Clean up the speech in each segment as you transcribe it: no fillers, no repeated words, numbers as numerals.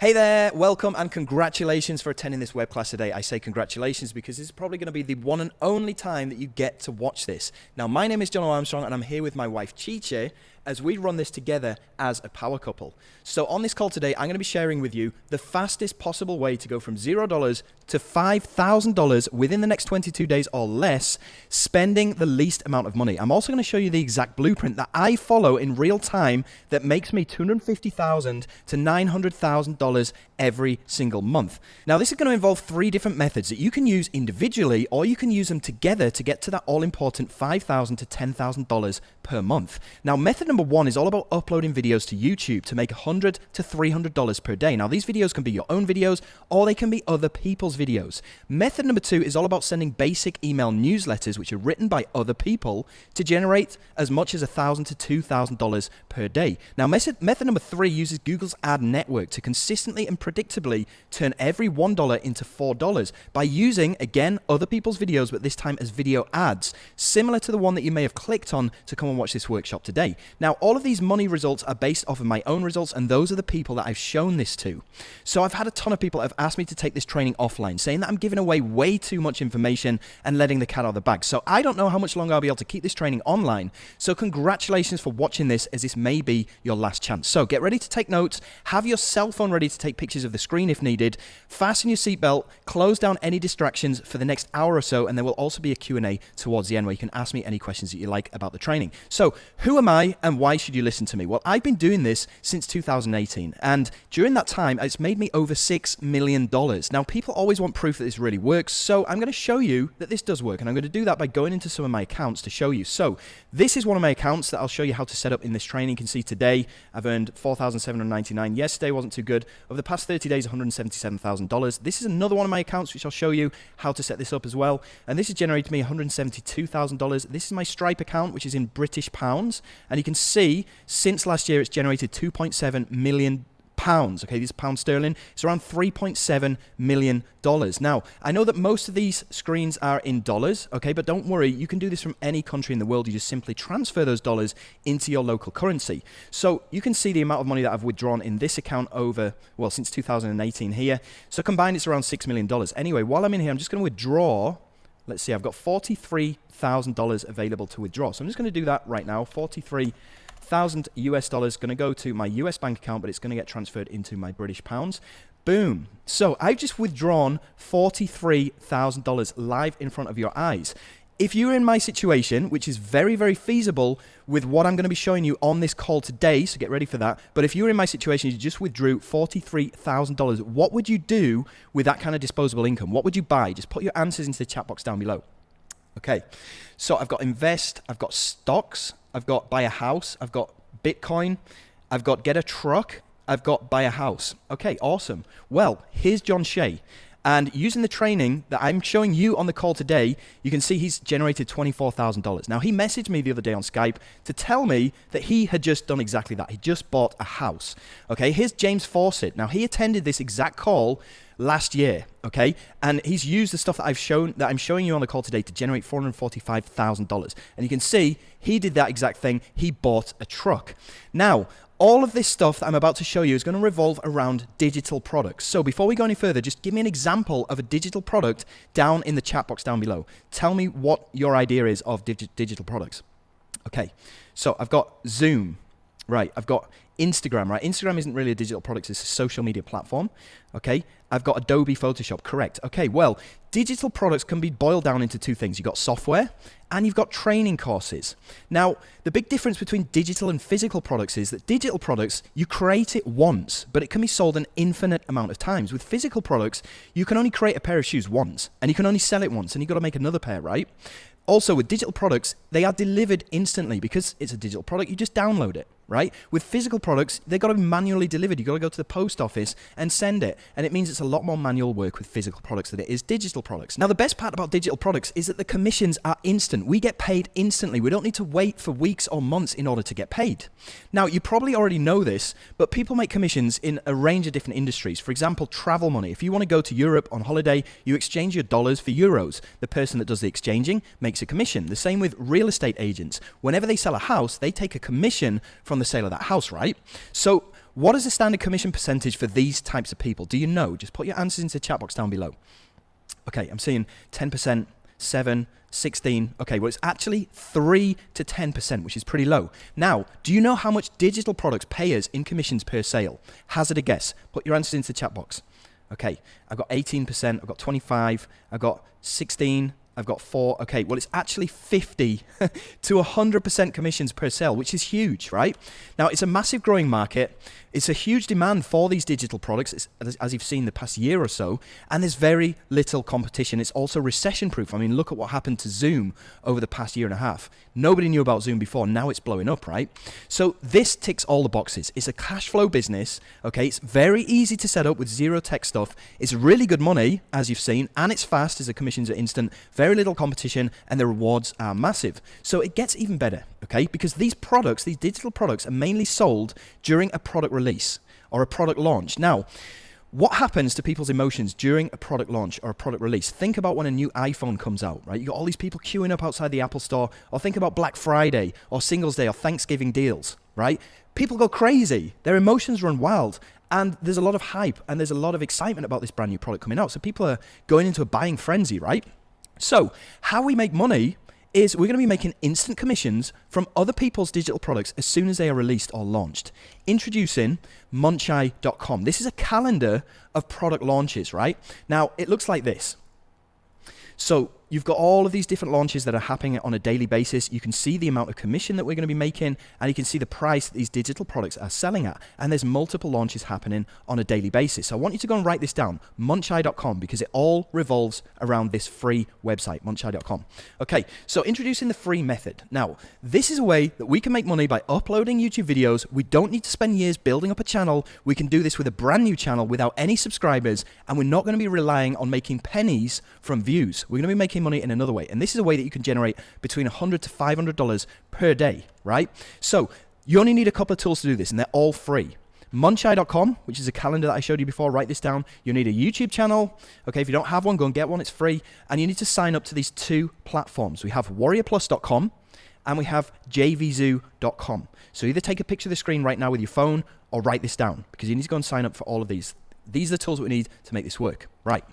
Hey there, welcome and congratulations for attending this web class today. I say congratulations because this is probably going to be the one and only time that you get to watch this. Now, my name is John Armstrong and I'm here with my wife Chiche as we run this together as a power couple. So on this call today, I'm going to be sharing with you the fastest possible way to go from $0 to $5,000 within the next 22 days or less, spending the least amount of money. I'm also going to show you the exact blueprint that I follow in real time that makes me $250,000 to $900,000 every single month. Now, this is going to involve 3 different methods that you can use individually, or you can use them together to get to that all-important $5,000 to $10,000 per month. Now, method number 1 is all about uploading videos to YouTube to make $100 to $300 per day. Now, these videos can be your own videos, or they can be other people's videos. Method number 2 is all about sending basic email newsletters, which are written by other people, to generate as much as $1,000 to $2,000 per day. Now, method number 3 uses Google's ad network to consistently and predictably turn every $1 into $4 by using, again, other people's videos, but this time as video ads, similar to the one that you may have clicked on to come and watch this workshop today. Now, all of these money results are based off of my own results, and those are the people that I've shown this to. So I've had a ton of people that have asked me to take this training offline, saying that I'm giving away way too much information and letting the cat out of the bag. So I don't know how much longer I'll be able to keep this training online. So congratulations for watching this, as this may be your last chance. So get ready to take notes, have your cell phone ready to take pictures of the screen if needed, fasten your seatbelt, close down any distractions for the next hour or so, and there will also be a Q&A towards the end where you can ask me any questions that you like about the training. So who am I and why should you listen to me? Well, I've been doing this since 2018, and during that time, it's made me over $6 million. Now, people always want proof that this really works, so I'm going to show you that this does work, and I'm going to do that by going into some of my accounts to show you. So this is one of my accounts that I'll show you how to set up in this training. You can see today I've earned $4,799. Yesterday wasn't too good. Over the past 30 days, $177,000. This is another one of my accounts, which I'll show you how to set this up as well. And this has generated me $172,000. This is my Stripe account, which is in British pounds. And you can see since last year, it's generated 2.7 million pounds. Okay, these pound sterling. It's around $3.7 million. Now, I know that most of these screens are in dollars, okay, but don't worry, you can do this from any country in the world. You just simply transfer those dollars into your local currency. So you can see the amount of money that I've withdrawn in this account over, well, since 2018 here. So combined, it's around $6 million. Anyway, while I'm in here, I'm just going to withdraw. Let's see, I've got $43,000 available to withdraw. So I'm just going to do that right now. 43,000 US dollars going to go to my US bank account, but it's going to get transferred into my British pounds. Boom. So I've just withdrawn $43,000 live in front of your eyes. If you're in my situation, which is very, very feasible with what I'm going to be showing you on this call today, so get ready for that. But if you're in my situation, you just withdrew $43,000, what would you do with that kind of disposable income? What would you buy? Just put your answers into the chat box down below. Okay, so I've got invest, I've got stocks, I've got buy a house, I've got Bitcoin, I've got get a truck, I've got buy a house. Okay, awesome. Well, here's John Shea. And using the training that I'm showing you on the call today, you can see he's generated $24,000. Now, he messaged me the other day on Skype to tell me that he had just done exactly that. He just bought a house. Okay, here's James Fawcett. Now, he attended this exact call last year, okay? And he's used the stuff that I'm showing you on the call today to generate $445,000. And you can see he did that exact thing. He bought a truck. Now, all of this stuff that I'm about to show you is going to revolve around digital products. So before we go any further, just give me an example of a digital product down in the chat box down below. Tell me what your idea is of digital products. Okay, so I've got Zoom. Right, I've got Instagram, right? Instagram isn't really a digital product, it's a social media platform, okay? I've got Adobe Photoshop, correct. Okay, well, digital products can be boiled down into 2 things. You've got software and you've got training courses. Now, the big difference between digital and physical products is that digital products, you create it once, but it can be sold an infinite amount of times. With physical products, you can only create a pair of shoes once, and you can only sell it once, and you've got to make another pair, right? Also, with digital products, they are delivered instantly because it's a digital product. You just download it, right? With physical products, they've got to be manually delivered. You've got to go to the post office and send it. And it means it's a lot more manual work with physical products than it is digital products. Now, the best part about digital products is that the commissions are instant. We get paid instantly. We don't need to wait for weeks or months in order to get paid. Now, you probably already know this, but people make commissions in a range of different industries. For example, travel money. If you want to go to Europe on holiday, you exchange your dollars for euros. The person that does the exchanging makes a commission. The same with real estate agents. Whenever they sell a house, they take a commission from the sale of that house, right? So What is the standard commission percentage for these types of people? Do you know? Just put your answers into the chat box down below. Okay, I'm seeing 10%, 7, 16. Okay, well, it's actually 3 to 10%, which is pretty low. Now, do you know how much digital products pay us in commissions per sale? Hazard a guess. Put your answers into the chat box. Okay, I've got 18%, I've got 25, I've got 16, I've got 4. Okay, well, it's actually 50 to 100% commissions per sale, which is huge, right? Now, it's a massive growing market. It's a huge demand for these digital products, as you've seen the past year or so, and there's very little competition. It's also recession-proof. I mean, look at what happened to Zoom over the past year and a half. Nobody knew about Zoom before. Now it's blowing up, right? So this ticks all the boxes. It's a cash flow business, okay? It's very easy to set up with zero tech stuff. It's really good money, as you've seen, and it's fast as the commissions are instant. Very little competition, and the rewards are massive. So it gets even better, okay? Because these products, these digital products, are mainly sold during a product release or a product launch. Now, what happens to people's emotions during a product launch or a product release? Think about when a new iPhone comes out, right? You got all these people queuing up outside the Apple Store, or think about Black Friday or Singles Day or Thanksgiving deals, right? People go crazy. Their emotions run wild. And there's a lot of hype and there's a lot of excitement about this brand new product coming out. So people are going into a buying frenzy, right? So how we make money is we're going to be making instant commissions from other people's digital products as soon as they are released or launched. Introducing Muncheye.com. This is a calendar of product launches, right? Now, it looks like this. So you've got all of these different launches that are happening on a daily basis. You can see the amount of commission that we're going to be making, and you can see the price that these digital products are selling at. And there's multiple launches happening on a daily basis. So I want you to go and write this down, Muncheye.com, because it all revolves around this free website, Muncheye.com. Okay, so introducing the free method. Now, this is a way that we can make money by uploading YouTube videos. We don't need to spend years building up a channel. We can do this with a brand new channel without any subscribers, and we're not going to be relying on making pennies from views. We're going to be making money in another way. And this is a way that you can generate between $100 to $500 per day, right? So you only need a couple of tools to do this, and they're all free. Muncheye.com, which is a calendar that I showed you before, write this down. You need a YouTube channel. Okay, if you don't have one, go and get one, it's free. And you need to sign up to these two platforms. We have warriorplus.com and we have jvzoo.com. So either take a picture of the screen right now with your phone or write this down, because you need to go and sign up for all of these. These are the tools that we need to make this work. Right.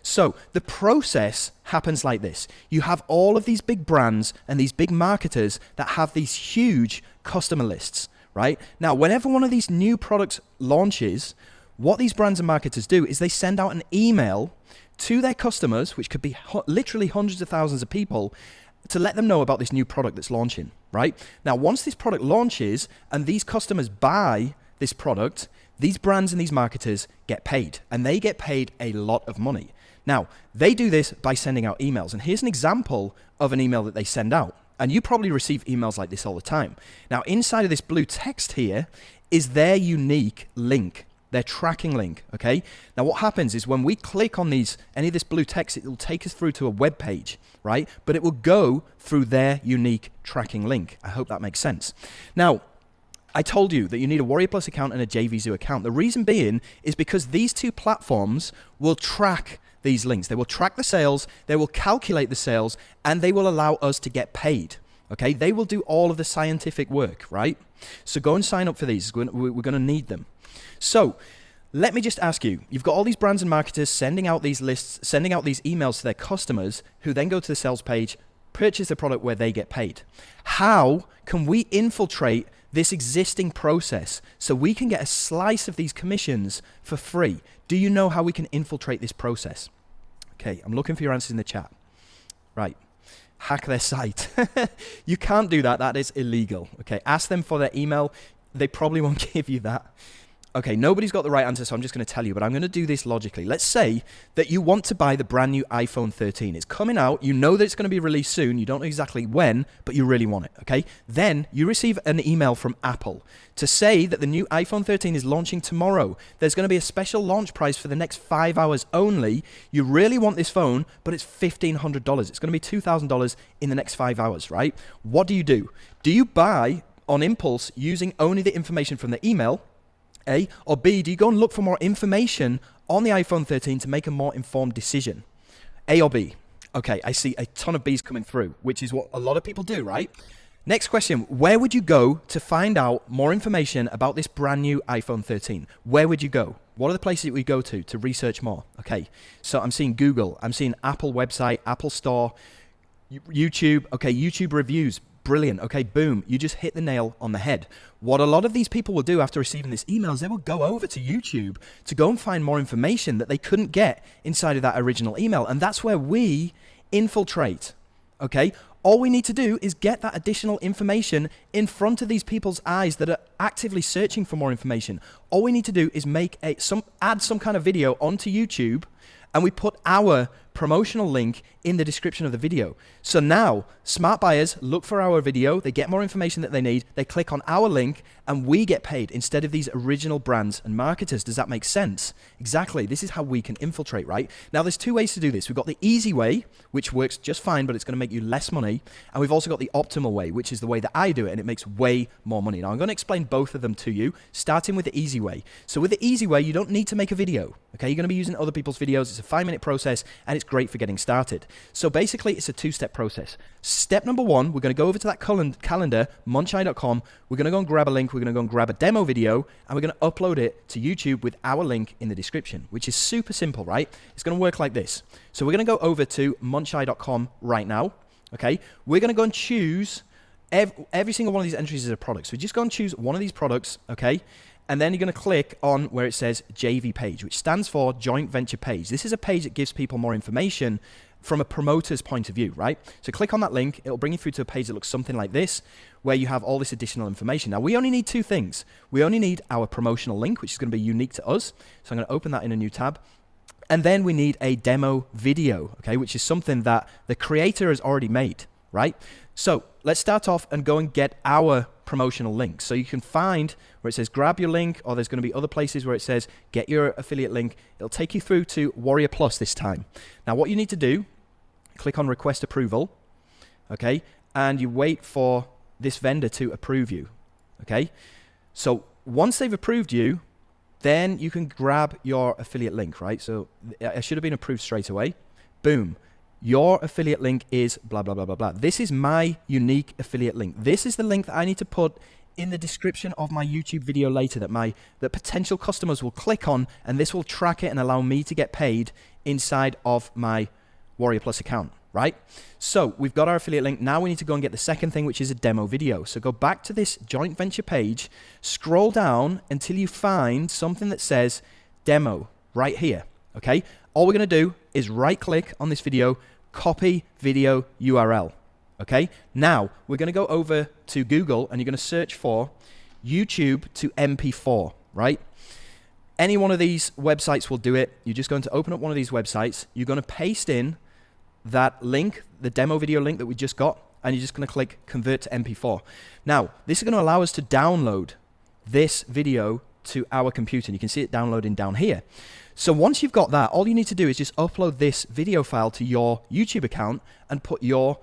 So the process happens like this. You have all of these big brands and these big marketers that have these huge customer lists, right? Now, whenever one of these new products launches, what these brands and marketers do is they send out an email to their customers, which could be literally hundreds of thousands of people, to let them know about this new product that's launching, right? Now, once this product launches and these customers buy this product, these brands and these marketers get paid, and they get paid a lot of money. Now, they do this by sending out emails, and here's an example of an email that they send out. And you probably receive emails like this all the time. Now, inside of this blue text here is their unique link, their tracking link, okay? Now, what happens is when we click on any of this blue text, it will take us through to a web page, right? But it will go through their unique tracking link. I hope that makes sense. Now, I told you that you need a Warrior Plus account and a JVZoo account. The reason being is because these two platforms will track these links. They will track the sales, they will calculate the sales, and they will allow us to get paid. Okay, they will do all of the scientific work, right? So go and sign up for these. We're going to need them. So let me just ask you, you've got all these brands and marketers sending out these lists, sending out these emails to their customers, who then go to the sales page, purchase the product where they get paid. How can we infiltrate this existing process so we can get a slice of these commissions for free? Do you know how we can infiltrate this process? Okay, I'm looking for your answers in the chat. Right. Hack their site. You can't do that. That is illegal. Okay, ask them for their email. They probably won't give you that. Okay, nobody's got the right answer, so I'm just going to tell you, but I'm going to do this logically. Let's say that you want to buy the brand new iPhone 13. It's coming out. You know that it's going to be released soon. You don't know exactly when, but you really want it, okay? Then you receive an email from Apple to say that the new iPhone 13 is launching tomorrow. There's going to be a special launch price for the next 5 hours only. You really want this phone, but it's $1,500. It's going to be $2,000 in the next 5 hours, right? What do? Do you buy on impulse using only the information from the email? A, or B, do you go and look for more information on the iPhone 13 to make a more informed decision? A or B? Okay, I see a ton of B's coming through, which is what a lot of people do, right? Next question, where would you go to find out more information about this brand new iPhone 13? Where would you go? What are the places that we go to research more? Okay, so I'm seeing Google, I'm seeing Apple website, Apple Store, YouTube, okay, YouTube reviews, brilliant, okay, boom, you just hit the nail on the head. What a lot of these people will do after receiving this email is they will go over to YouTube to go and find more information that they couldn't get inside of that original email, and that's where we infiltrate, okay? All we need to do is get that additional information in front of these people's eyes that are actively searching for more information. All we need to do is add some kind of video onto YouTube, and we put our promotional link in the description of the video. So now smart buyers look for our video, they get more information that they need, they click on our link, and we get paid instead of these original brands and marketers. Does that make sense? Exactly. This is how we can infiltrate, right? Now there's two ways to do this. We've got the easy way, which works just fine, but it's going to make you less money. And we've also got the optimal way, which is the way that I do it, and it makes way more money. Now I'm going to explain both of them to you, starting with the easy way. So with the easy way, you don't need to make a video. Okay, you're going to be using other people's videos. It's a 5-minute process, and it's great for getting started. So basically, it's a 2-step process. Step number 1, we're going to go over to that calendar, muncheye.com. We're going to go and grab a link. We're going to go and grab a demo video, and we're going to upload it to YouTube with our link in the description, which is super simple, right? It's going to work like this. So we're going to go over to muncheye.com right now. Okay, we're going to go and choose every single one of these entries is a product. So we just go and choose one of these products, okay? And then you're going to click on where it says JV page, which stands for joint venture page. This is a page that gives people more information from a promoter's point of view, right? So click on that link. It'll bring you through to a page that looks something like this, where you have all this additional information. Now, we only need 2 things. We only need our promotional link, which is going to be unique to us. So I'm going to open that in a new tab. And then we need a demo video, okay, which is something that the creator has already made, right? So let's start off and go and get our promotional link. So you can find where it says grab your link, or there's going to be other places where it says get your affiliate link. It'll take you through to Warrior Plus this time. Now what you need to do, click on request approval, okay, and you wait for this vendor to approve you, okay? So once they've approved you, then you can grab your affiliate link, right? So I should have been approved straight away. Boom. Your affiliate link is blah, blah, blah, blah, blah. This is my unique affiliate link. This is the link that I need to put in the description of my YouTube video later that potential customers will click on, and this will track it and allow me to get paid inside of my Warrior Plus account, right? So we've got our affiliate link. Now we need to go and get the second thing, which is a demo video. So go back to this joint venture page, scroll down until you find something that says demo right here, okay? All we're going to do is right click on this video, copy video URL, okay? Now we're going to go over to Google, and you're going to search for YouTube to MP4, right? Any one of these websites will do it. You're just going to open up one of these websites. You're going to paste in that link, the demo video link that we just got, and you're just going to click convert to MP4. Now, this is going to allow us to download this video to our computer, and you can see it downloading down here. So once you've got that, all you need to do is just upload this video file to your YouTube account and put your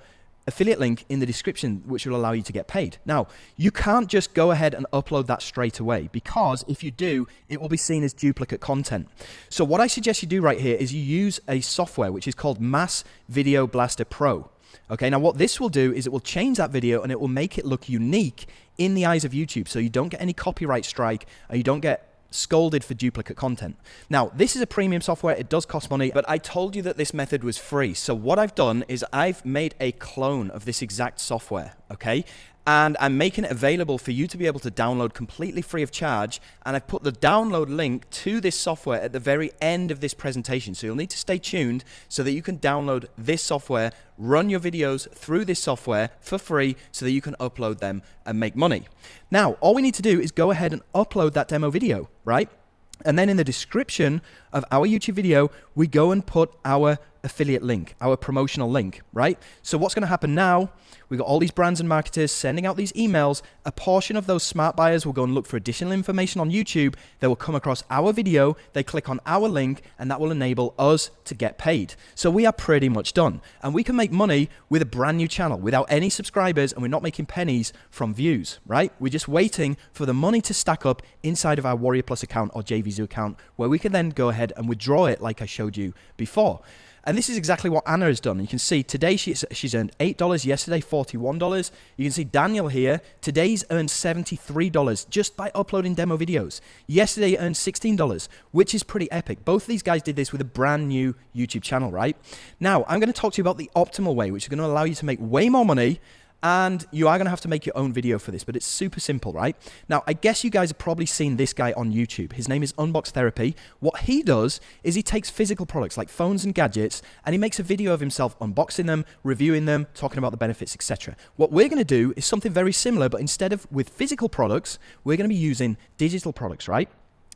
affiliate link in the description, which will allow you to get paid. Now, you can't just go ahead and upload that straight away, because if you do, it will be seen as duplicate content. So what I suggest you do right here is you use a software which is called Mass Video Blaster Pro. Okay, now what this will do is it will change that video, and it will make it look unique in the eyes of YouTube, so you don't get any copyright strike, and you don't get scolded for duplicate content. Now, this is a premium software. It does cost money, but I told you that this method was free. So what I've done is I've made a clone of this exact software, okay? And I'm making it available for you to be able to download completely free of charge. And I've put the download link to this software at the very end of this presentation. So you'll need to stay tuned so that you can download this software, run your videos through this software for free so that you can upload them and make money. Now, all we need to do is go ahead and upload that demo video, right? And then in the description of our YouTube video, we go and put our affiliate link, our promotional link, right? So what's going to happen now, we've got all these brands and marketers sending out these emails. A portion of those smart buyers will go and look for additional information on YouTube. They will come across our video, they click on our link, and that will enable us to get paid. So we are pretty much done. And we can make money with a brand new channel without any subscribers, and we're not making pennies from views, right? We're just waiting for the money to stack up inside of our Warrior Plus account or JVZoo account, where we can then go ahead and withdraw it like I showed you before. And this is exactly what Anna has done. You can see today she's earned $8, yesterday $41. You can see Daniel here, today's earned $73 just by uploading demo videos. Yesterday earned $16, which is pretty epic. Both of these guys did this with a brand new YouTube channel, right? Now, I'm going to talk to you about the optimal way, which is going to allow you to make way more money. And you are going to have to make your own video for this, but it's super simple, right? Now, I guess you guys have probably seen this guy on YouTube. His name is Unbox Therapy. What he does is he takes physical products like phones and gadgets, and he makes a video of himself unboxing them, reviewing them, talking about the benefits, etc. What we're going to do is something very similar, but instead of with physical products, we're going to be using digital products, right?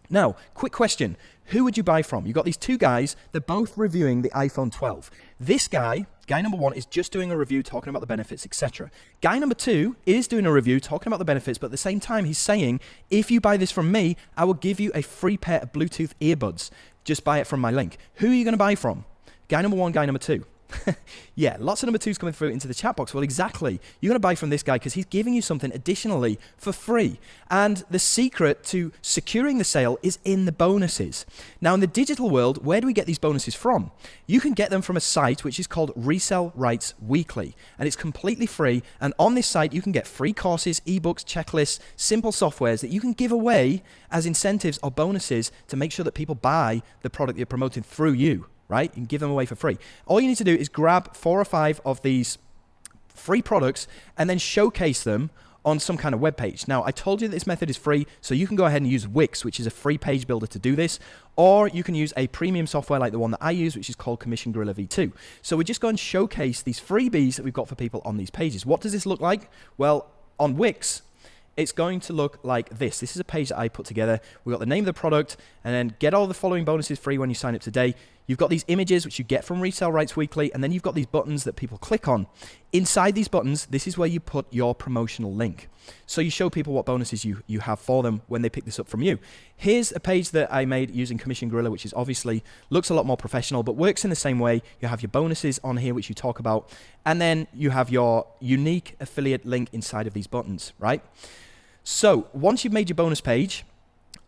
Now, quick question. Who would you buy from? You've got these two guys. They're both reviewing the iPhone 12. This guy number one, is just doing a review talking about the benefits, etc. Guy number two is doing a review talking about the benefits, but at the same time, he's saying, if you buy this from me, I will give you a free pair of Bluetooth earbuds. Just buy it from my link. Who are you going to buy from? Guy number one, guy number two. Yeah, lots of number twos coming through into the chat box. Well, exactly. You're going to buy from this guy because he's giving you something additionally for free. And the secret to securing the sale is in the bonuses. Now, in the digital world, where do we get these bonuses from? You can get them from a site which is called Resell Rights Weekly, and it's completely free. And on this site, you can get free courses, ebooks, checklists, simple softwares that you can give away as incentives or bonuses to make sure that people buy the product you're promoting through you. Right? You can give them away for free. All you need to do is grab 4 or 5 of these free products and then showcase them on some kind of web page. Now, I told you that this method is free, so you can go ahead and use Wix, which is a free page builder to do this, or you can use a premium software like the one that I use, which is called Commission Gorilla V2. So we just go and showcase these freebies that we've got for people on these pages. What does this look like? Well, on Wix, it's going to look like this. This is a page that I put together. We've got the name of the product, and then get all the following bonuses free when you sign up today. You've got these images, which you get from Resell Rights Weekly, and then you've got these buttons that people click on. Inside these buttons, this is where you put your promotional link. So you show people what bonuses you have for them when they pick this up from you. Here's a page that I made using Commission Gorilla, which is obviously looks a lot more professional, but works in the same way. You have your bonuses on here, which you talk about, and then you have your unique affiliate link inside of these buttons, right? So once you've made your bonus page,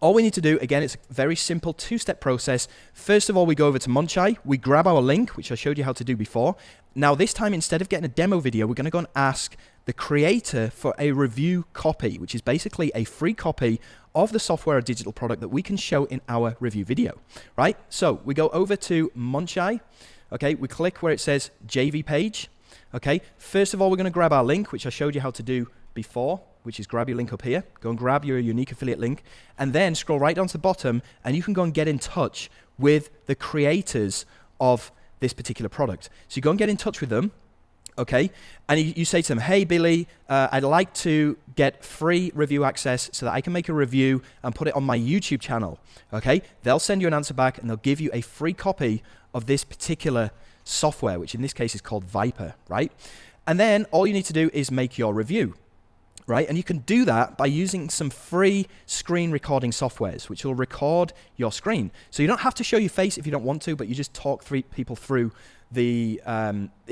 all we need to do, again, it's a very simple 2-step process. First of all, we go over to Munchai. We grab our link, which I showed you how to do before. Now, this time, instead of getting a demo video, we're going to go and ask the creator for a review copy, which is basically a free copy of the software or digital product that we can show in our review video, right? So we go over to Munchai. Okay, we click where it says JV page. Okay, first of all, we're going to grab our link, which I showed you how to do before, which is grab your link up here, go and grab your unique affiliate link, and then scroll right down to the bottom, and you can go and get in touch with the creators of this particular product. So you go and get in touch with them, okay, and you say to them, hey, Billy, I'd like to get free review access so that I can make a review and put it on my YouTube channel, okay? They'll send you an answer back, and they'll give you a free copy of this particular software, which in this case is called Viper, right? And then all you need to do is make your review. Right? And you can do that by using some free screen recording softwares, which will record your screen. So you don't have to show your face if you don't want to, but you just talk people through the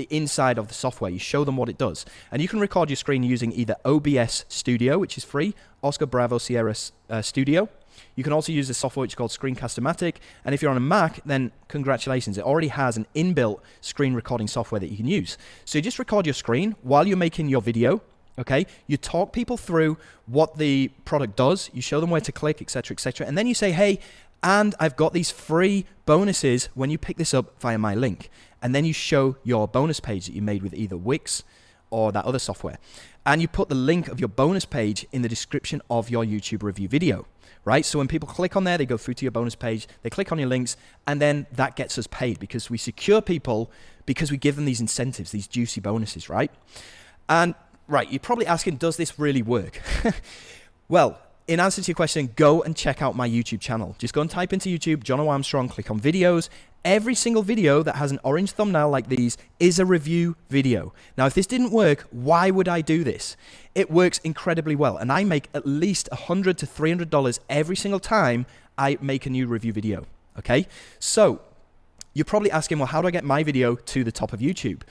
inside of the software. You show them what it does. And you can record your screen using either OBS Studio, which is free, Oscar Bravo Sierra Studio. You can also use a software which is called Screencast-O-Matic. And if you're on a Mac, then congratulations. It already has an inbuilt screen recording software that you can use. So you just record your screen while you're making your video. Okay, you talk people through what the product does, you show them where to click, etc., etc., and then you say, hey, and I've got these free bonuses when you pick this up via my link. And then you show your bonus page that you made with either Wix or that other software. And you put the link of your bonus page in the description of your YouTube review video, right? So when people click on there, they go through to your bonus page, they click on your links, and then that gets us paid because we secure people because we give them these incentives, these juicy bonuses, right? And right, you're probably asking, does this really work? Well, in answer to your question, go and check out my YouTube channel. Just go and type into YouTube, John O. Armstrong, click on videos. Every single video that has an orange thumbnail like these is a review video. Now, if this didn't work, why would I do this? It works incredibly well, and I make at least $100 to $300 every single time I make a new review video, okay? So, you're probably asking, well, how do I get my video to the top of YouTube?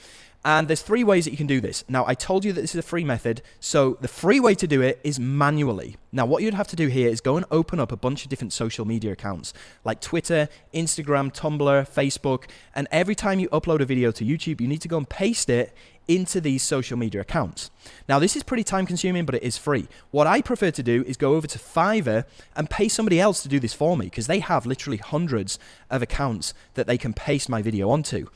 And there's 3 ways that you can do this. Now, I told you that this is a free method, so the free way to do it is manually. Now, what you'd have to do here is go and open up a bunch of different social media accounts, like Twitter, Instagram, Tumblr, Facebook, and every time you upload a video to YouTube, you need to go and paste it into these social media accounts. Now, this is pretty time consuming, but it is free. What I prefer to do is go over to Fiverr and pay somebody else to do this for me, because they have literally hundreds of accounts that they can paste my video onto.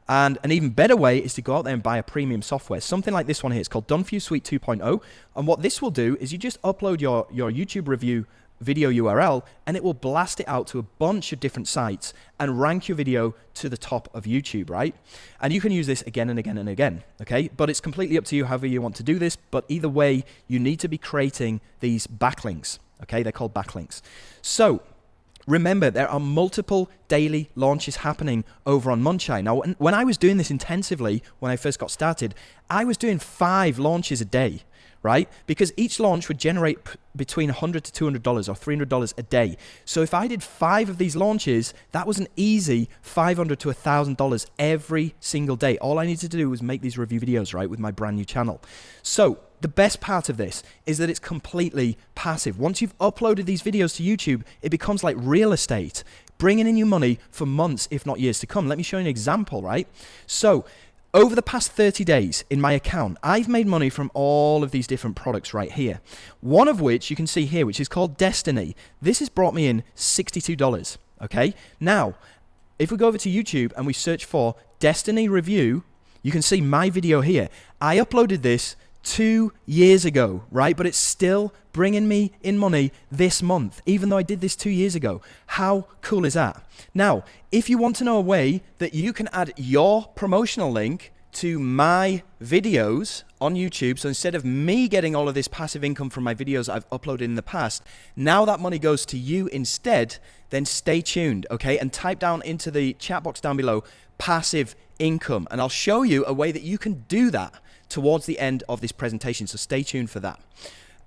And an even better way is to go out there and buy a premium software. Something like this one here. It's called Done For You Suite 2.0. And what this will do is you just upload your YouTube review video URL, and it will blast it out to a bunch of different sites and rank your video to the top of YouTube, right? And you can use this again and again and again, okay? But it's completely up to you however you want to do this. But either way, you need to be creating these backlinks, okay? They're called backlinks. So remember, there are multiple daily launches happening over on Muncheye. Now, when I was doing this intensively, when I first got started, I was doing 5 launches a day, right? Because each launch would generate between $100 to $200 or $300 a day. So if I did 5 of these launches, that was an easy $500 to $1,000 every single day. All I needed to do was make these review videos, right, with my brand new channel. So the best part of this is that it's completely passive. Once you've uploaded these videos to YouTube, it becomes like real estate, bringing in you money for months, if not years to come. Let me show you an example, right? So over the past 30 days in my account, I've made money from all of these different products right here. One of which you can see here, which is called Destiny. This has brought me in $62, okay? Now, if we go over to YouTube and we search for Destiny Review, you can see my video here. I uploaded this 2 years ago, right? But it's still bringing me in money this month, even though I did this 2 years ago. How cool is that? Now, if you want to know a way that you can add your promotional link to my videos on YouTube, so instead of me getting all of this passive income from my videos I've uploaded in the past, now that money goes to you instead, then stay tuned, okay? And type down into the chat box down below, passive income, and I'll show you a way that you can do that towards the end of this presentation, so stay tuned for that.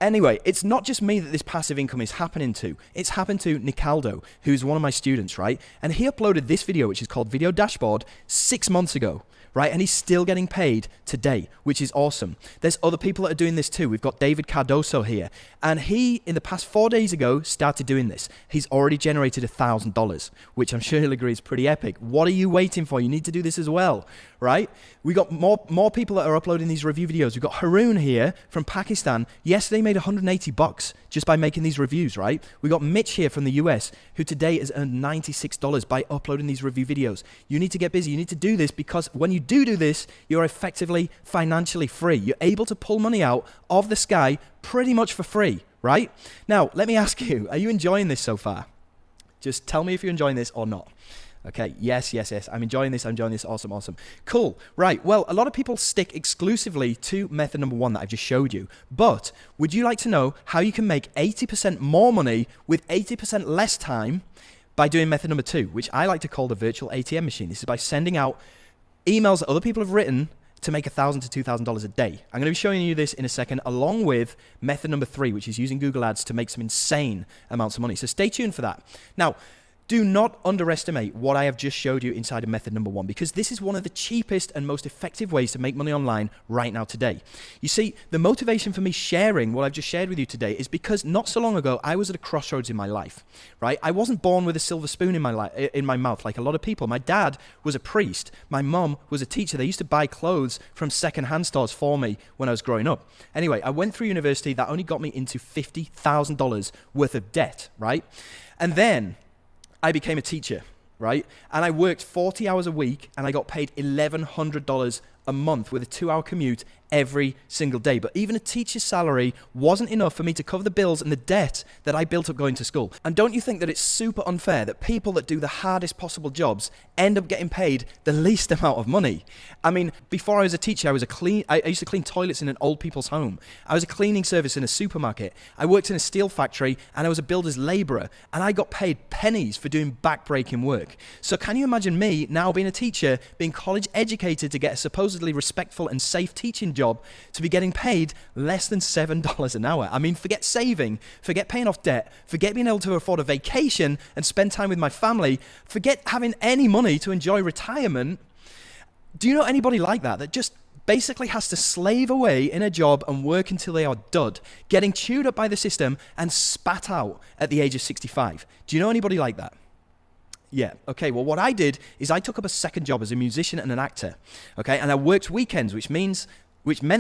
Anyway, it's not just me that this passive income is happening to. It's happened to Nicaldo, who's one of my students, right? And he uploaded this video, which is called Video Dashboard, 6 months ago, right? And he's still getting paid today, which is awesome. There's other people that are doing this too. We've got David Cardoso here. And he, in the past 4 days ago, started doing this. He's already generated $1,000, which I'm sure he'll agree is pretty epic. What are you waiting for? You need to do this as well, right? We got more people that are uploading these review videos. We've got Haroon here from Pakistan. Yesterday made $180 just by making these reviews, right? We got Mitch here from the US, who today has earned $96 by uploading these review videos. You need to get busy. You need to do this, because when you do this, you're effectively financially free. You're able to pull money out of the sky pretty much for free, right? Now, let me ask you, are you enjoying this so far? Just tell me if you're enjoying this or not. Okay, yes, I'm enjoying this, awesome. Cool, right, well, a lot of people stick exclusively to method number 1 that I've just showed you, but would you like to know how you can make 80% more money with 80% less time by doing method number 2, which I like to call the virtual ATM machine? This is by sending out emails that other people have written to make $1,000 to $2,000 a day. I'm going to be showing you this in a second, along with method number 3, which is using Google Ads to make some insane amounts of money. So stay tuned for that. Now, do not underestimate what I have just showed you inside of method number 1, because this is one of the cheapest and most effective ways to make money online right now today. You see, the motivation for me sharing what I've just shared with you today is because not so long ago, I was at a crossroads in my life, right? I wasn't born with a silver spoon in my mouth like a lot of people. My dad was a priest. My mom was a teacher. They used to buy clothes from second-hand stores for me when I was growing up. Anyway, I went through university. That only got me into $50,000 worth of debt, right? And then I became a teacher, right? And I worked 40 hours a week, and I got paid $1,100 a month with a 2-hour commute every single day. But even a teacher's salary wasn't enough for me to cover the bills and the debt that I built up going to school. And don't you think that it's super unfair that people that do the hardest possible jobs end up getting paid the least amount of money? I mean, before I was a teacher, I used to clean toilets in an old people's home. I was a cleaning service in a supermarket. I worked in a steel factory, and I was a builder's laborer, and I got paid pennies for doing back-breaking work. So can you imagine me now being a teacher, being college educated to get a supposedly respectful and safe teaching job, to be getting paid less than $7 an hour? I mean, forget saving, forget paying off debt, forget being able to afford a vacation and spend time with my family, forget having any money to enjoy retirement. Do you know anybody like that just basically has to slave away in a job and work until they are dud, getting chewed up by the system and spat out at the age of 65? Do you know anybody like that? Yeah. Okay. Well, what I did is I took up a second job as a musician and an actor. Okay. And I worked weekends, which meant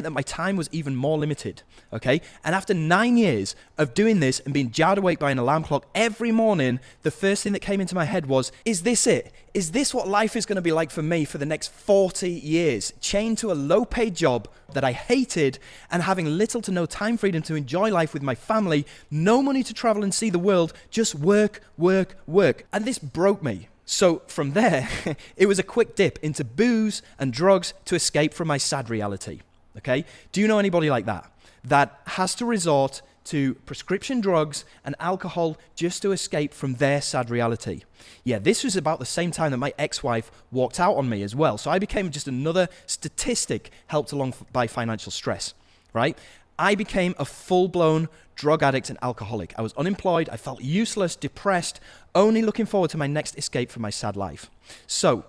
that my time was even more limited. Okay. And after 9 years of doing this and being jarred awake by an alarm clock every morning, the first thing that came into my head was, is this it? Is this what life is going to be like for me for the next 40 years? Chained to a low-paid job that I hated and having little to no time freedom to enjoy life with my family, no money to travel and see the world, just work, work, work. And this broke me. So from there, it was a quick dip into booze and drugs to escape from my sad reality. Okay? Do you know anybody like that? That has to resort to prescription drugs and alcohol just to escape from their sad reality. Yeah, this was about the same time that my ex-wife walked out on me as well. So I became just another statistic helped along by financial stress, right? I became a full-blown drug addict and alcoholic. I was unemployed, I felt useless, depressed, only looking forward to my next escape from my sad life. So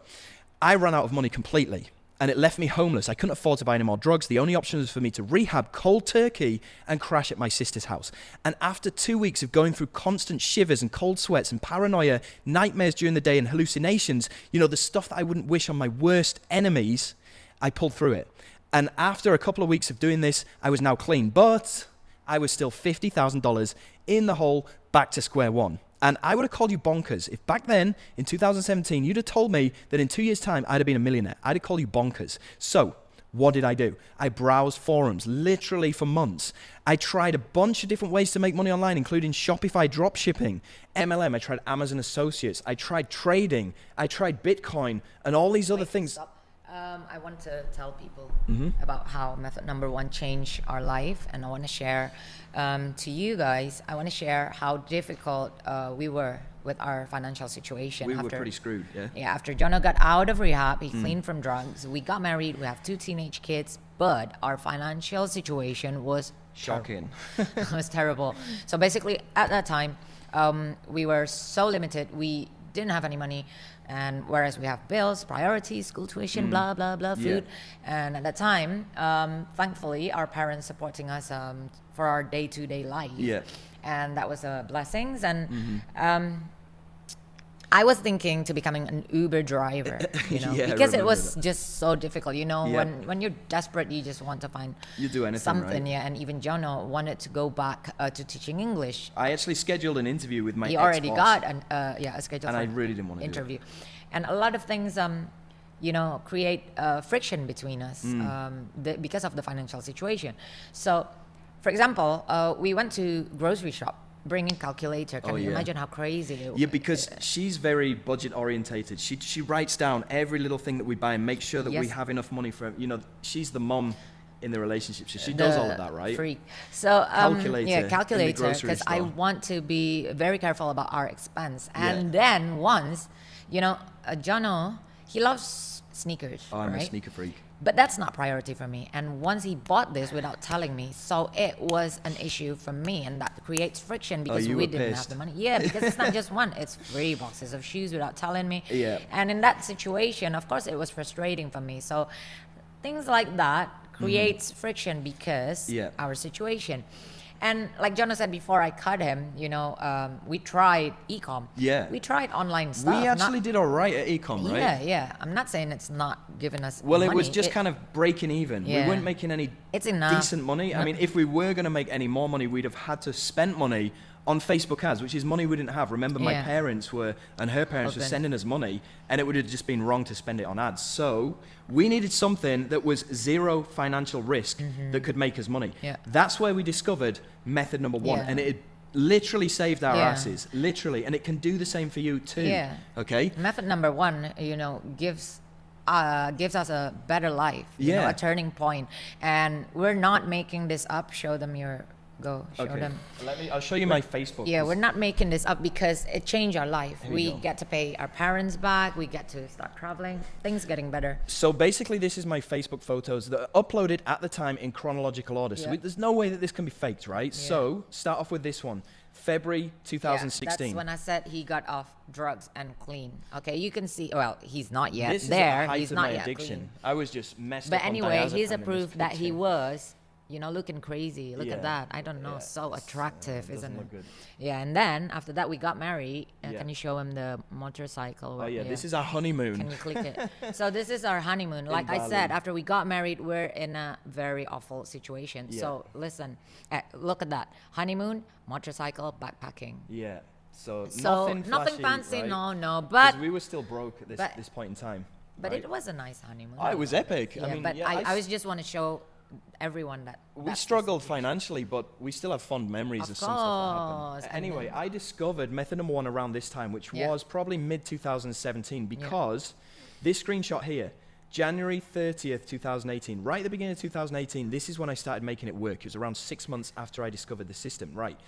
I ran out of money completely. And it left me homeless. I couldn't afford to buy any more drugs. The only option was for me to rehab cold turkey and crash at my sister's house. And after 2 weeks of going through constant shivers and cold sweats and paranoia, nightmares during the day and hallucinations, the stuff that I wouldn't wish on my worst enemies, I pulled through it. And after a couple of weeks of doing this, I was now clean. But I was still $50,000 in the hole, back to square one. And I would have called you bonkers. If back then, in 2017, you'd have told me that in 2 years' time, I'd have been a millionaire. I'd have called you bonkers. So what did I do? I browsed forums literally for months. I tried a bunch of different ways to make money online, including Shopify dropshipping, MLM. I tried Amazon Associates. I tried trading. I tried Bitcoin and all these other things. Stop. I want to tell people about how method number 1 changed our life, and I want to share to you guys. I want to share how difficult we were with our financial situation. We were pretty screwed, yeah. Yeah, after Jono got out of rehab, he cleaned from drugs. We got married. We have 2 teenage kids, but our financial situation was shocking. It was terrible. So basically, at that time, we were so limited. We didn't have any money. And whereas we have bills, priorities, school tuition, blah, blah, blah, food. Yeah. And at that time, thankfully, our parents supporting us for our day-to-day life. Yeah. And that was a blessings. And I was thinking to becoming an Uber driver, because it was just so difficult. When you're desperate, you just want to find something. Right? Yeah, and even Jono wanted to go back to teaching English. I actually scheduled an interview with my ex-boss. He already got a schedule and for I really didn't want to interview. And a lot of things, create friction between us because of the financial situation. So, for example, we went to grocery shop. Bringing calculator. Can you imagine how crazy it was? Yeah, because she's very budget orientated. She writes down every little thing that we buy and makes sure that we have enough money for, she's the mom in the relationship. So she does all of that, right? Freak. So calculator, because I want to be very careful about our expense. And then once, Jono, he loves sneakers. Oh, I'm right? a sneaker freak. But that's not priority for me. And once he bought this without telling me, so it was an issue for me, and that creates friction because we didn't have the money. Yeah, because it's not just one; it's 3 boxes of shoes without telling me. Yeah. And in that situation, of course, it was frustrating for me. So things like that creates friction because our situation. And like Jono said before I cut him, we tried e-com. Yeah. We tried online stuff. We actually did all right at e-com, right? Yeah. I'm not saying it's not giving us money. It was just kind of breaking even. Yeah. We weren't making any decent money. I mean, if we were going to make any more money, we'd have had to spend money on Facebook ads, which is money we didn't have. Remember, my parents and her parents were sending us money, and it would have just been wrong to spend it on ads. So we needed something that was zero financial risk that could make us money. Yeah. That's where we discovered method number 1, and it literally saved our asses, literally, and it can do the same for you too. Yeah. Okay. Method number 1, gives us a better life. A turning point, and we're not making this up. Show them your. Go show them. I'll show you my Facebook. Yeah, we're not making this up because it changed our life. We get to pay our parents back. We get to start traveling. Things getting better. So basically, this is my Facebook photos that are uploaded at the time in chronological order. So there's no way that this can be faked, right? Yeah. So start off with this one. February Yeah, 2016. that's when I said he got off drugs and clean. Okay, you can see. Well, he's not yet This is there. at the height He's of not my yet addiction. clean. I was just messed But up on anyway, he's a diazepam and proof this that he picture. was, looking crazy. Look Yeah. at that. I don't know, Yeah. so attractive, Doesn't isn't look it? good. Yeah, and then after that we got married. Yeah. Can you show him the motorcycle? Oh yeah, this is our honeymoon. Can you click it? So this is our honeymoon. Like I Bali. said, after we got married, we're in a very awful situation. Yeah. So listen, look at that. Honeymoon, motorcycle, backpacking. Yeah. So, So nothing flashy, fancy, right? no. 'Cause But we were still broke at but- this point in time. but right? it was a nice honeymoon. Oh, it was epic. Yeah, I mean, but yeah, I was just want to show everyone that we that's the struggled situation. financially, but we still have fond memories of, Of some stuff that course, happened. and Anyway, then- I discovered method number one around this time, which Yeah. was probably mid 2017, because this screenshot here, January 30th, 2018, right at the beginning of 2018, this is when I started making it work. It was around 6 months after I discovered the system, right?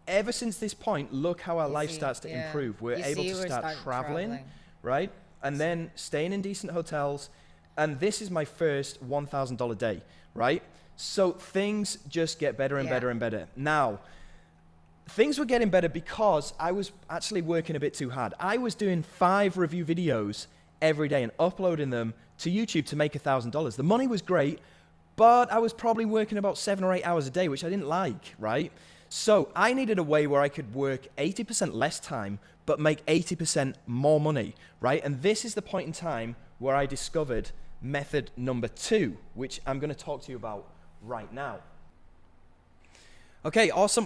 Ever since this point, look how our You life see, starts to yeah. improve. We're You able see, to we're start starting traveling, right? And then staying in decent hotels. And this is my first $1,000 day, right? So things just get better and Yeah. better and better. Now, things were getting better because I was actually working a bit too hard. I was doing 5 review videos every day and uploading them to YouTube to make $1,000. The money was great, but I was probably working about 7 or 8 hours a day, which I didn't like, right? So I needed a way where I could work 80% less time, but make 80% more money, right? And this is the point in time where I discovered method number 2, which I'm going to talk to you about right now. Okay, awesome.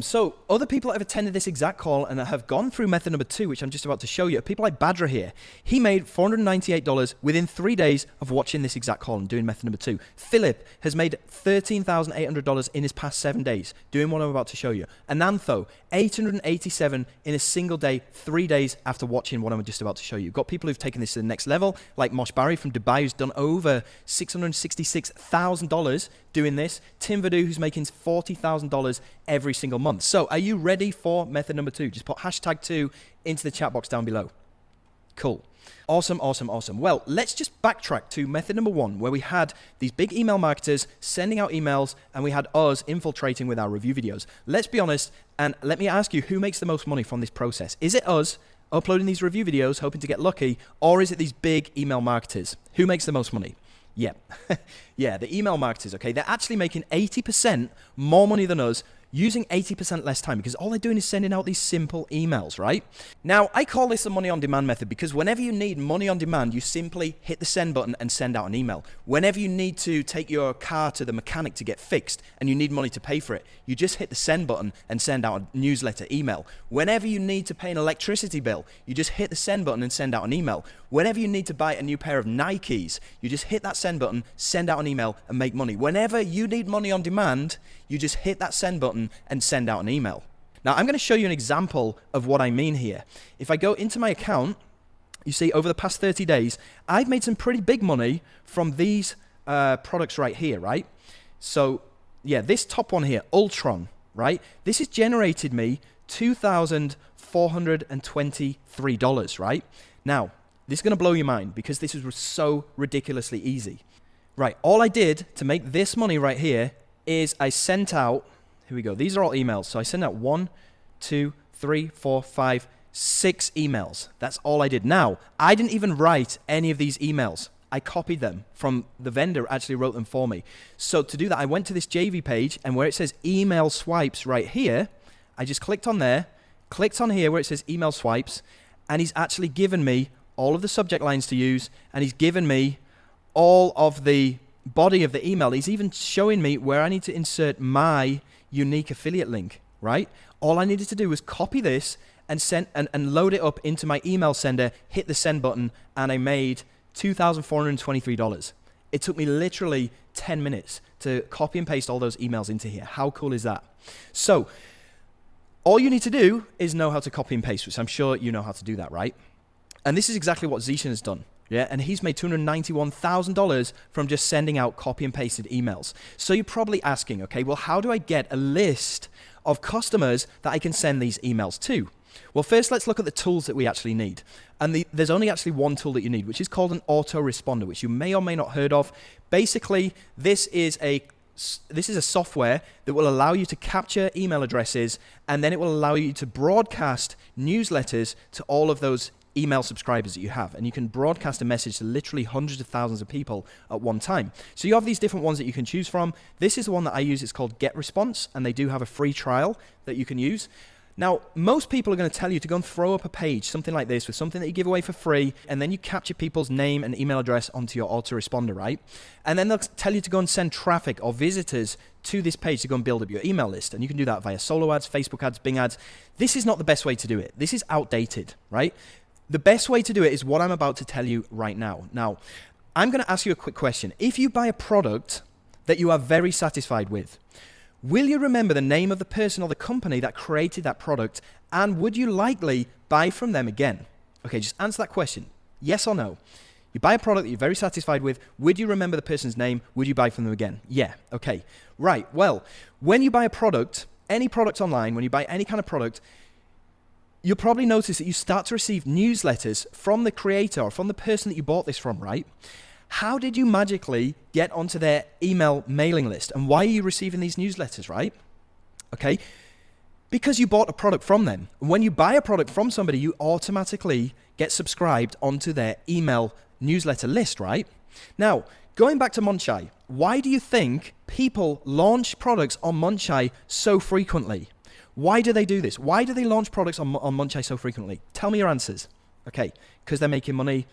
So other people that have attended this exact call and have gone through method number 2, which I'm just about to show you, people like Badra here. He made $498 within 3 days of watching this exact call and doing method number 2. Philip has made $13,800 in his past 7 days doing what I'm about to show you. Anantho, $887 in a single day, 3 days after watching what I'm just about to show you. Got people who've taken this to the next level, like Mosh Barry from Dubai, who's done over $666,000 doing this. Tim Vadu, who's making $40,000 every single month. So are you ready for method number 2? Just put hashtag 2 into the chat box down below. Cool. Awesome. Well, let's just backtrack to method number 1, where we had these big email marketers sending out emails and we had us infiltrating with our review videos. Let's be honest, and let me ask you, who makes the most money from this process? Is it us uploading these review videos, hoping to get lucky, or is it these big email marketers? Who makes the most money? Yeah, yeah, the email marketers, okay? They're actually making 80% more money than us using 80% less time, because all they're doing is sending out these simple emails, right? Now, I call this the money on demand method because whenever you need money on demand, you simply hit the send button and send out an email. Whenever you need to take your car to the mechanic to get fixed and you need money to pay for it, you just hit the send button and send out a newsletter email. Whenever you need to pay an electricity bill, you just hit the send button and send out an email. Whenever you need to buy a new pair of Nikes, you just hit that send button, send out an email and make money. Whenever you need money on demand, you just hit that send button and send out an email. Now, I'm going to show you an example of what I mean here. If I go into my account, you see over the past 30 days, I've made some pretty big money from these products right here, right? So, yeah, this top one here, Ultron, right? This has generated me $2,423, right? Now, this is going to blow your mind because this was so ridiculously easy. Right, all I did to make this money right here is I sent out, here we go, these are all emails. So I sent out 1, 2, 3, 4, 5, 6 emails. That's all I did. Now, I didn't even write any of these emails. I copied them from the vendor, actually wrote them for me. So to do that, I went to this JV page, and where it says email swipes right here, I just clicked on there, clicked on here where it says email swipes, and he's actually given me all of the subject lines to use, and he's given me all of the body of the email. He's even showing me where I need to insert my unique affiliate link, right? All I needed to do was copy this and send and load it up into my email sender, hit the send button, and I made $2,423. It took me literally 10 minutes to copy and paste all those emails into here. How cool is that? So all you need to do is know how to copy and paste, which I'm sure you know how to do that, right? And this is exactly what Zishan has done. Yeah, and he's made $291,000 from just sending out copy and pasted emails. So you're probably asking, okay, well, how do I get a list of customers that I can send these emails to? Well, first, let's look at the tools that we actually need. And there's only actually one tool that you need, which is called an autoresponder, which you may or may not heard of. Basically, this is a this is a software that will allow you to capture email addresses, and then it will allow you to broadcast newsletters to all of those email subscribers that you have. And you can broadcast a message to literally hundreds of thousands of people at one time. So you have these different ones that you can choose from. This is the one that I use. It's called GetResponse, and they do have a free trial that you can use. Now, most people are going to tell you to go and throw up a page, something like this, with something that you give away for free, and then you capture people's name and email address onto your autoresponder, right? And then they'll tell you to go and send traffic or visitors to this page to go and build up your email list. And you can do that via solo ads, Facebook ads, Bing ads. This is not the best way to do it. This is outdated, right? The best way to do it is what I'm about to tell you right now. Now, I'm going to ask you a quick question. If you buy a product that you are very satisfied with, will you remember the name of the person or the company that created that product, and would you likely buy from them again? Okay, just answer that question. Yes or no? You buy a product that you're very satisfied with, would you remember the person's name? Would you buy from them again? Yeah, okay. Right, well, when you buy a product, any product online, when you buy any kind of product, you'll probably notice that you start to receive newsletters from the creator or from the person that you bought this from, right? How did you magically get onto their email mailing list? And why are you receiving these newsletters, right? Okay, because you bought a product from them. When you buy a product from somebody, you automatically get subscribed onto their email newsletter list, right? Now, going back to Munchai, why do you think people launch products on Munchai so frequently? Why do they do this? Why do they launch products on Munchai so frequently? Tell me your answers. Okay, because they're making money,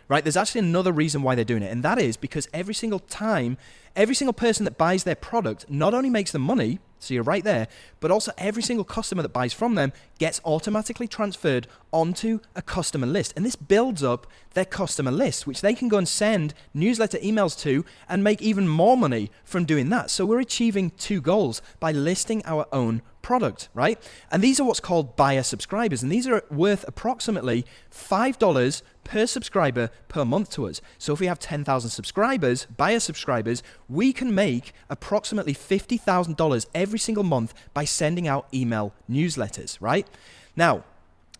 right? There's actually another reason why they're doing it, and that is because every single time, every single person that buys their product not only makes them money, so you're right there, but also every single customer that buys from them gets automatically transferred onto a customer list. And this builds up their customer list, which they can go and send newsletter emails to and make even more money from doing that. So we're achieving two goals by listing our own product, right? And these are what's called buyer subscribers, and these are worth approximately $5 per subscriber per month to us. So if we have 10,000 subscribers, buyer subscribers, we can make approximately $50,000 every single month by sending out email newsletters, right? Now,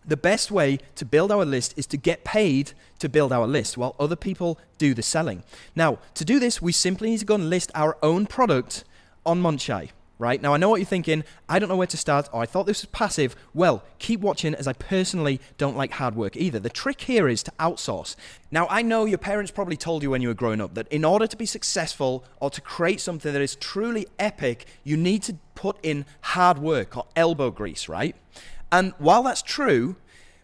the best way to build our list is to get paid to build our list while other people do the selling. Now, to do this, we simply need to go and list our own product on Munchai. Right? Now, I know what you're thinking. I don't know where to start, or I thought this was passive. Well, keep watching, as I personally don't like hard work either. The trick here is to outsource. Now, I know your parents probably told you when you were growing up that in order to be successful or to create something that is truly epic, you need to put in hard work or elbow grease, right? And while that's true,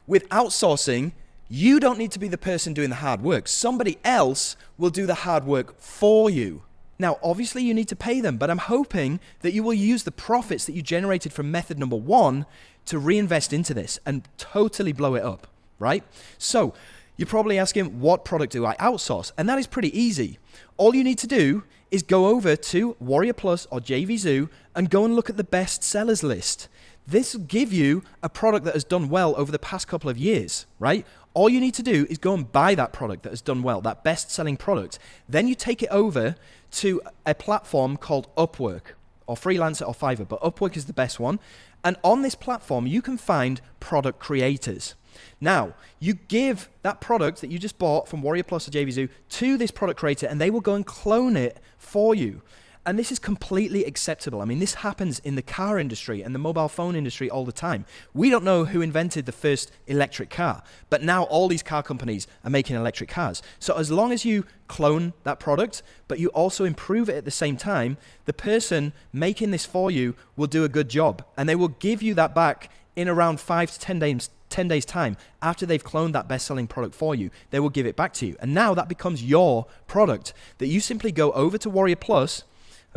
with outsourcing, you don't need to be the person doing the hard work. Somebody else will do the hard work for you. Now, obviously, you need to pay them, but I'm hoping that you will use the profits that you generated from method number one to reinvest into this and totally blow it up, right? So you're probably asking, what product do I outsource? And that is pretty easy. All you need to do is go over to Warrior Plus or JVZoo and go and look at the best sellers list. This will give you a product that has done well over the past couple of years, right? All you need to do is go and buy that product that has done well, that best-selling product. Then you take it over to a platform called Upwork, or Freelancer or Fiverr, but Upwork is the best one. And on this platform, you can find product creators. Now, you give that product that you just bought from Warrior Plus or JVZoo to this product creator, and they will go and clone it for you. And this is completely acceptable. I mean, this happens in the car industry and the mobile phone industry all the time. We don't know who invented the first electric car, but now all these car companies are making electric cars. So as long as you clone that product, but you also improve it at the same time, the person making this for you will do a good job, and they will give you that back in around 5 to 10 days time. After they've cloned that best-selling product for you, they will give it back to you. And now that becomes your product that you simply go over to Warrior Plus.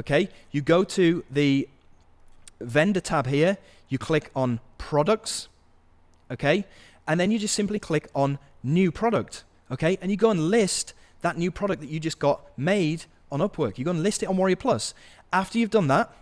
Okay, you go to the vendor tab here, you click on products, okay, and then you just simply click on new product, okay, and you go and list that new product that you just got made on Upwork. You go and list it on Warrior Plus. After you've done that,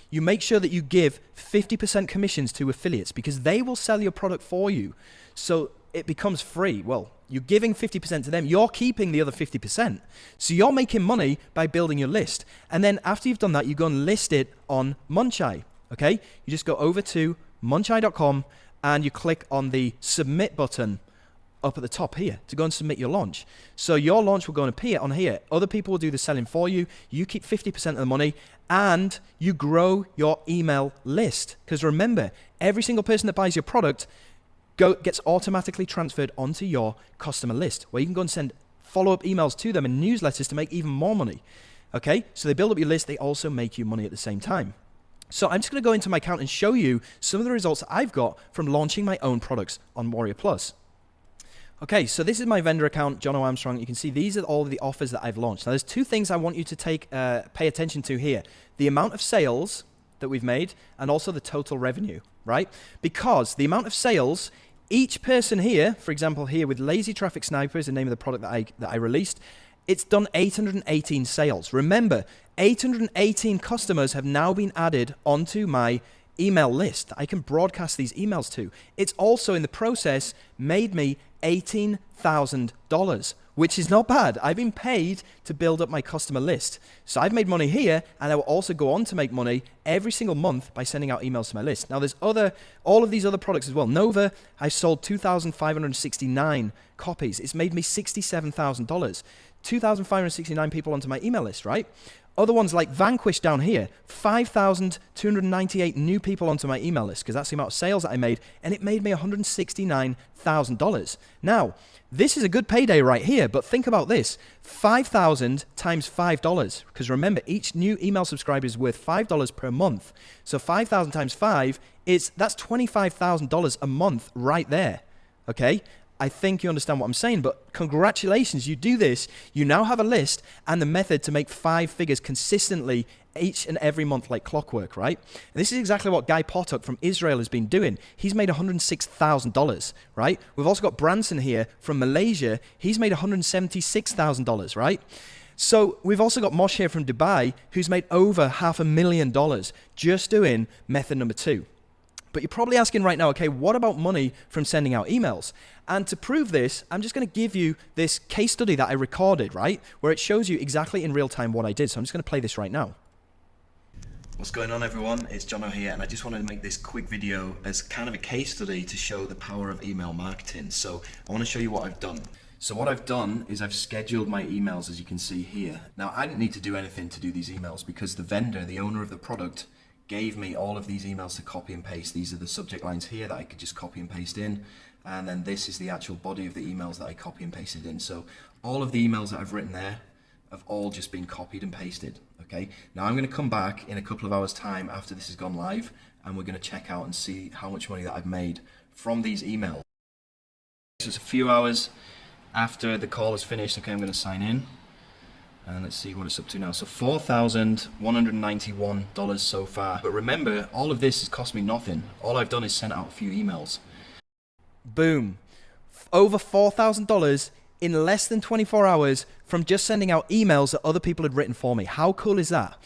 you make sure that you give 50% commissions to affiliates because they will sell your product for you. So it becomes free. Well, you're giving 50% to them. You're keeping the other 50%. So you're making money by building your list. And then after you've done that, you go and list it on Munchai, okay? You just go over to munchai.com and you click on the submit button up at the top here to go and submit your launch. So your launch will go and appear on here. Other people will do the selling for you. You keep 50% of the money and you grow your email list. Because remember, every single person that buys your product gets automatically transferred onto your customer list, where you can go and send follow-up emails to them and newsletters to make even more money. Okay, so they build up your list, they also make you money at the same time. So I'm just going to go into my account and show you some of the results that I've got from launching my own products on Warrior Plus. Okay, so this is my vendor account, John O. Armstrong. You can see these are all of the offers that I've launched. Now there's two things I want you to pay attention to here. The amount of sales that we've made and also the total revenue, right? Because the amount of sales, each person here, for example here with Lazy Traffic Sniper is the name of the product that I released, it's done 818 sales. Remember, 818 customers have now been added onto my email list that I can broadcast these emails to. It's also in the process made me $18,000, which is not bad. I've been paid to build up my customer list. So I've made money here, and I will also go on to make money every single month by sending out emails to my list. Now there's all of these other products as well. Nova, I've sold 2,569 copies. It's made me $67,000. 2,569 people onto my email list, right? Other ones like Vanquish down here, 5,298 new people onto my email list, because that's the amount of sales that I made, and it made me $169,000. Now, this is a good payday right here, but think about this, 5,000 times $5, because remember, each new email subscriber is worth $5 per month. So 5,000 times 5, that's $25,000 a month right there, okay? I think you understand what I'm saying, but congratulations, you do this. You now have a list and the method to make 5 figures consistently each and every month like clockwork, right? And this is exactly what Guy Potok from Israel has been doing. He's made $106,000, right? We've also got Branson here from Malaysia. He's made $176,000, right? So we've also got Mosh here from Dubai, who's made over $500,000 just doing method number 2. But you're probably asking right now, okay, what about money from sending out emails? And to prove this, I'm just going to give you this case study that I recorded, right? Where it shows you exactly in real time what I did. So I'm just going to play this right now. What's going on, everyone? It's Jono here, and I just wanted to make this quick video as kind of a case study to show the power of email marketing. So I want to show you what I've done. So what I've done is I've scheduled my emails, as you can see here. Now, I didn't need to do anything to do these emails because the vendor, the owner of the product, gave me all of these emails to copy and paste. These are the subject lines here that I could just copy and paste in. And then this is the actual body of the emails that I copy and pasted in. So all of the emails that I've written there have all just been copied and pasted, okay? Now I'm gonna come back in a couple of hours time after this has gone live, and we're gonna check out and see how much money that I've made from these emails. So it's a few hours after the call is finished. Okay, I'm gonna sign in. And let's see what it's up to now. So $4,191 so far. But remember, all of this has cost me nothing. All I've done is sent out a few emails. Boom. Over $4,000 in less than 24 hours from just sending out emails that other people had written for me. How cool is that?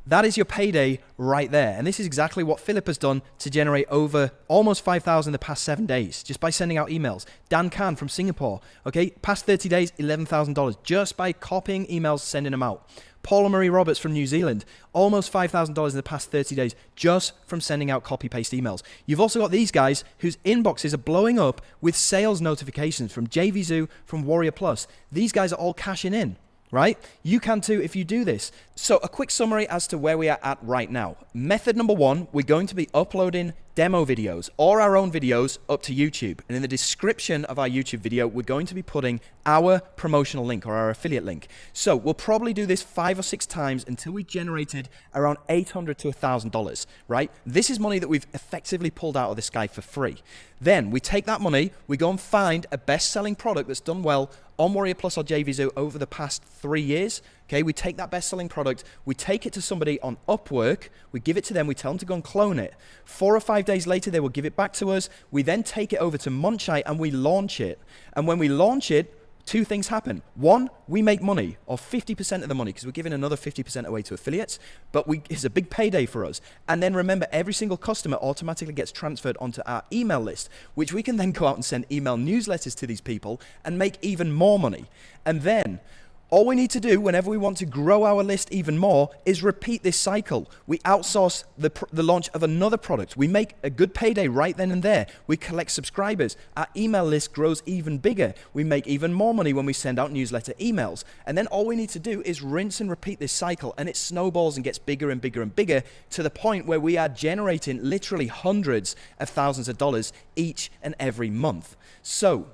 That is your payday right there. And this is exactly what Philip has done to generate over almost 5,000 in the past 7 days, just by sending out emails. Dan Khan from Singapore, okay, past 30 days, $11,000 just by copying emails, sending them out. Paula Marie Roberts from New Zealand, almost $5,000 in the past 30 days just from sending out copy-paste emails. You've also got these guys whose inboxes are blowing up with sales notifications from JVZoo, from Warrior Plus. These guys are all cashing in. Right? You can too if you do this. So a quick summary as to where we are at right now. Method number 1, we're going to be uploading demo videos or our own videos up to YouTube. And in the description of our YouTube video, we're going to be putting our promotional link or our affiliate link. So we'll probably do this 5 or 6 times until we generated around $800 to $1,000, right? This is money that we've effectively pulled out of the sky for free. Then we take that money, we go and find a best-selling product that's done well on Warrior Plus or JVZoo over the past 3 years. Okay, we take that best-selling product, we take it to somebody on Upwork, we give it to them, we tell them to go and clone it. 4 or 5 days later, they will give it back to us. We then take it over to Munchite and we launch it. And when we launch it, 2 things happen. 1, we make money, or 50% of the money, because we're giving another 50% away to affiliates, but it's a big payday for us. And then remember, every single customer automatically gets transferred onto our email list, which we can then go out and send email newsletters to these people and make even more money. And then All we need to do whenever we want to grow our list even more is repeat this cycle. We outsource the launch of another product. We make a good payday right then and there. We collect subscribers. Our email list grows even bigger. We make even more money when we send out newsletter emails. And then all we need to do is rinse and repeat this cycle, and it snowballs and gets bigger and bigger and bigger to the point where we are generating literally hundreds of thousands of dollars each and every month. So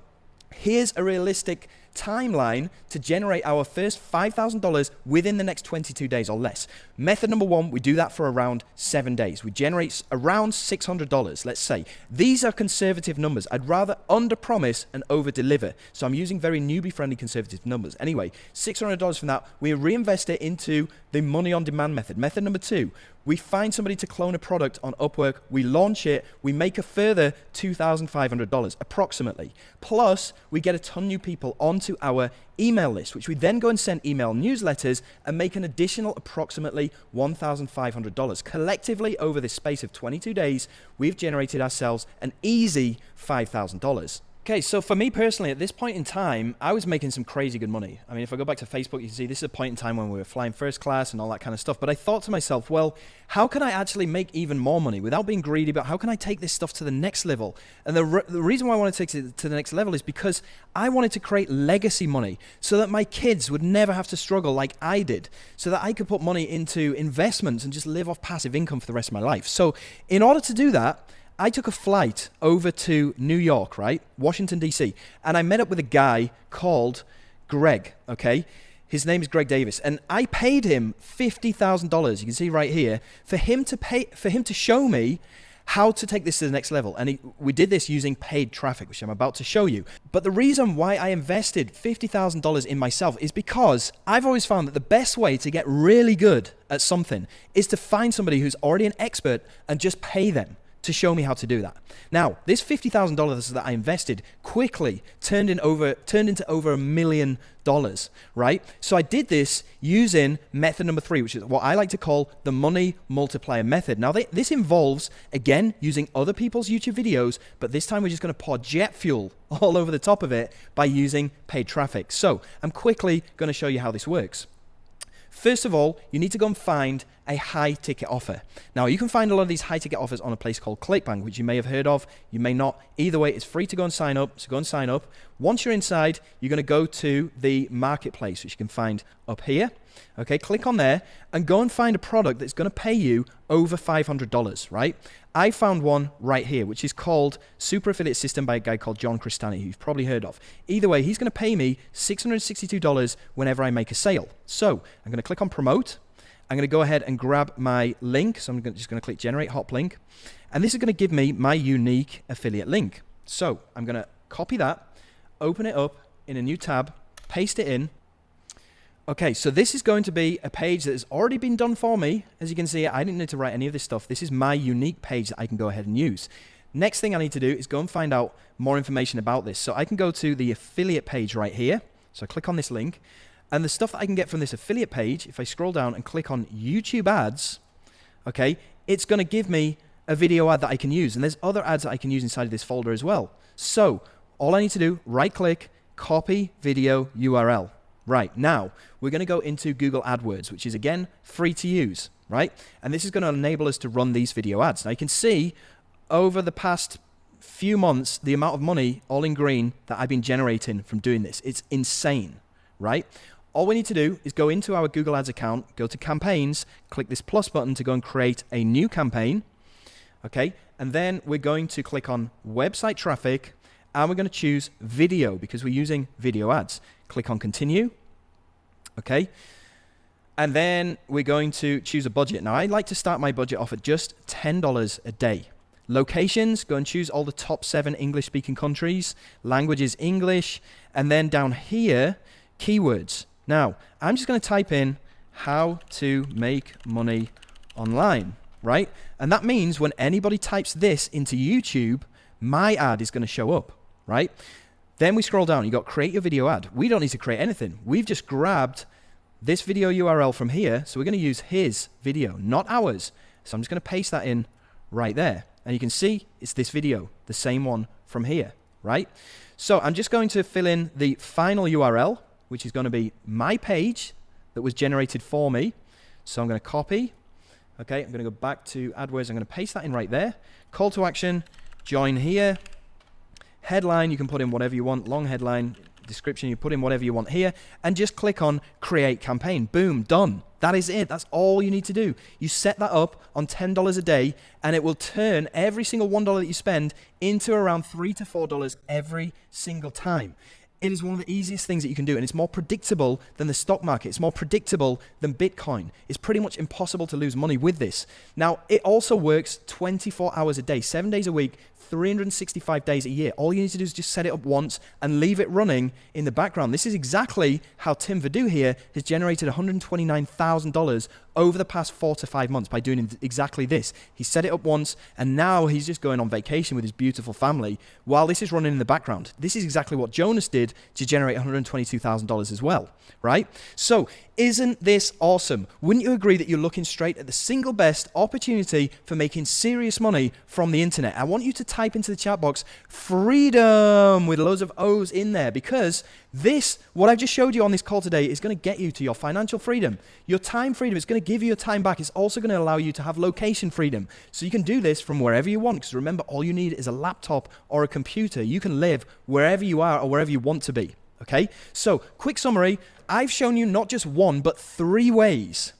here's a realistic timeline to generate our first $5,000 within the next 22 days or less. Method number one, we do that for around 7 days. We generate around $600, let's say. These are conservative numbers. I'd rather under-promise and over-deliver. So I'm using very newbie-friendly conservative numbers. Anyway, $600 from that, we reinvest it into the money on demand method. Method number two, we find somebody to clone a product on Upwork, we launch it, we make a further $2,500 approximately. Plus, we get a ton of new people onto our email list, which we then go and send email newsletters and make an additional approximately $1,500. Collectively, over this space of 22 days, we've generated ourselves an easy $5,000. Okay, so for me personally, at this point in time, I was making some crazy good money. I mean, if I go back to Facebook, you can see this is a point in time when we were flying first class and all that kind of stuff. But I thought to myself, well, how can I actually make even more money without being greedy? But how can I take this stuff to the next level? And the reason why I wanted to take it to the next level is because I wanted to create legacy money so that my kids would never have to struggle like I did, so that I could put money into investments and just live off passive income for the rest of my life. So in order to do that, I took a flight over to New York, right? Washington, D.C. And I met up with a guy called Greg, okay? His name is Greg Davis. And I paid him $50,000, you can see right here, for him to show me how to take this to the next level. And we did this using paid traffic, which I'm about to show you. But the reason why I invested $50,000 in myself is because I've always found that the best way to get really good at something is to find somebody who's already an expert and just pay them to show me how to do that. Now, this $50,000 that I invested quickly turned into over $1 million, right? So I did this using method number 3, which is what I like to call the money multiplier method. Now, this involves, again, using other people's YouTube videos, but this time we're just gonna pour jet fuel all over the top of it by using paid traffic. So I'm quickly gonna show you how this works. First of all, you need to go and find a high ticket offer. Now, you can find a lot of these high ticket offers on a place called ClickBank, which you may have heard of, you may not. Either way, it's free to go and sign up, so go and sign up. Once you're inside, you're gonna go to the marketplace, which you can find up here. Okay, click on there and go and find a product that's gonna pay you over $500, right? I found one right here, which is called Super Affiliate System by a guy called John Crestani, who you've probably heard of. Either way, he's gonna pay me $662 whenever I make a sale. So I'm gonna click on promote. I'm gonna go ahead and grab my link. So I'm just gonna click generate hop link. And this is gonna give me my unique affiliate link. So I'm gonna copy that, open it up in a new tab, paste it in. Okay, so this is going to be a page that has already been done for me. As you can see, I didn't need to write any of this stuff. This is my unique page that I can go ahead and use. Next thing I need to do is go and find out more information about this. So I can go to the affiliate page right here. So I click on this link. And the stuff that I can get from this affiliate page, if I scroll down and click on YouTube ads, okay, it's going to give me a video ad that I can use. And there's other ads that I can use inside of this folder as well. So all I need to do, right click, copy video URL. Right, now we're going to go into Google AdWords, which is again free to use, right? And this is going to enable us to run these video ads. Now you can see over the past few months the amount of money, all in green, that I've been generating from doing this. It's insane, right? All we need to do is go into our Google Ads account, go to campaigns, click this plus button to go and create a new campaign, okay? And then we're going to click on website traffic, and we're going to choose video because we're using video ads. Click on continue, okay? And then we're going to choose a budget. Now, I like to start my budget off at just $10 a day. Locations, go and choose all the top 7 English-speaking countries. Language is English. And then down here, keywords. Now, I'm just going to type in how to make money online, right? And that means when anybody types this into YouTube, my ad is going to show up, right? Then we scroll down, you got create your video ad. We don't need to create anything. We've just grabbed this video URL from here, so we're going to use his video, not ours. So I'm just going to paste that in right there. And you can see it's this video, the same one from here, right? So I'm just going to fill in the final URL, which is going to be my page that was generated for me. So I'm going to copy. Okay, I'm going to go back to AdWords. I'm going to paste that in right there. Call to action, join here. Headline, you can put in whatever you want. Long headline, description, you put in whatever you want here. And just click on create campaign. Boom, done. That is it. That's all you need to do. You set that up on $10 a day, and it will turn every single $1 that you spend into around $3 to $4 every single time. It is one of the easiest things that you can do, and it's more predictable than the stock market. It's more predictable than Bitcoin. It's pretty much impossible to lose money with this. Now, it also works 24 hours a day, 7 days a week, 365 days a year. All you need to do is just set it up once and leave it running in the background. This is exactly how Tim Verdu here has generated $129,000 over the past 4 to 5 months by doing exactly this. He set it up once, and now he's just going on vacation with his beautiful family while this is running in the background. This is exactly what Jonas did to generate $122,000 as well, right? So isn't this awesome? Wouldn't you agree that you're looking straight at the single best opportunity for making serious money from the internet? I want you to type into the chat box freedom with loads of O's in there, because this, what I've just showed you on this call today, is going to get you to your financial freedom, your time freedom. It's going to give you your time back. It's also going to allow you to have location freedom. So you can do this from wherever you want, because remember, all you need is a laptop or a computer. You can live wherever you are or wherever you want to be. Okay? So quick summary. I've shown you not just one, but 3 ways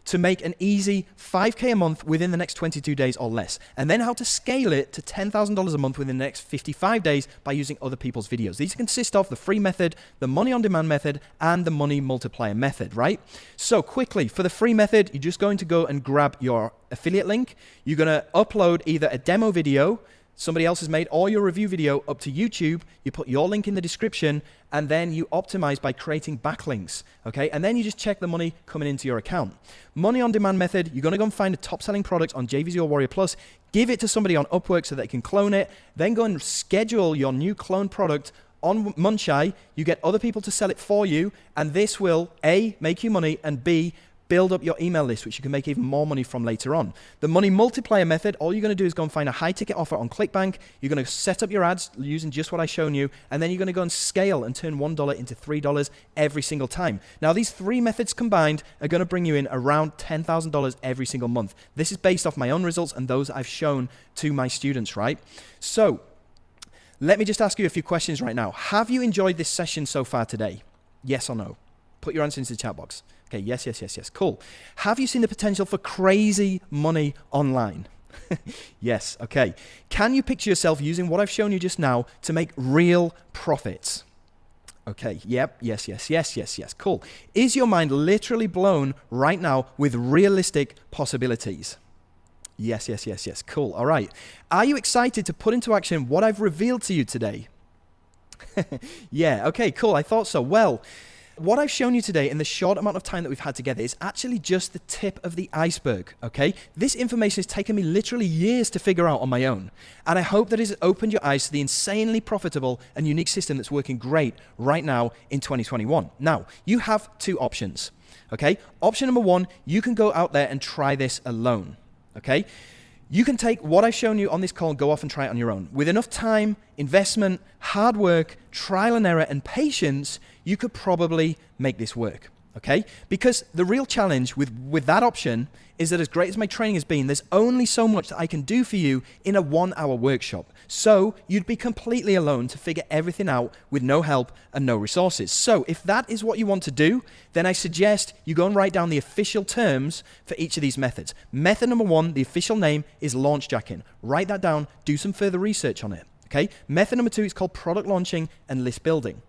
to make an easy $5K a month within the next 22 days or less, and then how to scale it to $10,000 a month within the next 55 days by using other people's videos. These consist of the free method, the money on demand method, and the money multiplier method, right? So quickly, for the free method, you're just going to go and grab your affiliate link. You're going to upload either a demo video somebody else has made, or your review video up to YouTube. You put your link in the description, and then you optimize by creating backlinks, okay? And then you just check the money coming into your account. Money on demand method, you're gonna go and find a top selling product on JVZoo or Warrior Plus, give it to somebody on Upwork so they can clone it, then go and schedule your new clone product on Munchai. You get other people to sell it for you, and this will A, make you money, and B, build up your email list, which you can make even more money from later on. The money multiplier method, all you're going to do is go and find a high ticket offer on ClickBank. You're going to set up your ads using just what I've shown you, and then you're going to go and scale and turn $1 into $3 every single time. Now, these 3 methods combined are going to bring you in around $10,000 every single month. This is based off my own results and those I've shown to my students, right? So let me just ask you a few questions right now. Have you enjoyed this session so far today? Yes or no? Put your answer into the chat box. Okay, yes, yes, yes, yes. Cool. Have you seen the potential for crazy money online? Yes, okay. Can you picture yourself using what I've shown you just now to make real profits? Okay, yep, yes, yes, yes, yes, yes. Cool. Is your mind literally blown right now with realistic possibilities? Yes, yes, yes, yes. Cool. All right. Are you excited to put into action what I've revealed to you today? Yeah, okay, cool. I thought so. Well, what I've shown you today in the short amount of time that we've had together is actually just the tip of the iceberg, okay? This information has taken me literally years to figure out on my own. And I hope that it has opened your eyes to the insanely profitable and unique system that's working great right now in 2021. Now, you have 2 options, okay? Option number 1, you can go out there and try this alone, okay? You can take what I've shown you on this call and go off and try it on your own. With enough time, investment, hard work, trial and error, and patience, you could probably make this work, okay? Because the real challenge with that option is that as great as my training has been, there's only so much that I can do for you in a 1-hour workshop. So you'd be completely alone to figure everything out with no help and no resources. So if that is what you want to do, then I suggest you go and write down the official terms for each of these methods. Method number 1, the official name is LaunchJacking. Write that down, do some further research on it, okay? Method number 2 is called product launching and list building.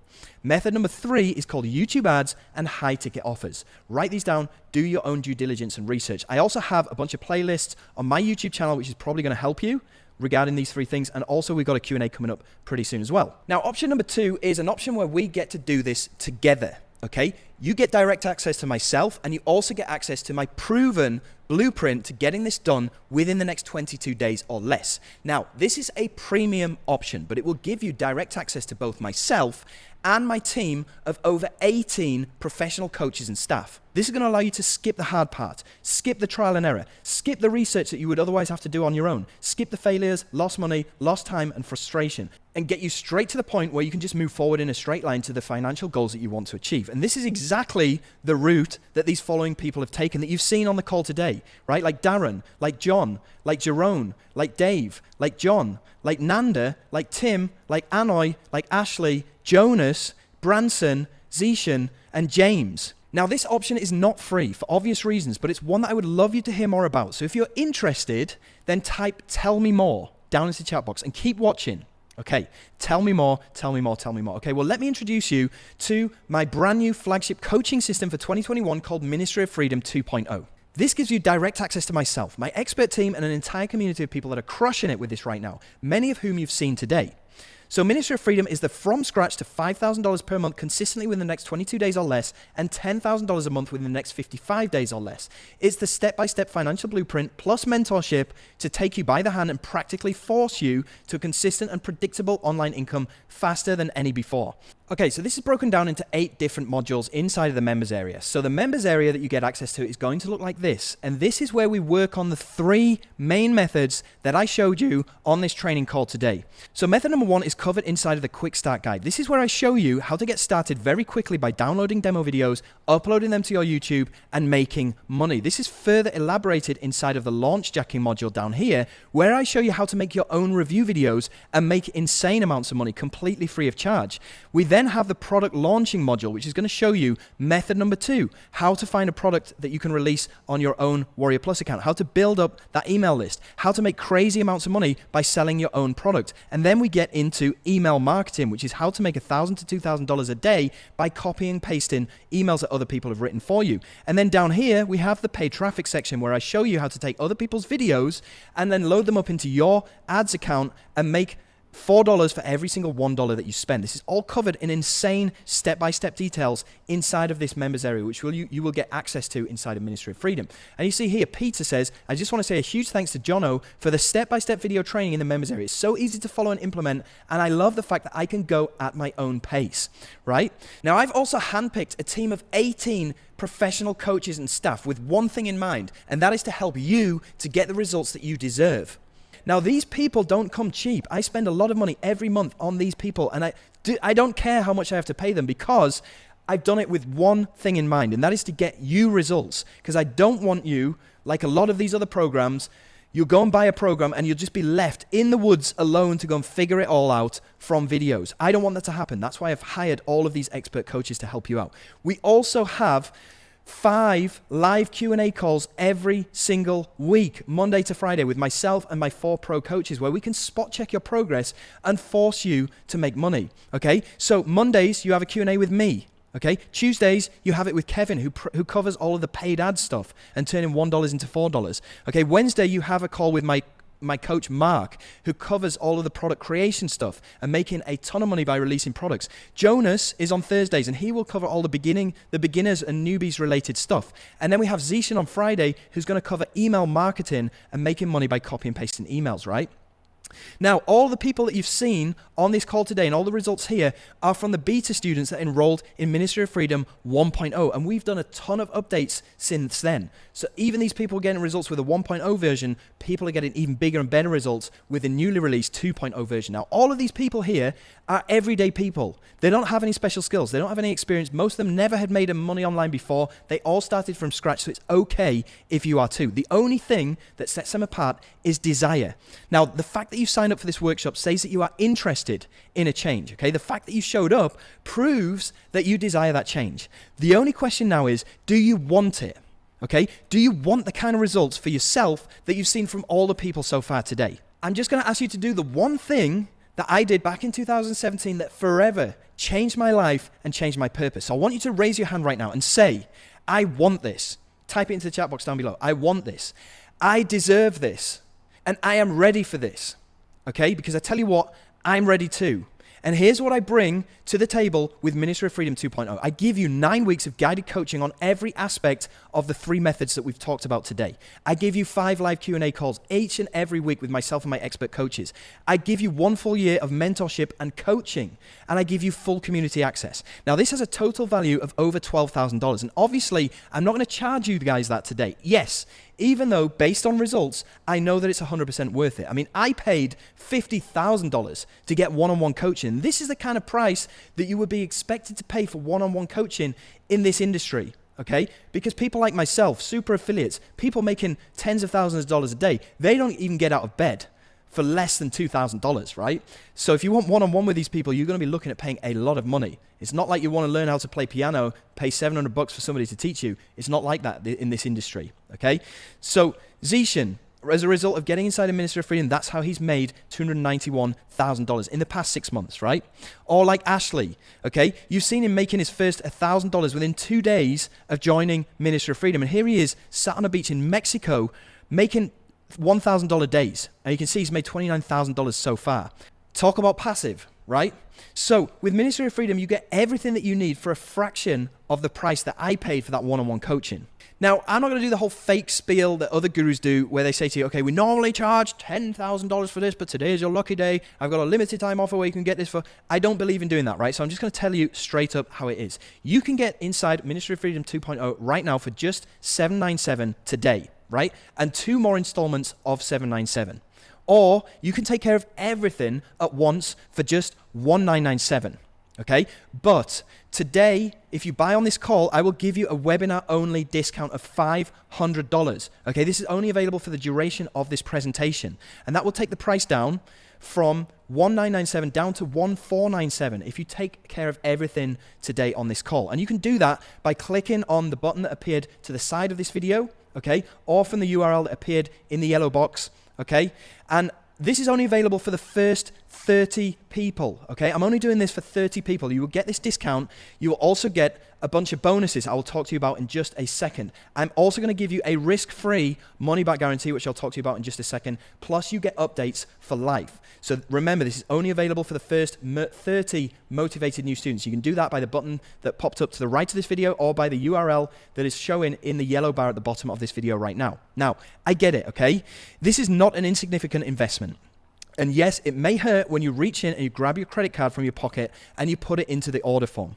Method number 3 is called YouTube ads and high ticket offers. Write these down, do your own due diligence and research. I also have a bunch of playlists on my YouTube channel, which is probably going to help you regarding these 3 things. And also we've got a Q&A coming up pretty soon as well. Now, option number 2 is an option where we get to do this together. Okay, you get direct access to myself, and you also get access to my proven blueprint to getting this done within the next 22 days or less. Now, this is a premium option, but it will give you direct access to both myself and my team of over 18 professional coaches and staff. This is going to allow you to skip the hard part, skip the trial and error, skip the research that you would otherwise have to do on your own, skip the failures, lost money, lost time, and frustration, and get you straight to the point where you can just move forward in a straight line to the financial goals that you want to achieve. And this is exactly the route that these following people have taken that you've seen on the call today, right? Like Darren, like John, like Jerome, like Dave, like John, like Nanda, like Tim, like Anoy, like Ashley, Jonas, Branson, Zishan, and James. Now, this option is not free for obvious reasons, but it's one that I would love you to hear more about. So if you're interested, then type "tell me more" down into the chat box and keep watching. Okay, tell me more, tell me more, tell me more. Okay, well, let me introduce you to my brand new flagship coaching system for 2021 called Ministry of Freedom 2.0. This gives you direct access to myself, my expert team, and an entire community of people that are crushing it with this right now, many of whom you've seen today. So Ministry of Freedom is the from scratch to $5,000 per month consistently within the next 22 days or less, and $10,000 a month within the next 55 days or less. It's the step-by-step financial blueprint plus mentorship to take you by the hand and practically force you to a consistent and predictable online income faster than any before. Okay, so this is broken down into 8 different modules inside of the members area. So the members area that you get access to is going to look like this. And this is where we work on the 3 main methods that I showed you on this training call today. So method number 1 is covered inside of the quick start guide. This is where I show you how to get started very quickly by downloading demo videos, uploading them to your YouTube, and making money. This is further elaborated inside of the launch jacking module down here, where I show you how to make your own review videos and make insane amounts of money completely free of charge. We then have the product launching module, which is going to show you method number 2, how to find a product that you can release on your own Warrior Plus account, how to build up that email list, how to make crazy amounts of money by selling your own product. And then we get into email marketing, which is how to make $1,000 to $2,000 a day by copying and pasting emails that other people have written for you. And then down here, we have the paid traffic section where I show you how to take other people's videos and then load them up into your ads account and make $4 for every single $1 that you spend. This is all covered in insane step-by-step details inside of this members area, which you will get access to inside of Ministry of Freedom. And you see here, Peter says, I just want to say a huge thanks to Jono for the step-by-step video training in the members area. It's so easy to follow and implement, and I love the fact that I can go at my own pace, right? Now, I've also handpicked a team of 18 professional coaches and staff with one thing in mind, and that is to help you to get the results that you deserve. Now, these people don't come cheap. I spend a lot of money every month on these people, and I don't care how much I have to pay them because I've done it with one thing in mind, and that is to get you results. Because I don't want you, like a lot of these other programs, you'll go and buy a program and you'll just be left in the woods alone to go and figure it all out from videos. I don't want that to happen. That's why I've hired all of these expert coaches to help you out. We also have 5 live Q&A calls every single week, Monday to Friday, with myself and my 4 pro coaches, where we can spot check your progress and force you to make money. Okay, so Mondays you have a Q&A with me. Okay, Tuesdays you have it with Kevin, who covers all of the paid ad stuff and turning $1 into $4. Okay, Wednesday you have a call with my coach Mark, who covers all of the product creation stuff and making a ton of money by releasing products. Jonas is on Thursdays, and he will cover all the beginners and newbies related stuff. And then we have Zishan on Friday, who's going to cover email marketing and making money by copy and pasting emails, right? Now, all the people that you've seen on this call today and all the results here are from the beta students that enrolled in Ministry of Freedom 1.0, and we've done a ton of updates since then. So even these people are getting results with a 1.0 version, people are getting even bigger and better results with the newly released 2.0 version. Now, all of these people here are everyday people. They don't have any special skills. They don't have any experience. Most of them never had made money online before. They all started from scratch, so it's okay if you are too. The only thing that sets them apart is desire. Now, the fact that you signed up for this workshop says that you are interested in a change, okay? The fact that you showed up proves that you desire that change. The only question now is, do you want it, okay? Do you want the kind of results for yourself that you've seen from all the people so far today? I'm just going to ask you to do the one thing that I did back in 2017 that forever changed my life and changed my purpose. So I want you to raise your hand right now and say, I want this. Type it into the chat box down below. I want this. I deserve this. And I am ready for this. Okay? Because I tell you what, I'm ready too. And here's what I bring to the table with Ministry of Freedom 2.0. I give you 9 weeks of guided coaching on every aspect of the 3 methods that we've talked about today. I give you 5 live Q&A calls each and every week with myself and my expert coaches. I give you 1 full year of mentorship and coaching, and I give you full community access. Now, this has a total value of over $12,000, and obviously, I'm not going to charge you guys that today. Yes, even though based on results, I know that it's 100% worth it. I mean, I paid $50,000 to get one-on-one coaching. This is the kind of price that you would be expected to pay for one-on-one coaching in this industry, okay? Because people like myself, super affiliates, people making tens of thousands of dollars a day, they don't even get out of bed for less than $2,000, right? So if you want one-on-one with these people, you're going to be looking at paying a lot of money. It's not like you want to learn how to play piano, pay $700 for somebody to teach you. It's not like that in this industry, okay? So Zeeshan, as a result of getting inside the Ministry of Freedom, that's how he's made $291,000 in the past 6 months, right? Or like Ashley, okay? You've seen him making his first $1,000 within 2 days of joining Ministry of Freedom. And here he is, sat on a beach in Mexico, making $1,000 days. And you can see he's made $29,000 so far. Talk about passive, right? So with Ministry of Freedom, you get everything that you need for a fraction of the price that I paid for that one-on-one coaching. Now, I'm not going to do the whole fake spiel that other gurus do where they say to you, okay, we normally charge $10,000 for this, but today is your lucky day. I've got a limited time offer where you can get this for... I don't believe in doing that, right? So I'm just going to tell you straight up how it is. You can get inside Ministry of Freedom 2.0 right now for just $797 today, right? And 2 more installments of $797. Or you can take care of everything at once for just $1997, okay? But today, if you buy on this call, I will give you a webinar-only discount of $500, okay? This is only available for the duration of this presentation, and that will take the price down from $1997 down to $1497 if you take care of everything today on this call. And you can do that by clicking on the button that appeared to the side of this video, okay? Or from the URL that appeared in the yellow box, okay? And this is only available for the first 30 people, okay? I'm only doing this for 30 people. You will get this discount. You will also get a bunch of bonuses I will talk to you about in just a second. I'm also going to give you a risk-free money-back guarantee, which I'll talk to you about in just a second. Plus, you get updates for life. So remember, this is only available for the first 30 motivated new students. You can do that by the button that popped up to the right of this video or by the URL that is showing in the yellow bar at the bottom of this video right now. Now, I get it, okay? This is not an insignificant investment. And yes, it may hurt when you reach in and you grab your credit card from your pocket and you put it into the order form.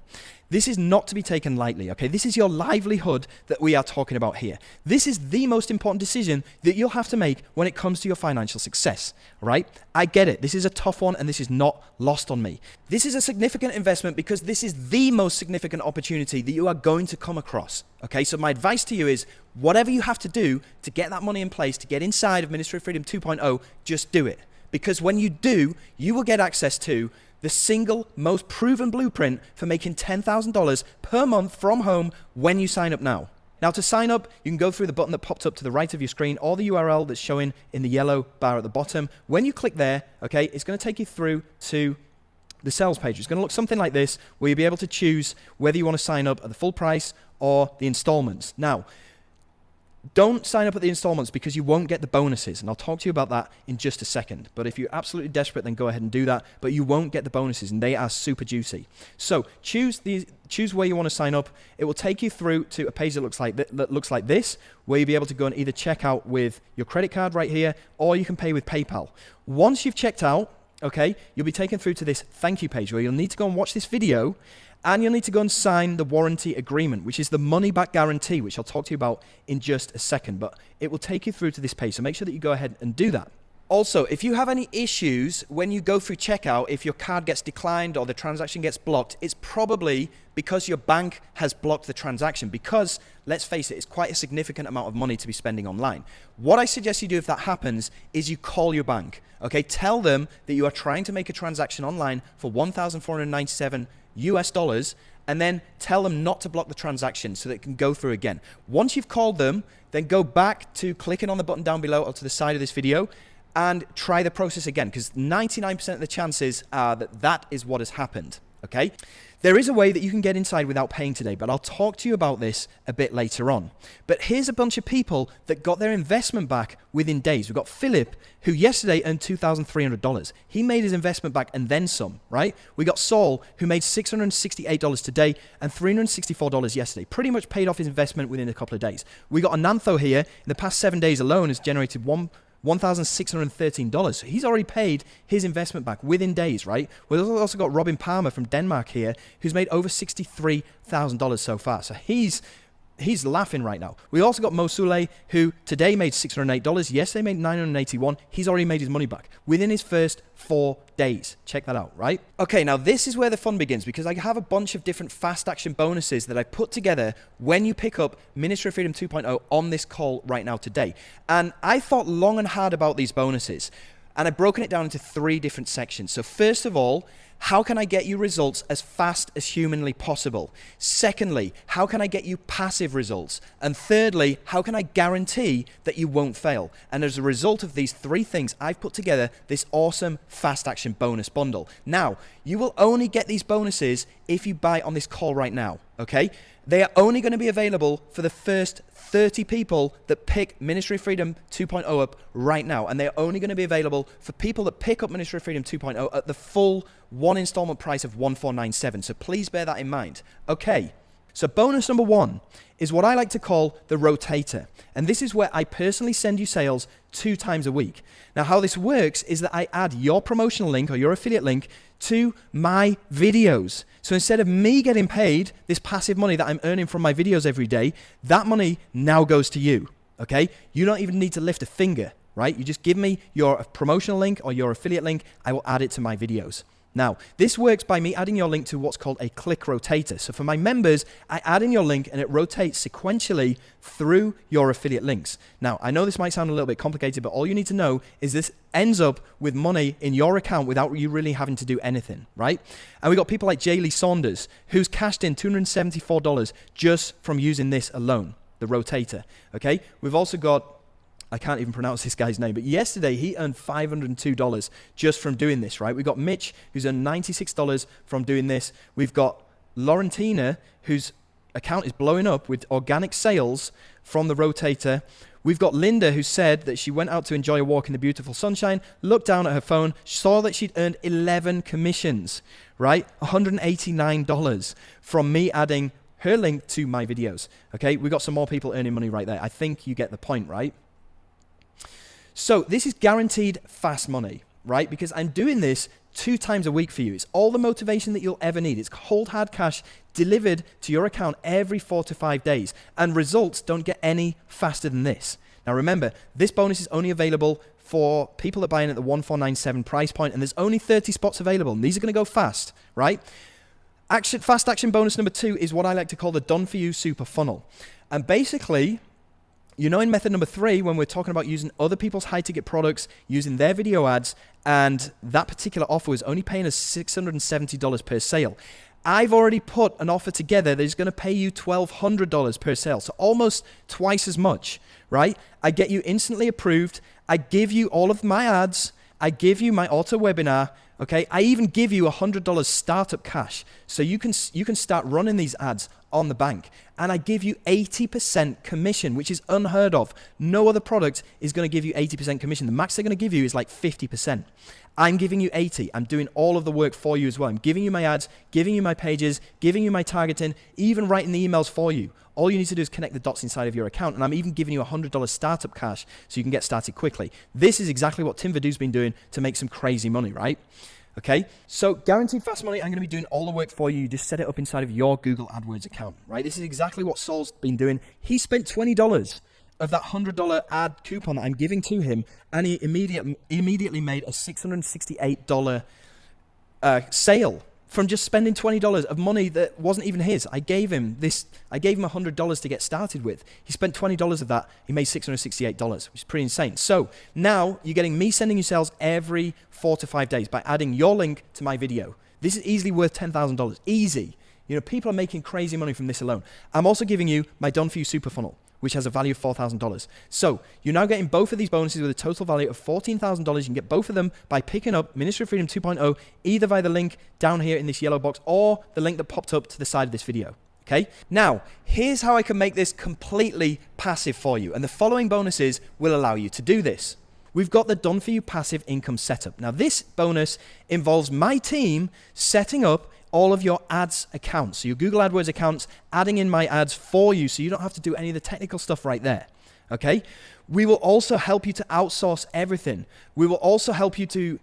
This is not to be taken lightly, okay? This is your livelihood that we are talking about here. This is the most important decision that you'll have to make when it comes to your financial success, right? I get it. This is a tough one and this is not lost on me. This is a significant investment because this is the most significant opportunity that you are going to come across, okay? So my advice to you is whatever you have to do to get that money in place, to get inside of Ministry of Freedom 2.0, just do it. Because when you do, you will get access to the single most proven blueprint for making $10,000 per month from home when you sign up now. Now to sign up, you can go through the button that popped up to the right of your screen or the URL that's showing in the yellow bar at the bottom. When you click there, okay, it's going to take you through to the sales page. It's going to look something like this where you'll be able to choose whether you want to sign up at the full price or the installments. Now, don't sign up at the installments because you won't get the bonuses, and I'll talk to you about that in just a second. But if you're absolutely desperate, then go ahead and do that, but you won't get the bonuses, and they are super juicy. So choose where you want to sign up. It will take you through to a page that looks like this, where you'll be able to go and either check out with your credit card right here, or you can pay with PayPal. Once you've checked out, okay, you'll be taken through to this thank you page where you'll need to go and watch this video, and you'll need to go and sign the warranty agreement, which is the money-back guarantee, which I'll talk to you about in just a second. But it will take you through to this page, so make sure that you go ahead and do that. Also, if you have any issues when you go through checkout, if your card gets declined or the transaction gets blocked, it's probably because your bank has blocked the transaction because, let's face it, it's quite a significant amount of money to be spending online. What I suggest you do if that happens is you call your bank, okay? Tell them that you are trying to make a transaction online for $1,497 US, and then tell them not to block the transaction so that it can go through again. Once you've called them, then go back to clicking on the button down below or to the side of this video and try the process again, because 99% of the chances are that that is what has happened, okay? There is a way that you can get inside without paying today, but I'll talk to you about this a bit later on. But here's a bunch of people that got their investment back within days. We've got Philip, who yesterday earned $2,300. He made his investment back and then some, right? We got Saul, who made $668 today and $364 yesterday. Pretty much paid off his investment within a couple of days. We got Anantho here. In the past 7 days alone has generated $1,613. So he's already paid his investment back within days, right? We've also got Robin Palmer from Denmark here, who's made over $63,000 so far. So he's laughing right now. We also got Mo Souley, who today made $608. Yesterday made $981. He's already made his money back within his first 4 days. Check that out, right? Okay, now this is where the fun begins, because I have a bunch of different fast action bonuses that I put together when you pick up Ministry of Freedom 2.0 on this call right now today. And I thought long and hard about these bonuses, and I've broken it down into 3 different sections. So first of all, how can I get you results as fast as humanly possible? Secondly, how can I get you passive results? And thirdly, how can I guarantee that you won't fail? And as a result of these 3 things, I've put together this awesome fast action bonus bundle. Now, you will only get these bonuses if you buy on this call right now, okay? They are only going to be available for the first 30 people that pick Ministry of Freedom 2.0 up right now. And they are only going to be available for people that pick up Ministry of Freedom 2.0 at the full 1 installment price of $1,497. So please bear that in mind. Okay, so bonus number 1 is what I like to call the rotator. And this is where I personally send you sales 2 times a week. Now, how this works is that I add your promotional link or your affiliate link to my videos. So instead of me getting paid this passive money that I'm earning from my videos every day, that money now goes to you, okay? You don't even need to lift a finger, right? You just give me your promotional link or your affiliate link. I will add it to my videos. Now, this works by me adding your link to what's called a click rotator. So for my members, I add in your link and it rotates sequentially through your affiliate links. Now, I know this might sound a little bit complicated, but all you need to know is this ends up with money in your account without you really having to do anything, right? And we got people like Jay Lee Saunders, who's cashed in $274 just from using this alone, the rotator, okay? We've also got, I can't even pronounce this guy's name, but yesterday he earned $502 just from doing this, right? We've got Mitch, who's earned $96 from doing this. We've got Laurentina, whose account is blowing up with organic sales from the rotator. We've got Linda, who said that she went out to enjoy a walk in the beautiful sunshine, looked down at her phone, saw that she'd earned 11 commissions, right? $189 from me adding her link to my videos, okay? We've got some more people earning money right there. I think you get the point, right? So this is guaranteed fast money, right? Because I'm doing this 2 times a week for you. It's all the motivation that you'll ever need. It's cold hard cash delivered to your account every 4 to 5 days. And results don't get any faster than this. Now remember, this bonus is only available for people that buy in at the $1,497 price point, and there's only 30 spots available. And these are going to go fast, right? Fast action bonus number 2 is what I like to call the done for you super funnel. And basically, you know, in method number 3, when we're talking about using other people's high-ticket products, using their video ads, and that particular offer was only paying us $670 per sale. I've already put an offer together that is going to pay you $1,200 per sale, so almost twice as much, right? I get you instantly approved. I give you all of my ads. I give you my auto webinar. Okay, I even give you $100 startup cash, so you can start running these ads on the bank. And I give you 80% commission, which is unheard of. No other product is going to give you 80% commission. The max they're going to give you is like 50%. I'm giving you 80. I'm doing all of the work for you as well. I'm giving you my ads, giving you my pages, giving you my targeting, even writing the emails for you. All you need to do is connect the dots inside of your account, and I'm even giving you $100 startup cash so you can get started quickly. This is exactly what Tim Vadou's been doing to make some crazy money, right? Okay, so guaranteed fast money, I'm going to be doing all the work for you. You just set it up inside of your Google AdWords account, right? This is exactly what Saul's been doing. He spent $20 of that $100 ad coupon that I'm giving to him, and he immediately made a $668 sale from just spending $20 of money that wasn't even his. I gave him $100 to get started with. He spent $20 of that. He made $668, which is pretty insane. So now you're getting me sending you sales every 4 to 5 days by adding your link to my video. This is easily worth $10,000. Easy. You know, people are making crazy money from this alone. I'm also giving you my Done For You Super Funnel, which has a value of $4,000. So you're now getting both of these bonuses with a total value of $14,000. You can get both of them by picking up Ministry of Freedom 2.0, either via the link down here in this yellow box or the link that popped up to the side of this video. Okay, now here's how I can make this completely passive for you, and the following bonuses will allow you to do this. We've got the Done For You passive income setup. Now this bonus involves my team setting up all of your ads accounts. So your Google AdWords accounts, adding in my ads for you so you don't have to do any of the technical stuff right there. Okay, we will also help you to outsource everything. We will also help you to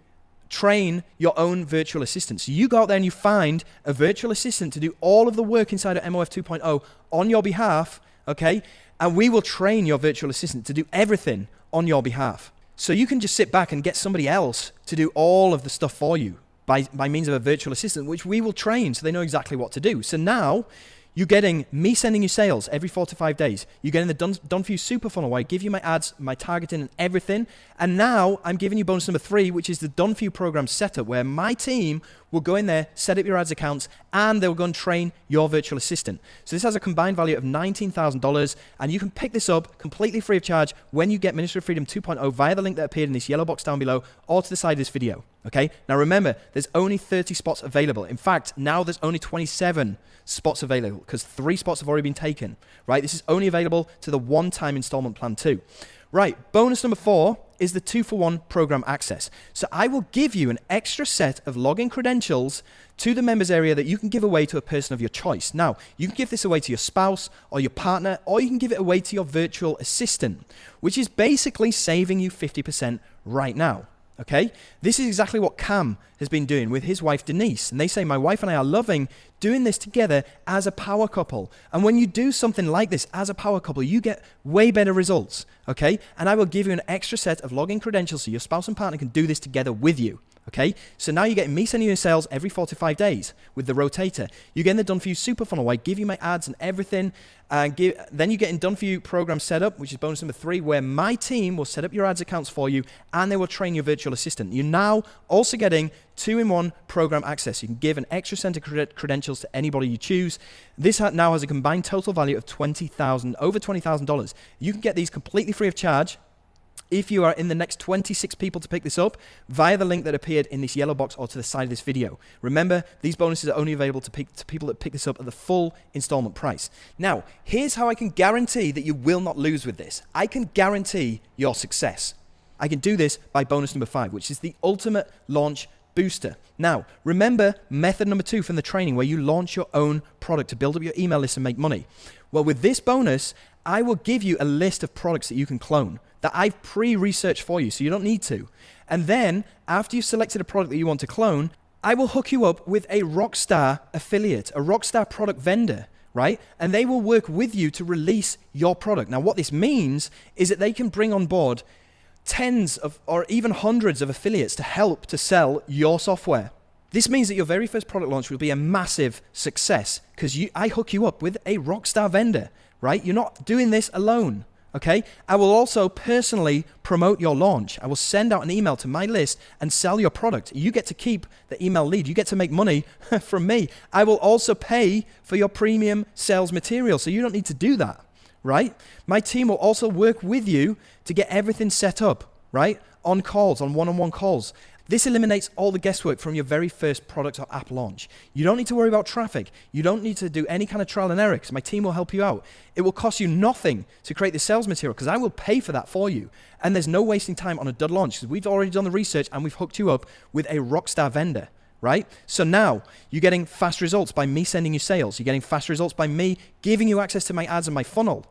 train your own virtual assistant. So you go out there and you find a virtual assistant to do all of the work inside of MOF 2.0 on your behalf, okay? And we will train your virtual assistant to do everything on your behalf. So you can just sit back and get somebody else to do all of the stuff for you by means of a virtual assistant, which we will train so they know exactly what to do. So now you're getting me sending you sales every 4 to 5 days. You're getting the Done For You Super Funnel where I give you my ads, my targeting and everything. And now I'm giving you bonus number 3, which is the Done For You program setup where my team will go in there, set up your ads accounts, and they'll go and train your virtual assistant. So this has a combined value of $19,000, and you can pick this up completely free of charge when you get Ministry of Freedom 2.0 via the link that appeared in this yellow box down below or to the side of this video. Okay, now remember, there's only 30 spots available. In fact, now there's only 27 spots available because 3 spots have already been taken, right? This is only available to the one-time installment plan too. Right, bonus number 4 is the 2-for-1 program access. So I will give you an extra set of login credentials to the members area that you can give away to a person of your choice. Now, you can give this away to your spouse or your partner, or you can give it away to your virtual assistant, which is basically saving you 50% right now. Okay, this is exactly what Cam has been doing with his wife Denise, and they say my wife and I are loving doing this together as a power couple. And when you do something like this as a power couple, you get way better results. Okay, and I will give you an extra set of login credentials so your spouse and partner can do this together with you. Okay, so now you're getting me sending you sales every 4 to 5 days with the rotator. You're getting the Done For You Super Funnel where I give you my ads and everything. Then you're getting Done For You program setup, which is bonus number 3, where my team will set up your ads accounts for you and they will train your virtual assistant. You're now also getting 2-in-1 program access. You can give an extra set of credentials to anybody you choose. This now has a combined total value of over $20,000. You can get these completely free of charge if you are in the next 26 people to pick this up via the link that appeared in this yellow box or to the side of this video. Remember, these bonuses are only available to people that pick this up at the full installment price. Now, here's how I can guarantee that you will not lose with this. I can guarantee your success. I can do this by bonus number 5, which is the ultimate launch booster. Now, remember method number 2 from the training where you launch your own product to build up your email list and make money. Well, with this bonus, I will give you a list of products that you can clone that I've pre-researched for you, so you don't need to. And then, after you've selected a product that you want to clone, I will hook you up with a Rockstar affiliate, a Rockstar product vendor, right? And they will work with you to release your product. Now, what this means is that they can bring on board tens of, or even hundreds of affiliates to help to sell your software. This means that your very first product launch will be a massive success because I hook you up with a Rockstar vendor, right? You're not doing this alone. Okay, I will also personally promote your launch. I will send out an email to my list and sell your product. You get to keep the email lead. You get to make money from me. I will also pay for your premium sales material, so you don't need to do that, right? My team will also work with you to get everything set up, right? On calls, on one-on-one calls. This eliminates all the guesswork from your very first product or app launch. You don't need to worry about traffic. You don't need to do any kind of trial and error because my team will help you out. It will cost you nothing to create the sales material because I will pay for that for you. And there's no wasting time on a dud launch because we've already done the research and we've hooked you up with a Rockstar vendor, right? So now you're getting fast results by me sending you sales. You're getting fast results by me giving you access to my ads and my funnel.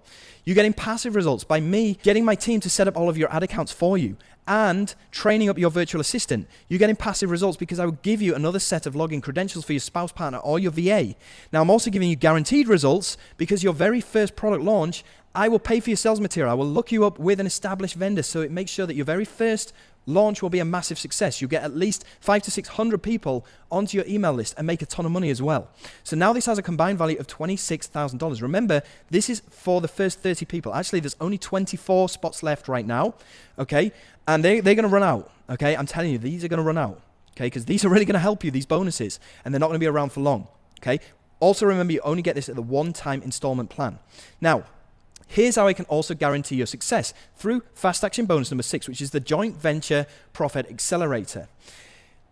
You're getting passive results by me getting my team to set up all of your ad accounts for you and training up your virtual assistant. You're getting passive results because I will give you another set of login credentials for your spouse, partner, or your VA. Now, I'm also giving you guaranteed results because your very first product launch, I will pay for your sales material. I will look you up with an established vendor so it makes sure that your very first launch will be a massive success. You'll get at least 500 to 600 people onto your email list and make a ton of money as well. So now this has a combined value of $26,000. Remember, this is for the first 30 people. Actually, there's only 24 spots left right now, okay? And they're going to run out, okay? I'm telling you, these are going to run out, okay? Because these are really going to help you, these bonuses, and they're not going to be around for long, okay? Also remember, you only get this at the one-time installment plan. Now, here's how I can also guarantee your success through fast action bonus number 6, which is the joint venture profit accelerator.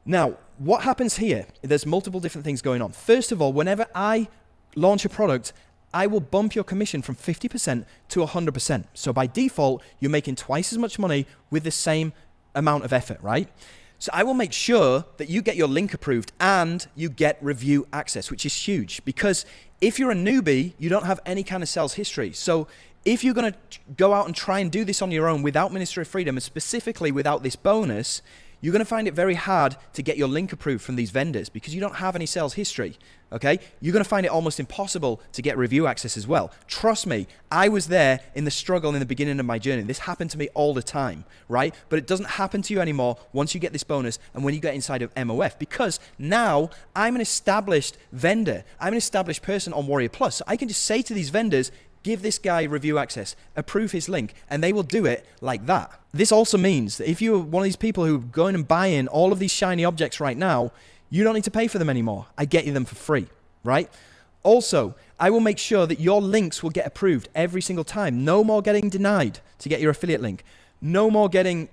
Now, what happens here? There's multiple different things going on. First of all, whenever I launch a product, I will bump your commission from 50% to 100%. So by default, you're making twice as much money with the same amount of effort, right? So I will make sure that you get your link approved and you get review access, which is huge, because if you're a newbie, you don't have any kind of sales history. So if you're going to go out and try and do this on your own without Ministry of Freedom, and specifically without this bonus, you're going to find it very hard to get your link approved from these vendors because you don't have any sales history, okay? You're going to find it almost impossible to get review access as well. Trust me, I was there in the struggle in the beginning of my journey. This happened to me all the time, right? But it doesn't happen to you anymore once you get this bonus and when you get inside of MOF, because now I'm an established vendor. I'm an established person on Warrior Plus. So I can just say to these vendors, give this guy review access, approve his link, and they will do it like that. This also means that if you're one of these people who are going and buying all of these shiny objects right now, you don't need to pay for them anymore. I get you them for free, right? Also, I will make sure that your links will get approved every single time. No more getting denied to get your affiliate link. No more getting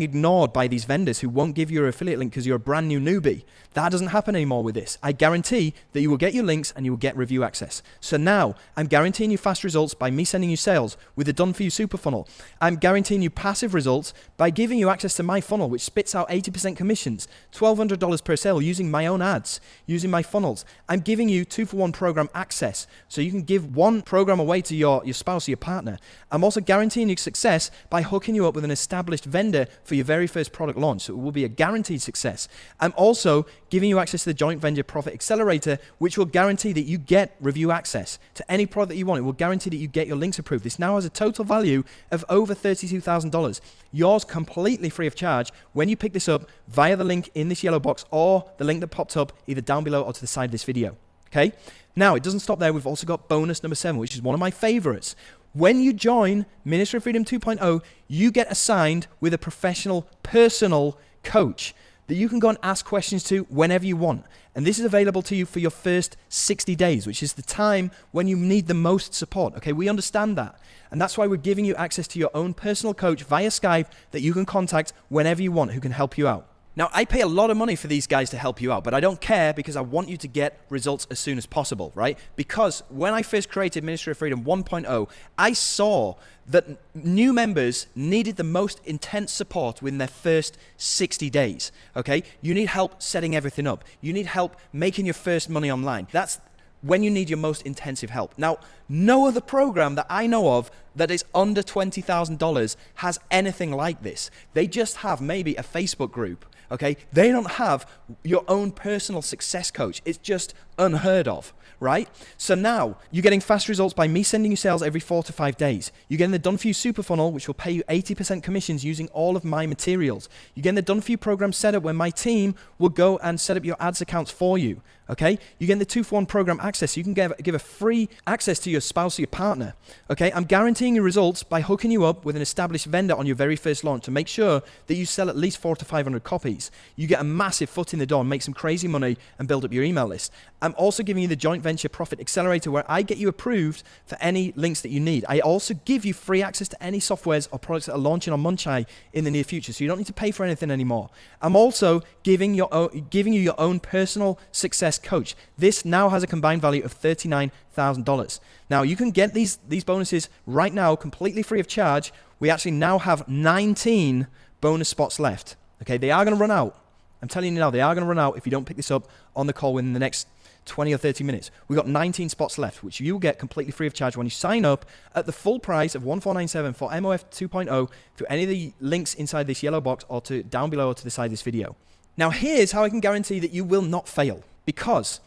ignored by these vendors who won't give you your affiliate link because you're a brand new newbie. That doesn't happen anymore with this. I guarantee that you will get your links and you will get review access. So now I'm guaranteeing you fast results by me sending you sales with the Done For You Super Funnel. I'm guaranteeing you passive results by giving you access to my funnel, which spits out 80% commissions, $1,200 per sale using my own ads, using my funnels. I'm giving you 2-for-1 program access so you can give one program away to your spouse or your partner. I'm also guaranteeing you success by hooking you up with an established vendor for your very first product launch. So it will be a guaranteed success. I'm also giving you access to the Joint Venture Profit Accelerator, which will guarantee that you get review access to any product that you want. It will guarantee that you get your links approved. This now has a total value of over $32,000. Yours completely free of charge when you pick this up via the link in this yellow box or the link that popped up either down below or to the side of this video. Okay? Now, it doesn't stop there. We've also got bonus number 7, which is one of my favorites. When you join Ministry of Freedom 2.0, you get assigned with a professional, personal coach that you can go and ask questions to whenever you want. And this is available to you for your first 60 days, which is the time when you need the most support. Okay, we understand that. And that's why we're giving you access to your own personal coach via Skype that you can contact whenever you want, who can help you out. Now, I pay a lot of money for these guys to help you out, but I don't care because I want you to get results as soon as possible, right? Because when I first created Ministry of Freedom 1.0, I saw that new members needed the most intense support within their first 60 days, okay? You need help setting everything up. You need help making your first money online. That's when you need your most intensive help. Now, no other program that I know of that is under $20,000 has anything like this. They just have maybe a Facebook group. Okay, they don't have your own personal success coach. It's just unheard of, right? So now you're getting fast results by me sending you sales every 4 to 5 days. You're getting the Done For You Super Funnel, which will pay you 80% commissions using all of my materials. You're getting the Done For You program set up where my team will go and set up your ads accounts for you. Okay, you're getting the 2-for-1 program access. You can give a free access to your spouse or your partner. Okay, I'm guaranteeing you results by hooking you up with an established vendor on your very first launch to make sure that you sell at least 400 to 500 copies. You get a massive foot in the door and make some crazy money and build up your email list. I'm also giving you the Joint Venture Profit Accelerator where I get you approved for any links that you need. I also give you free access to any softwares or products that are launching on Munchai in the near future, so you don't need to pay for anything anymore. I'm also giving you your own personal success coach. This now has a combined value of $39,000. Now you can get these bonuses right now completely free of charge. We actually now have 19 bonus spots left. Okay, they are going to run out. I'm telling you now, they are going to run out if you don't pick this up on the call within the next 20 or 30 minutes. We've got 19 spots left, which you will get completely free of charge when you sign up at the full price of $1,497 for MOF 2.0 through any of the links inside this yellow box or to down below or to the side of this video. Now here's how I can guarantee that you will not fail. Because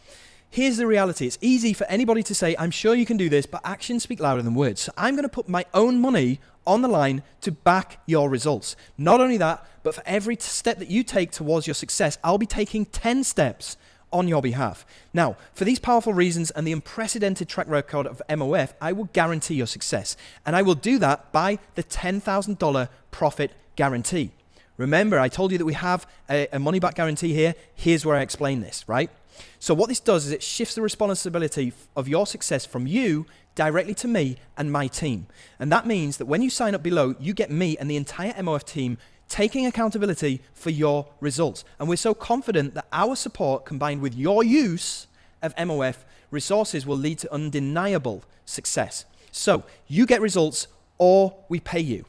here's the reality. It's easy for anybody to say, I'm sure you can do this, but actions speak louder than words. So I'm going to put my own money on the line to back your results. Not only that, but for every step that you take towards your success, I'll be taking 10 steps on your behalf. Now, for these powerful reasons and the unprecedented track record of MOF, I will guarantee your success. And I will do that by the $10,000 profit guarantee. Remember, I told you that we have a money-back guarantee here. Here's where I explain this, right? So what this does is it shifts the responsibility of your success from you directly to me and my team. And that means that when you sign up below, you get me and the entire MOF team taking accountability for your results. And we're so confident that our support combined with your use of MOF resources will lead to undeniable success. So you get results or we pay you.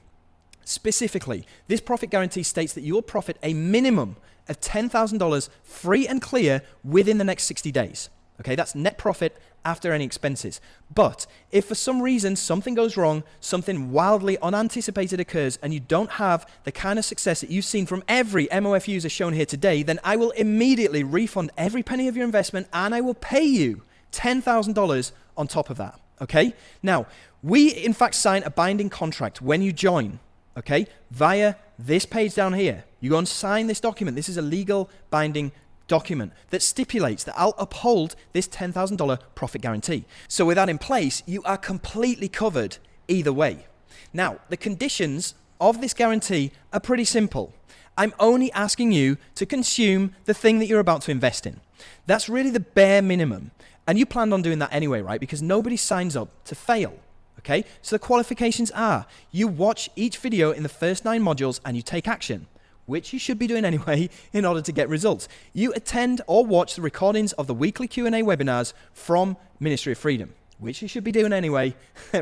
Specifically, this profit guarantee states that you will profit a minimum of $10,000 free and clear within the next 60 days. Okay, that's net profit after any expenses. But if for some reason something goes wrong, something wildly unanticipated occurs, and you don't have the kind of success that you've seen from every MOF user shown here today, then I will immediately refund every penny of your investment and I will pay you $10,000 on top of that. Okay? Now, we in fact sign a binding contract when you join, okay, via this page down here. You go and sign this document. This is a legal binding document that stipulates that I'll uphold this $10,000 profit guarantee. So with that in place, you are completely covered either way. Now, the conditions of this guarantee are pretty simple. I'm only asking you to consume the thing that you're about to invest in. That's really the bare minimum. And you planned on doing that anyway, right? Because nobody signs up to fail. Okay? So the qualifications are, you watch each video in the first 9 modules and you take action, which you should be doing anyway in order to get results. You attend or watch the recordings of the weekly Q&A webinars from Ministry of Freedom, which you should be doing anyway,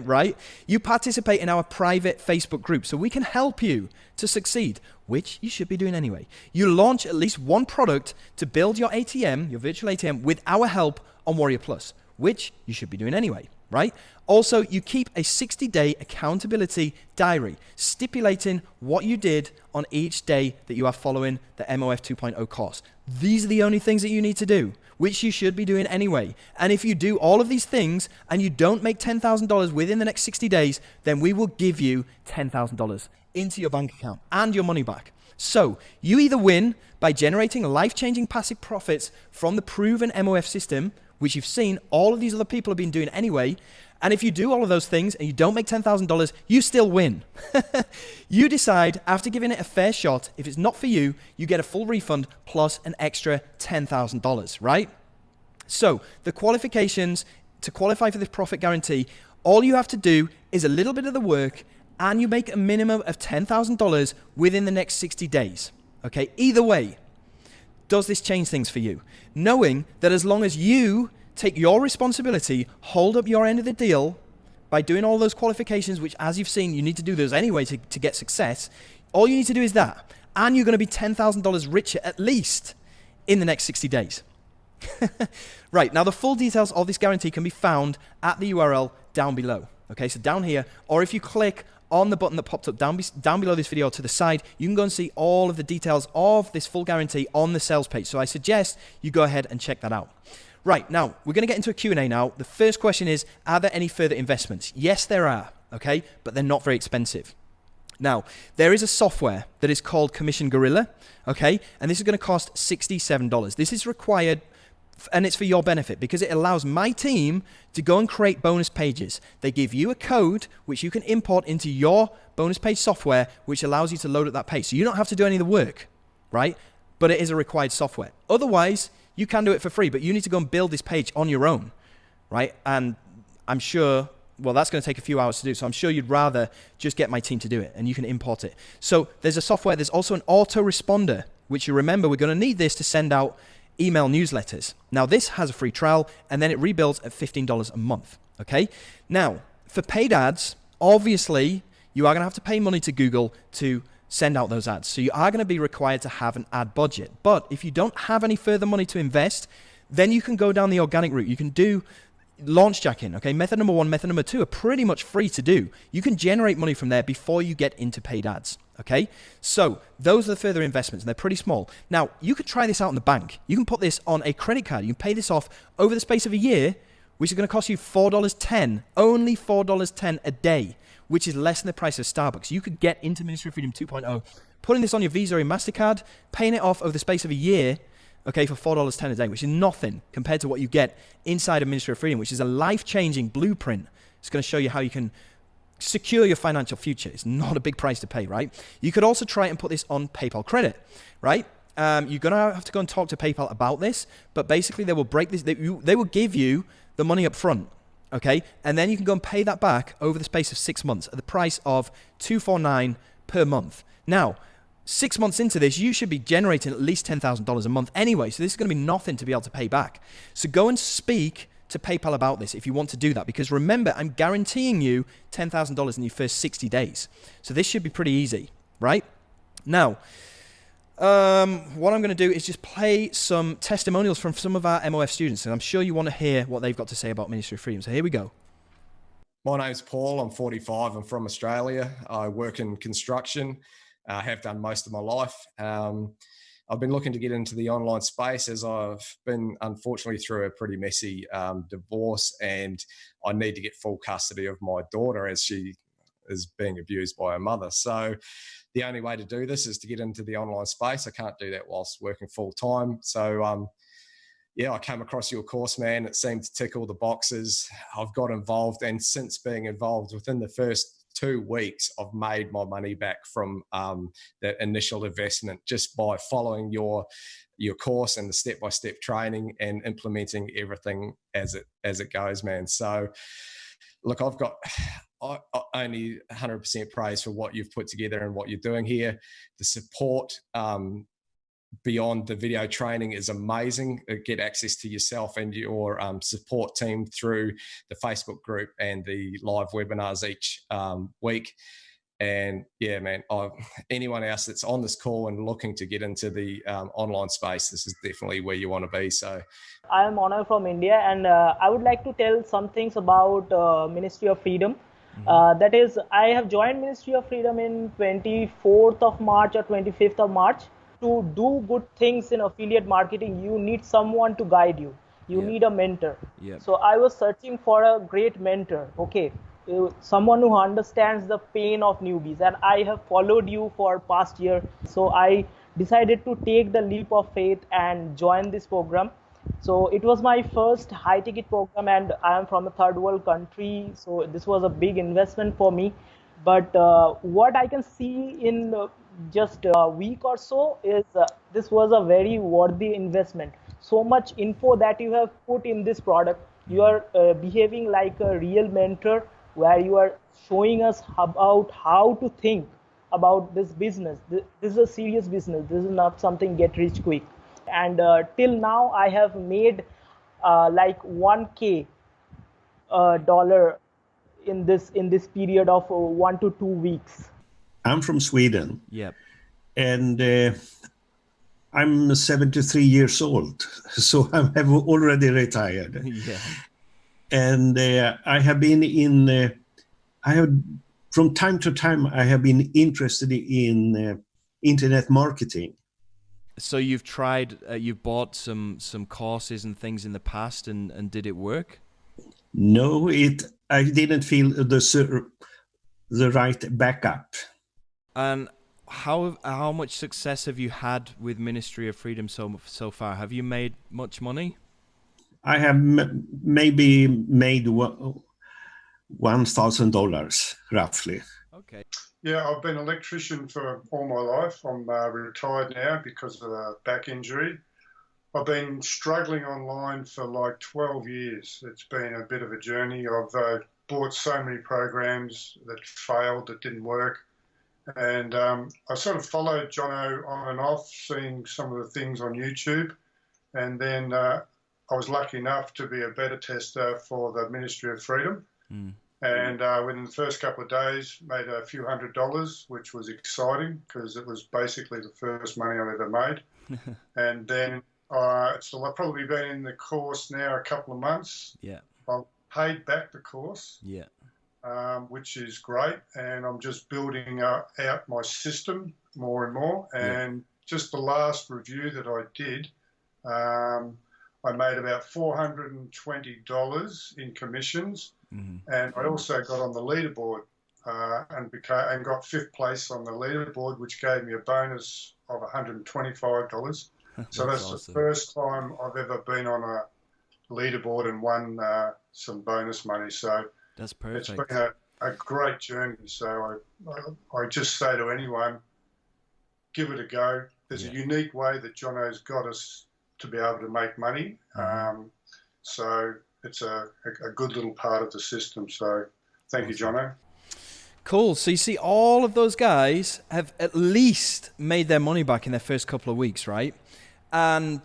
right? You participate in our private Facebook group so we can help you to succeed, which you should be doing anyway. You launch at least one product to build your ATM, your virtual ATM, with our help on Warrior Plus, which you should be doing anyway, right? Also, you keep a 60-day accountability diary stipulating what you did on each day that you are following the MOF 2.0 course. These are the only things that you need to do, which you should be doing anyway. And if you do all of these things and you don't make $10,000 within the next 60 days, then we will give you $10,000 into your bank account and your money back. So you either win by generating life-changing passive profits from the proven MOF system, which you've seen all of these other people have been doing anyway. And if you do all of those things and you don't make $10,000, you still win. You decide after giving it a fair shot, if it's not for you, you get a full refund plus an extra $10,000, right? So the qualifications to qualify for this profit guarantee, all you have to do is a little bit of the work and you make a minimum of $10,000 within the next 60 days. Okay, either way, does this change things for you? Knowing that as long as you take your responsibility, hold up your end of the deal by doing all those qualifications, which as you've seen, you need to do those anyway to get success. All you need to do is that. And you're going to be $10,000 richer at least in the next 60 days. Right, now the full details of this guarantee can be found at the URL down below. Okay, so down here, or if you click on the button that popped up down below this video to the side, you can go and see all of the details of this full guarantee on the sales page. So I suggest you go ahead and check that out. Right, now, we're going to get into a Q&A now. The first question is, are there any further investments? Yes, there are, okay, but they're not very expensive. Now, there is a software that is called Commission Gorilla, okay, and this is going to cost $67. This is required, and it's for your benefit because it allows my team to go and create bonus pages. They give you a code which you can import into your bonus page software, which allows you to load up that page. So you don't have to do any of the work, right? But it is a required software. Otherwise, you can do it for free, but you need to go and build this page on your own, right? And I'm sure, well, that's going to take a few hours to do, so I'm sure you'd rather just get my team to do it, and you can import it. So there's a software, there's also an autoresponder, which you remember, we're going to need this to send out email newsletters. Now, this has a free trial, and then it rebuilds at $15 a month, okay? Now, for paid ads, obviously, you are going to have to pay money to Google to send out those ads. So you are going to be required to have an ad budget. But if you don't have any further money to invest, then you can go down the organic route. You can do launch jacking, okay? Method number 1, method number 2 are pretty much free to do. You can generate money from there before you get into paid ads, okay? So those are the further investments, and they're pretty small. Now, you could try this out in the bank. You can put this on a credit card. You can pay this off over the space of a year, which is going to cost you $4.10, only $4.10 a day, which is less than the price of Starbucks. You could get into Ministry of Freedom 2.0, putting this on your Visa or your MasterCard, paying it off over the space of a year, okay, for $4.10 a day, which is nothing compared to what you get inside of Ministry of Freedom, which is a life-changing blueprint. It's going to show you how you can secure your financial future. It's not a big price to pay, right? You could also try and put this on PayPal credit, right? You're going to have to go and talk to PayPal about this, but basically they will break this. They will give you the money up front, okay? And then you can go and pay that back over the space of 6 months at the price of $249 per month. Now, 6 months into this, you should be generating at least $10,000 a month anyway, so this is going to be nothing to be able to pay back. So go and speak to PayPal about this if you want to do that, because remember, I'm guaranteeing you $10,000 in your first 60 days. So this should be pretty easy, right? Now, what I'm going to do is just play some testimonials from some of our MOF students, and I'm sure you want to hear what they've got to say about Ministry of Freedom. So here we go. My name's Paul. I'm 45. I'm from Australia. I work in construction. I have done most of my life. I've been looking to get into the online space as I've been, unfortunately, through a pretty messy divorce, and I need to get full custody of my daughter as she is being abused by her mother. So the only way to do this is to get into the online space. I can't do that whilst working full time. So yeah, I came across your course, man. It seemed to tick all the boxes. I've got involved, and since being involved, within the first 2 weeks, I've made my money back from that initial investment just by following your course and the step-by-step training and implementing everything as it goes, man. So look, I only 100% praise for what you've put together and what you're doing here. The support beyond the video training is amazing. Get access to yourself and your support team through the Facebook group and the live webinars each week. And yeah, man, anyone else that's on this call and looking to get into the online space, this is definitely where you want to be. So I am Onay from India, and I would like to tell some things about Ministry of Freedom. That is, I have joined Ministry of Freedom in 24th of March or 25th of March. To do good things in affiliate marketing, you need someone to guide you. You need a mentor. So I was searching for a great mentor, okay, someone who understands the pain of newbies, and I have followed you for past year. So I decided to take the leap of faith and join this program. So it was my first high ticket program, and I am from a third world country, so this was a big investment for me. But what I can see in just a week or so is this was a very worthy investment. So much info that you have put in this product. You are behaving like a real mentor, where you are showing us about how to think about this business. This is a serious business. This is not something get rich quick. And till now I have made like $1K dollar in this period of 1 to 2 weeks. I'm from Sweden. Yep. And I'm 73 years old, so I have already retired. Yeah. And I have been from time to time, I have been interested in internet marketing. So you've tried, you've bought some courses and things in the past, and did it work? No, I didn't feel the right backup. And how much success have you had with Ministry of Freedom so far? Have you made much money? I have maybe made $1,000 roughly. Okay. Yeah, I've been an electrician for all my life. I'm retired now because of a back injury. I've been struggling online for like 12 years. It's been a bit of a journey. I've bought so many programs that failed, that didn't work. And I sort of followed Jono on and off, seeing some of the things on YouTube. And then I was lucky enough to be a beta tester for the Ministry of Freedom. And within the first couple of days, made a few $100s, which was exciting because it was basically the first money I've ever made. And then, so I've probably been in the course now a couple of months. Yeah. I've paid back the course. Yeah. Which is great, and I'm just building out my system more and more. And just the last review that I did, I made about $420 in commissions, and I also got on the leaderboard and got 5th place on the leaderboard, which gave me a bonus of $125. So that's awesome. The first time I've ever been on a leaderboard and won some bonus money. So that's perfect. It's been a great journey. So I just say to anyone, give it a go. there's a unique way that Jono's got us to be able to make money. So it's a good little part of the system. So thank you, Jono. Cool. So you see, all of those guys have at least made their money back in their first couple of weeks, right? And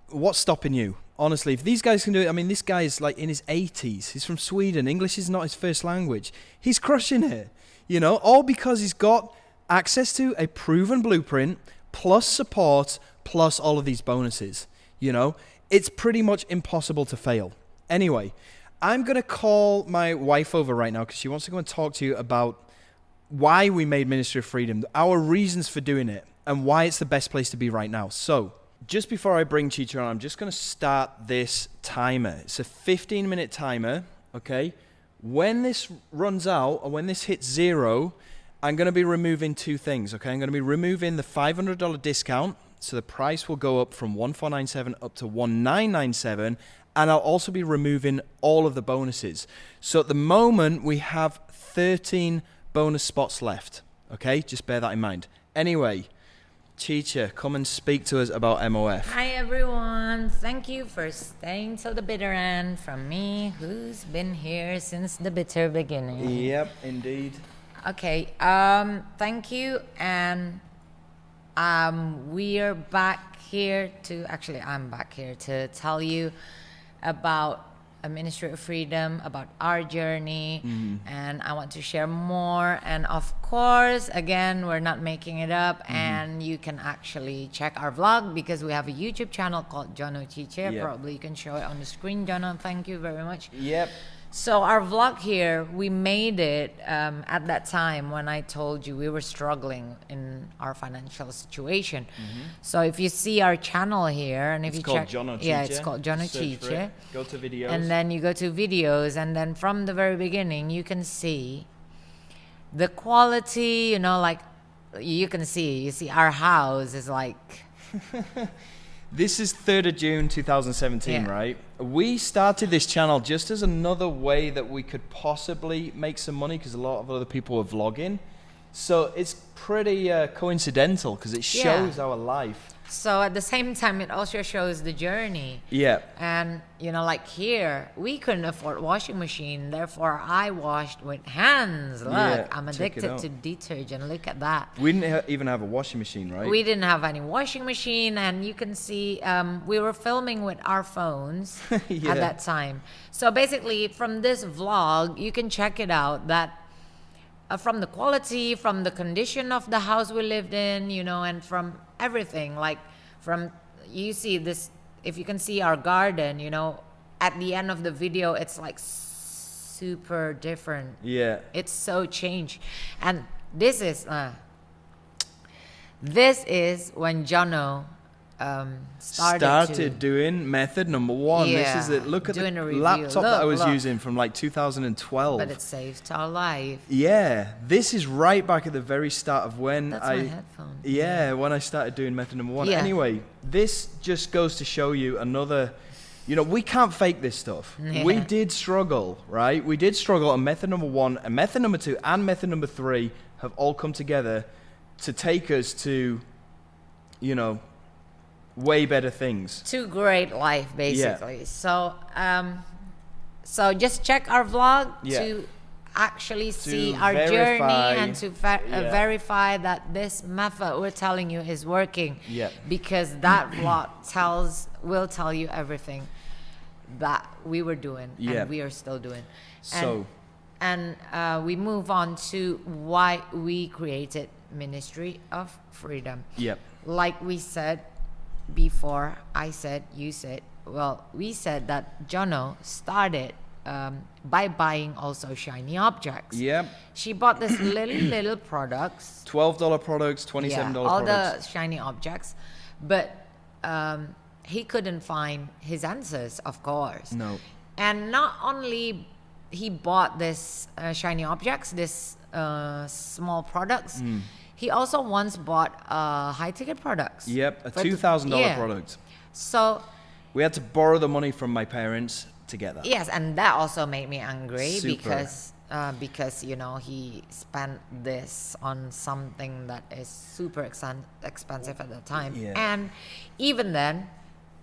what's stopping you? Honestly, if these guys can do it, I mean, this guy is like in his 80s. He's from Sweden. English is not his first language. He's crushing it, you know, all because he's got access to a proven blueprint, plus support, plus all of these bonuses, you know. It's pretty much impossible to fail. Anyway, I'm going to call my wife over right now because she wants to go and talk to you about why we made Ministry of Freedom, our reasons for doing it, and why it's the best place to be right now. So, just before I bring Chicha on, I'm just going to start this timer. It's a 15-minute timer, okay? When this runs out, or when this hits 0, I'm going to be removing 2 things, okay? I'm going to be removing the $500 discount, so the price will go up from $1,497 up to $1,997, and I'll also be removing all of the bonuses. So at the moment, we have 13 bonus spots left, okay? Just bear that in mind. Anyway, Chicha, come and speak to us about MOF. Hi everyone, thank you for staying till the bitter end from me, who's been here since the bitter beginning. Yep, indeed. Okay, thank you, and we are back here to, actually I'm back here to tell you about a Ministry of Freedom, about our journey, and I want to share more. And of course, again, we're not making it up, and you can actually check our vlog because we have a YouTube channel called Jono Chiche. Yep. Probably you can show it on the screen, Jono. Thank you very much. Yep. So our vlog here, we made it at that time when I told you we were struggling in our financial situation. So if you see our channel here, and if It's you called check, Jono yeah, Chiche. it's called Jono Search for Chiche. it. Go to videos. And then you go to videos, and then from the very beginning, you can see the quality, you know, like you see our house is like, This is 3rd of June 2017, Yeah. right? We started this channel just as another way that we could possibly make some money because a lot of other people were vlogging. So it's pretty coincidental because it shows our life. so at the same time, it also shows the journey. Yeah. And, you know, like here, we couldn't afford washing machine. Therefore, I washed with hands. Look, Yeah, I'm check it addicted out. to detergent. Look at that. We didn't even have a washing machine, right? We didn't have any washing machine. And you can see we were filming with our phones Yeah. at that time. So basically, from this vlog, you can check it out that from the quality, from the condition of the house we lived in, you know, and from everything, like from, you see this, if you can see our garden, you know, at the end of the video, it's like super different. Yeah. It's so changed. And this is when Jono started doing method number 1. Yeah, This is it. Look at the doing a review. laptop that I was Look. using from like 2012. but it saved our life. Yeah, this is right back at the very start of when That's my headphone. Yeah, when I started doing method number 1. Yeah. Anyway, this just goes to show you another, you know, we can't fake this stuff. Yeah. We did struggle, right? We did struggle, and method number 1 and method number 2 and method number 3 have all come together to take us to, you know, way better things. To great life, basically. So so just check our vlog Yeah. to actually see To our journey verify- and to Yeah. verify that this method we're telling you is working. Yeah. Because that vlog will tell you everything that we were doing Yeah. and we are still doing. So- and we move on to why we created Ministry of Freedom. Yep. Like we said before, I said, you said, well, we said that Jono started by buying also shiny objects. Yep. She bought this little products. $12 products, $27 all products. the shiny objects. But he couldn't find his answers, of course. No. And not only he bought this shiny objects, this small products, he also once bought high-ticket products. Yep, a For $2,000 yeah. product. So We had to borrow the money from my parents to get that. Yes, and that also made me angry Super. because you know he spent this on something that is super expensive at the time, Yeah. and even then,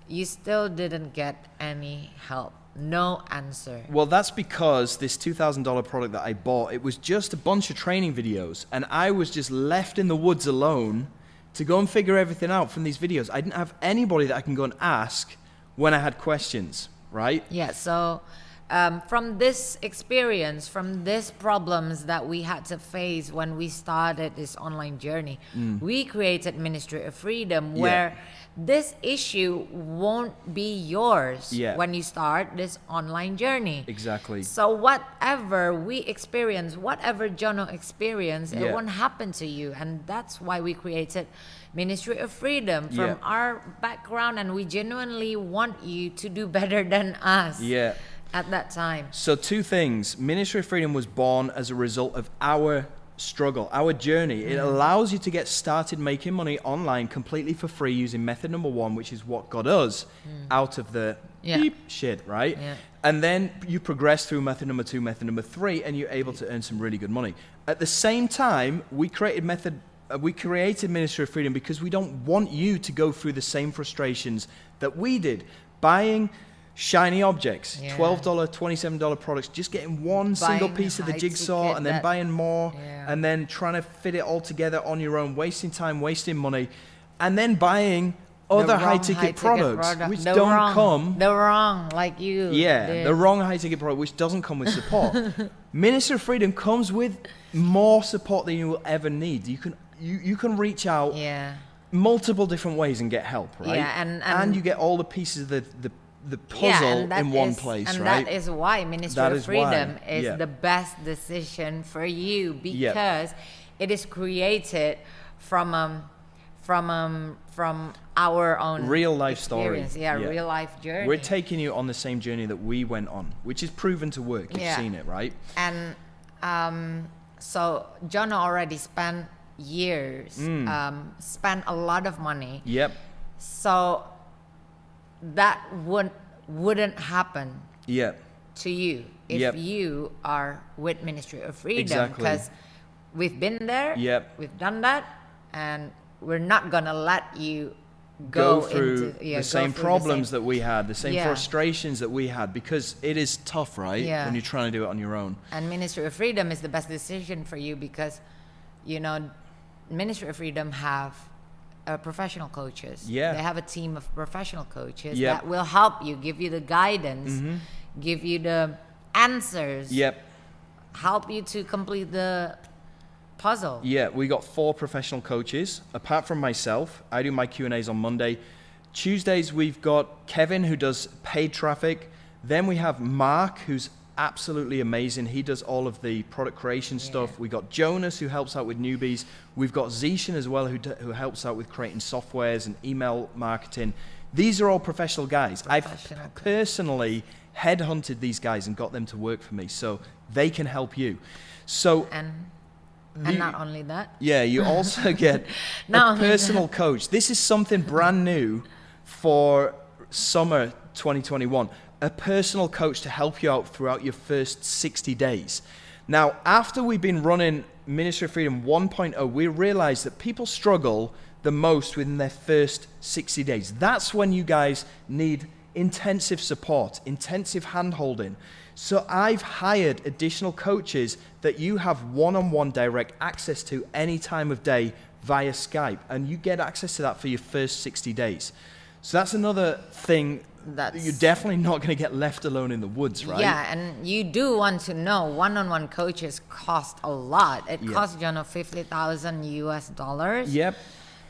you still didn't get any help, no answer. Well, that's because this $2,000 product that I bought, it was just a bunch of training videos, and I was just left in the woods alone to go and figure everything out from these videos. I didn't have anybody that I can go and ask when I had questions, right? Yeah, so from this experience, from these problems that we had to face when we started this online journey, we created Ministry of Freedom, where this issue won't be yours when you start this online journey. Exactly. So whatever we experience, whatever Jono experienced, it won't happen to you. And that's why we created Ministry of Freedom from our background, and we genuinely want you to do better than us at that time. So two things. Ministry of Freedom was born as a result of our struggle, our journey. It allows you to get started making money online completely for free using method number 1, which is what got us out of the beep shit, right? And then you progress through method number 2, method number 3, and you're able to earn some really good money. At the same time, we created Ministry of Freedom because we don't want you to go through the same frustrations that we did. Buying shiny objects, $12, $27 products, just getting one single piece of the jigsaw and then buying more and then trying to fit it all together on your own, wasting time, wasting money, and then buying other high-ticket products which don't come... The wrong, like you did. The wrong high-ticket product which doesn't come with support. Ministry of Freedom comes with more support than you will ever need. You can reach out multiple different ways and get help, right? And you get all the pieces of the puzzle in one place, and right? And that is why Ministry of Freedom is the best decision for you, because it is created from our own real life story. Real life journey. We're taking you on the same journey that we went on, which is proven to work. You've seen it, right? And so Jono already spent years, spent a lot of money. So that wouldn't happen to you if you are with Ministry of Freedom, because we've been there, we've done that, and we're not gonna let you go through the same problems that we had, the same frustrations that we had, because it is tough, right? When you're trying to do it on your own. And Ministry of Freedom is the best decision for you because, you know, Ministry of Freedom have professional coaches. They have a team of professional coaches that will help you, give you the guidance, give you the answers, help you to complete the puzzle. We got 4 professional coaches. Apart from myself, I do my Q&As on Monday. Tuesdays, we've got Kevin, who does paid traffic. Then we have Mark, who's absolutely amazing. He does all of the product creation stuff. We got Jonas, who helps out with newbies. We've got Zishan as well, who helps out with creating softwares and email marketing. These are all professional guys. I've personally headhunted these guys and got them to work for me, so they can help you. So and not only that, you also get a personal coach. This is something brand new for summer 2021. A personal coach to help you out throughout your first 60 days. Now, after we've been running Ministry of Freedom 1.0, we realized that people struggle the most within their first 60 days. That's when you guys need intensive support, intensive hand-holding. So I've hired additional coaches that you have one-on-one direct access to any time of day via Skype, and you get access to that for your first 60 days. So that's another thing that you're definitely not going to get left alone in the woods, right? Yeah, and you do want to know, one-on-one coaches cost a lot. It costs Jono $50,000 US.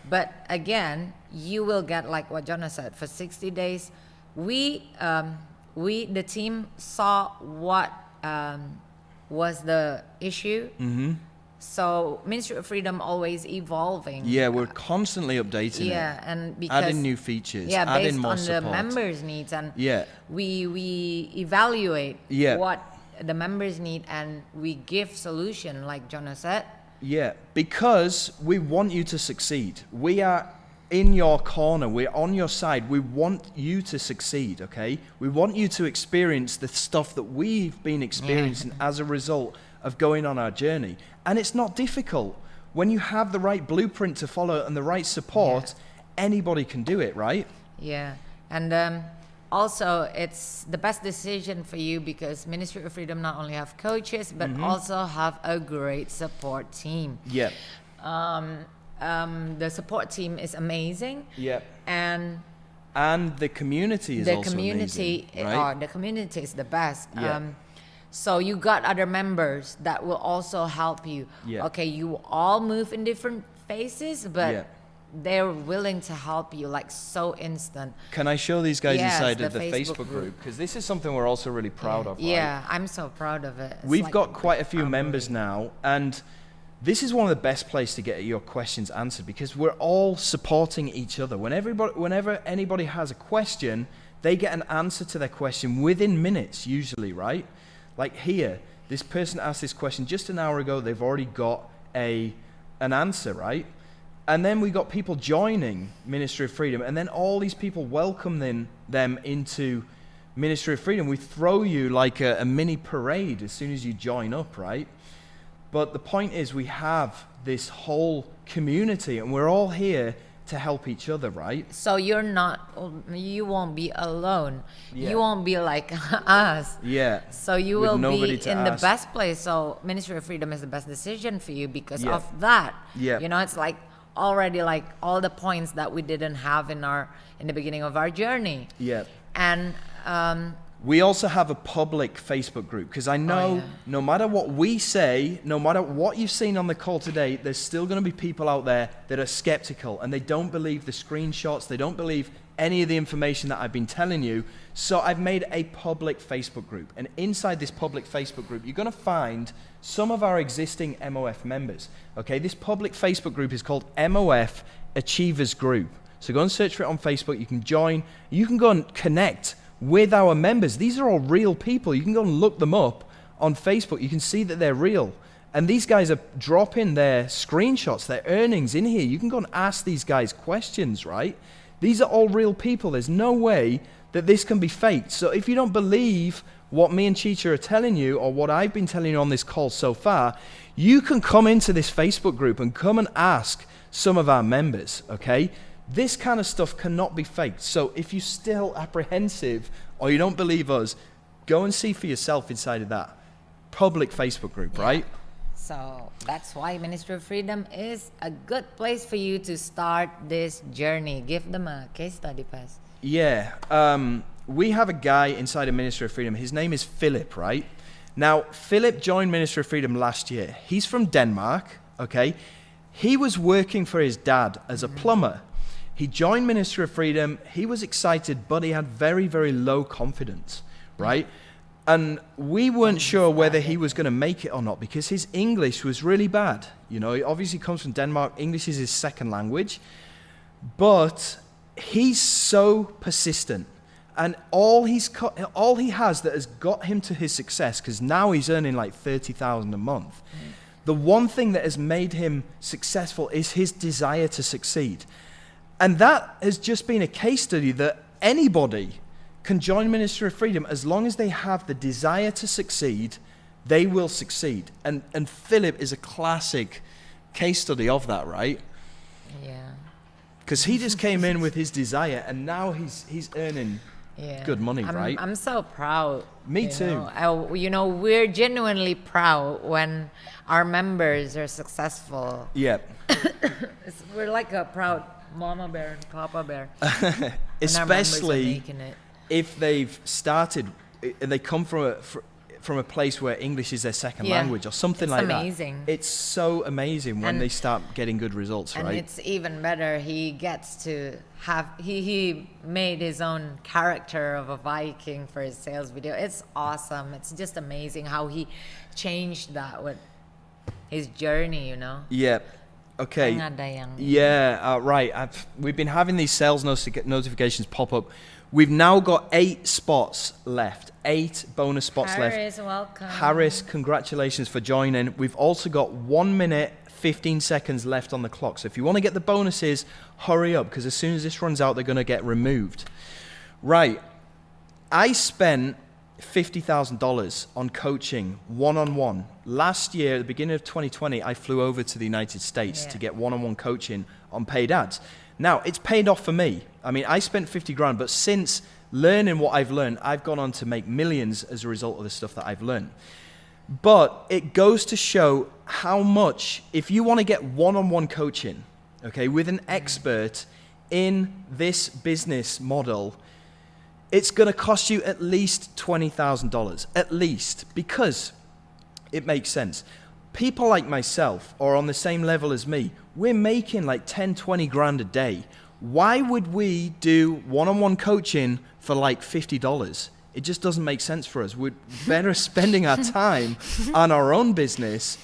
But again, you will get, like what Jono said, for 60 days. We the team saw what was the issue. So Ministry of Freedom always evolving. We're constantly updating it. And because adding new features, adding more based support. on the members' needs, and we evaluate what the members need, and we give solution, like Jono said. Because we want you to succeed. We are in your corner. We're on your side. We want you to succeed, okay? We want you to experience the stuff that we've been experiencing as a result of going on our journey. And it's not difficult. When you have the right blueprint to follow and the right support, anybody can do it, right? Yeah. And also, it's the best decision for you because Ministry of Freedom not only have coaches, but also have a great support team. Yeah. The support team is amazing. Yeah. And the community is also amazing, right? The community is the best. Yeah. So you got other members that will also help you. Yeah. Okay, you all move in different phases, but they're willing to help you like so instant. Can I show these guys inside of the Facebook Facebook group? Because this is something we're also really proud of, right? Yeah, I'm so proud of it. It's We've like got quite a few members now, and this is one of the best places to get your questions answered because we're all supporting each other. Whenever anybody has a question, they get an answer to their question within minutes, usually, right? Like here, this person asked this question just an hour ago. They've already got an answer, right? And then we got people joining Ministry of Freedom, and then all these people welcoming them into Ministry of Freedom. We throw you like a mini parade as soon as you join up, right? But the point is we have this whole community, and we're all here to help each other, right? So you won't be alone. Yeah. You won't be like us. Yeah. So you With will nobody be to in the ask. best place. So Ministry of Freedom is the best decision for you because Yeah. of that. Yeah. You know, it's like already like all the points that we didn't have in the beginning of our journey. Yeah. And We also have a public Facebook group because I know no matter what we say, no matter what you've seen on the call today, there's still going to be people out there that are skeptical and they don't believe the screenshots, they don't believe any of the information that I've been telling you. So I've made a public Facebook group, and inside this public Facebook group, you're going to find some of our existing MOF members. Okay, this public Facebook group is called MOF Achievers Group. So go and search for it on Facebook. You can join. You can go and connect with our members. These are all real people. You can go and look them up on Facebook. You can see that they're real. And these guys are dropping their screenshots, their earnings in here. You can go and ask these guys questions, right? These are all real people. There's no way that this can be faked. So if you don't believe what me and Chicha are telling you or what I've been telling you on this call so far, you can come into this Facebook group and come and ask some of our members, okay? This kind of stuff cannot be faked. So if you're still apprehensive or you don't believe us, go and see for yourself inside of that public Facebook group, right? so that's why Ministry of Freedom is a good place for you to start this journey. Give them a case study, Paz. Yeah. We have a guy inside of Ministry of Freedom. His name is Philip, right? Now, Philip joined Ministry of Freedom last year. He's from Denmark, okay? He was working for his dad as a plumber. He joined Ministry of Freedom. He was excited, but he had very, very low confidence, right? And we weren't sure whether he was going to make it or not because his English was really bad. You know, he obviously comes from Denmark. English is his second language. But he's so persistent. And all he has that has got him to his success, because now he's earning like $30,000 a month. The one thing that has made him successful is his desire to succeed. And that has just been a case study that anybody can join Ministry of Freedom as long as they have the desire to succeed, they will succeed. And Philip is a classic case study of that, right? Yeah. Because he just came in with his desire and now he's earning good money, right? I'm so proud. Me too. We're genuinely proud when our members are successful. Yeah. We're like a proud mama bear and papa bear. Especially if they've started and they come from a place where English is their second language or something like amazing. That. It's so amazing when they start getting good results, right? And it's even better. He gets to have, he made his own character of a Viking for his sales video. It's awesome. It's just amazing how he changed that with his journey, you know? Yeah. Okay. Yeah, right. We've been having these sales notifications pop up. We've now got 8 spots left. 8 bonus spots left. Harris, welcome. Harris, congratulations for joining. We've also got 1 minute, 15 seconds left on the clock. So if you want to get the bonuses, hurry up, because as soon as this runs out, they're going to get removed. Right. I spent $50,000 on coaching one-on-one. Last year, at the beginning of 2020, I flew over to the United States to get one-on-one coaching on paid ads. Now, it's paid off for me. I mean, I spent 50 grand, but since learning what I've learned, I've gone on to make millions as a result of the stuff that I've learned. But it goes to show how much, if you want to get one-on-one coaching, okay, with an expert in this business model, it's going to cost you at least $20,000, at least, because it makes sense. People like myself are on the same level as me. We're making like 10, 20 grand a day. Why would we do one-on-one coaching for like $50? It just doesn't make sense for us. We're better spending our time on our own business,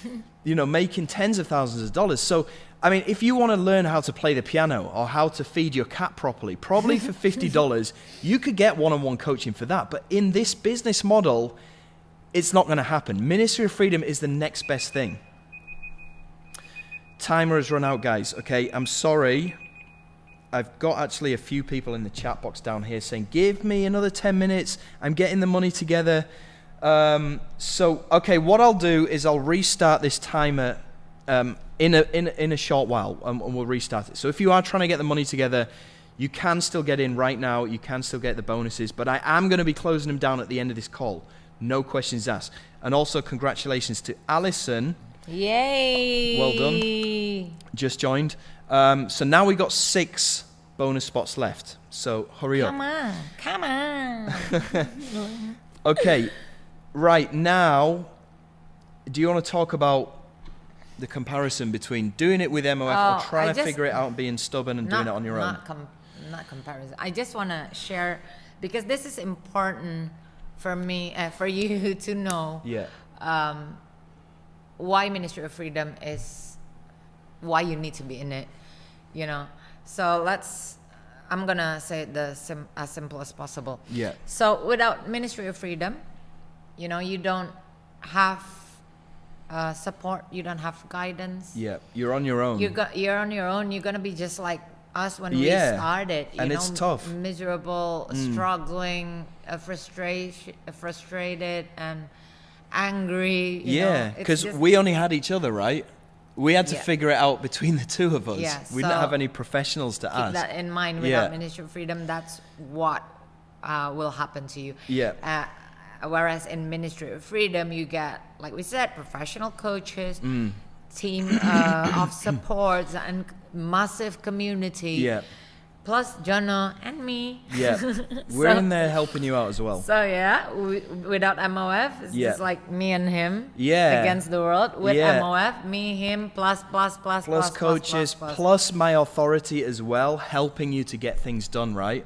making tens of thousands of dollars. So, I mean, if you want to learn how to play the piano or how to feed your cat properly, probably for $50, you could get one-on-one coaching for that. But in this business model, it's not going to happen. Ministry of Freedom is the next best thing. Timer has run out, guys. Okay, I'm sorry. I've got actually a few people in the chat box down here saying, give me another 10 minutes. I'm getting the money together. Okay, what I'll do is I'll restart this timer in a short while, and we'll restart it. So if you are trying to get the money together, you can still get in right now. You can still get the bonuses, but I am going to be closing them down at the end of this call. No questions asked. And also congratulations to Alison. Yay! Well done. Just joined. So now we got 6 bonus spots left. So hurry up. Come on. Okay. Right now, do you want to talk about the comparison between doing it with MOF or trying to figure it out and being stubborn and doing it on your own? Not comparison. I just want to share, because this is important for me, for you to know. Yeah. Why Ministry of Freedom is why you need to be in it, So I'm gonna say it as simple as possible. Yeah. So without Ministry of Freedom, you don't have support, you don't have guidance. Yeah, you're on your own. You're on your own. You're gonna be just like us when we started. And it's tough. Miserable, struggling, frustrated, and angry. Because we only had each other, right? We had to figure it out between the two of us. Yeah, we didn't have any professionals to ask. Keep that in mind. Without Ministry of Freedom, that's what will happen to you. Yeah. Whereas in Ministry of Freedom, you get, like we said, professional coaches, team of supports, and massive community. Yeah. Plus Jono and me. Yeah. We're in there helping you out as well. So without MOF, it's just like me and him against the world. With MOF, me, him, plus coaches, plus my authority as well, helping you to get things done, right?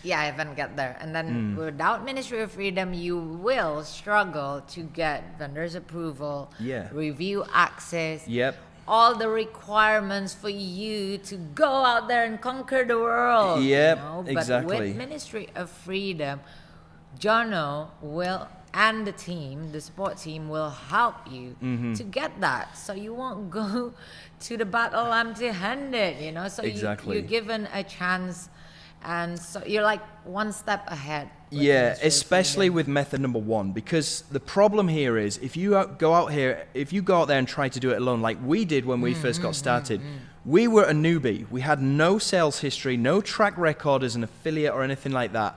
Yeah, I haven't got there. And then without Ministry of Freedom, you will struggle to get vendors approval, review access, all the requirements for you to go out there and conquer the world. Exactly. But with Ministry of Freedom, Jono will, and the team, the support team, will help you to get that. So you won't go to the battle empty-handed, So you're given a chance. And so you're like one step ahead. Especially with method number 1, because the problem here is if you go out there and try to do it alone, like we did when we first got started, we were a newbie. We had no sales history, no track record as an affiliate or anything like that.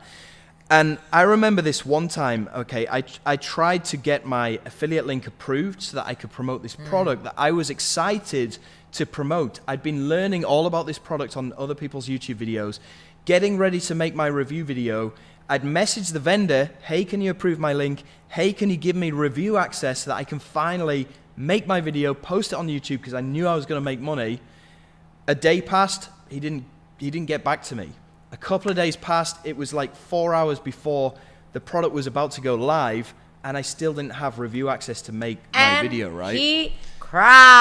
And I remember this one time, I tried to get my affiliate link approved so that I could promote this product that I was excited to promote. I'd been learning all about this product on other people's YouTube videos, getting ready to make my review video. I'd message the vendor, hey, can you approve my link? Hey, can you give me review access so that I can finally make my video, post it on YouTube, because I knew I was going to make money. A day passed, he didn't get back to me. A couple of days passed, it was like 4 hours before the product was about to go live, and I still didn't have review access to make my video, right? He cried.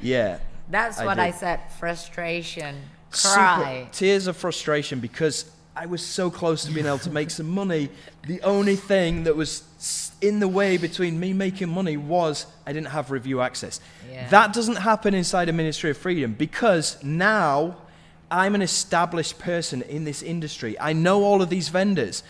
Yeah. That's what I said, frustration. Cry. Tears of frustration, because I was so close to being able to make some money. The only thing that was in the way between me making money was I didn't have review access. Yeah. That doesn't happen inside a Ministry of Freedom because now I'm an established person in this industry. I know all of these vendors.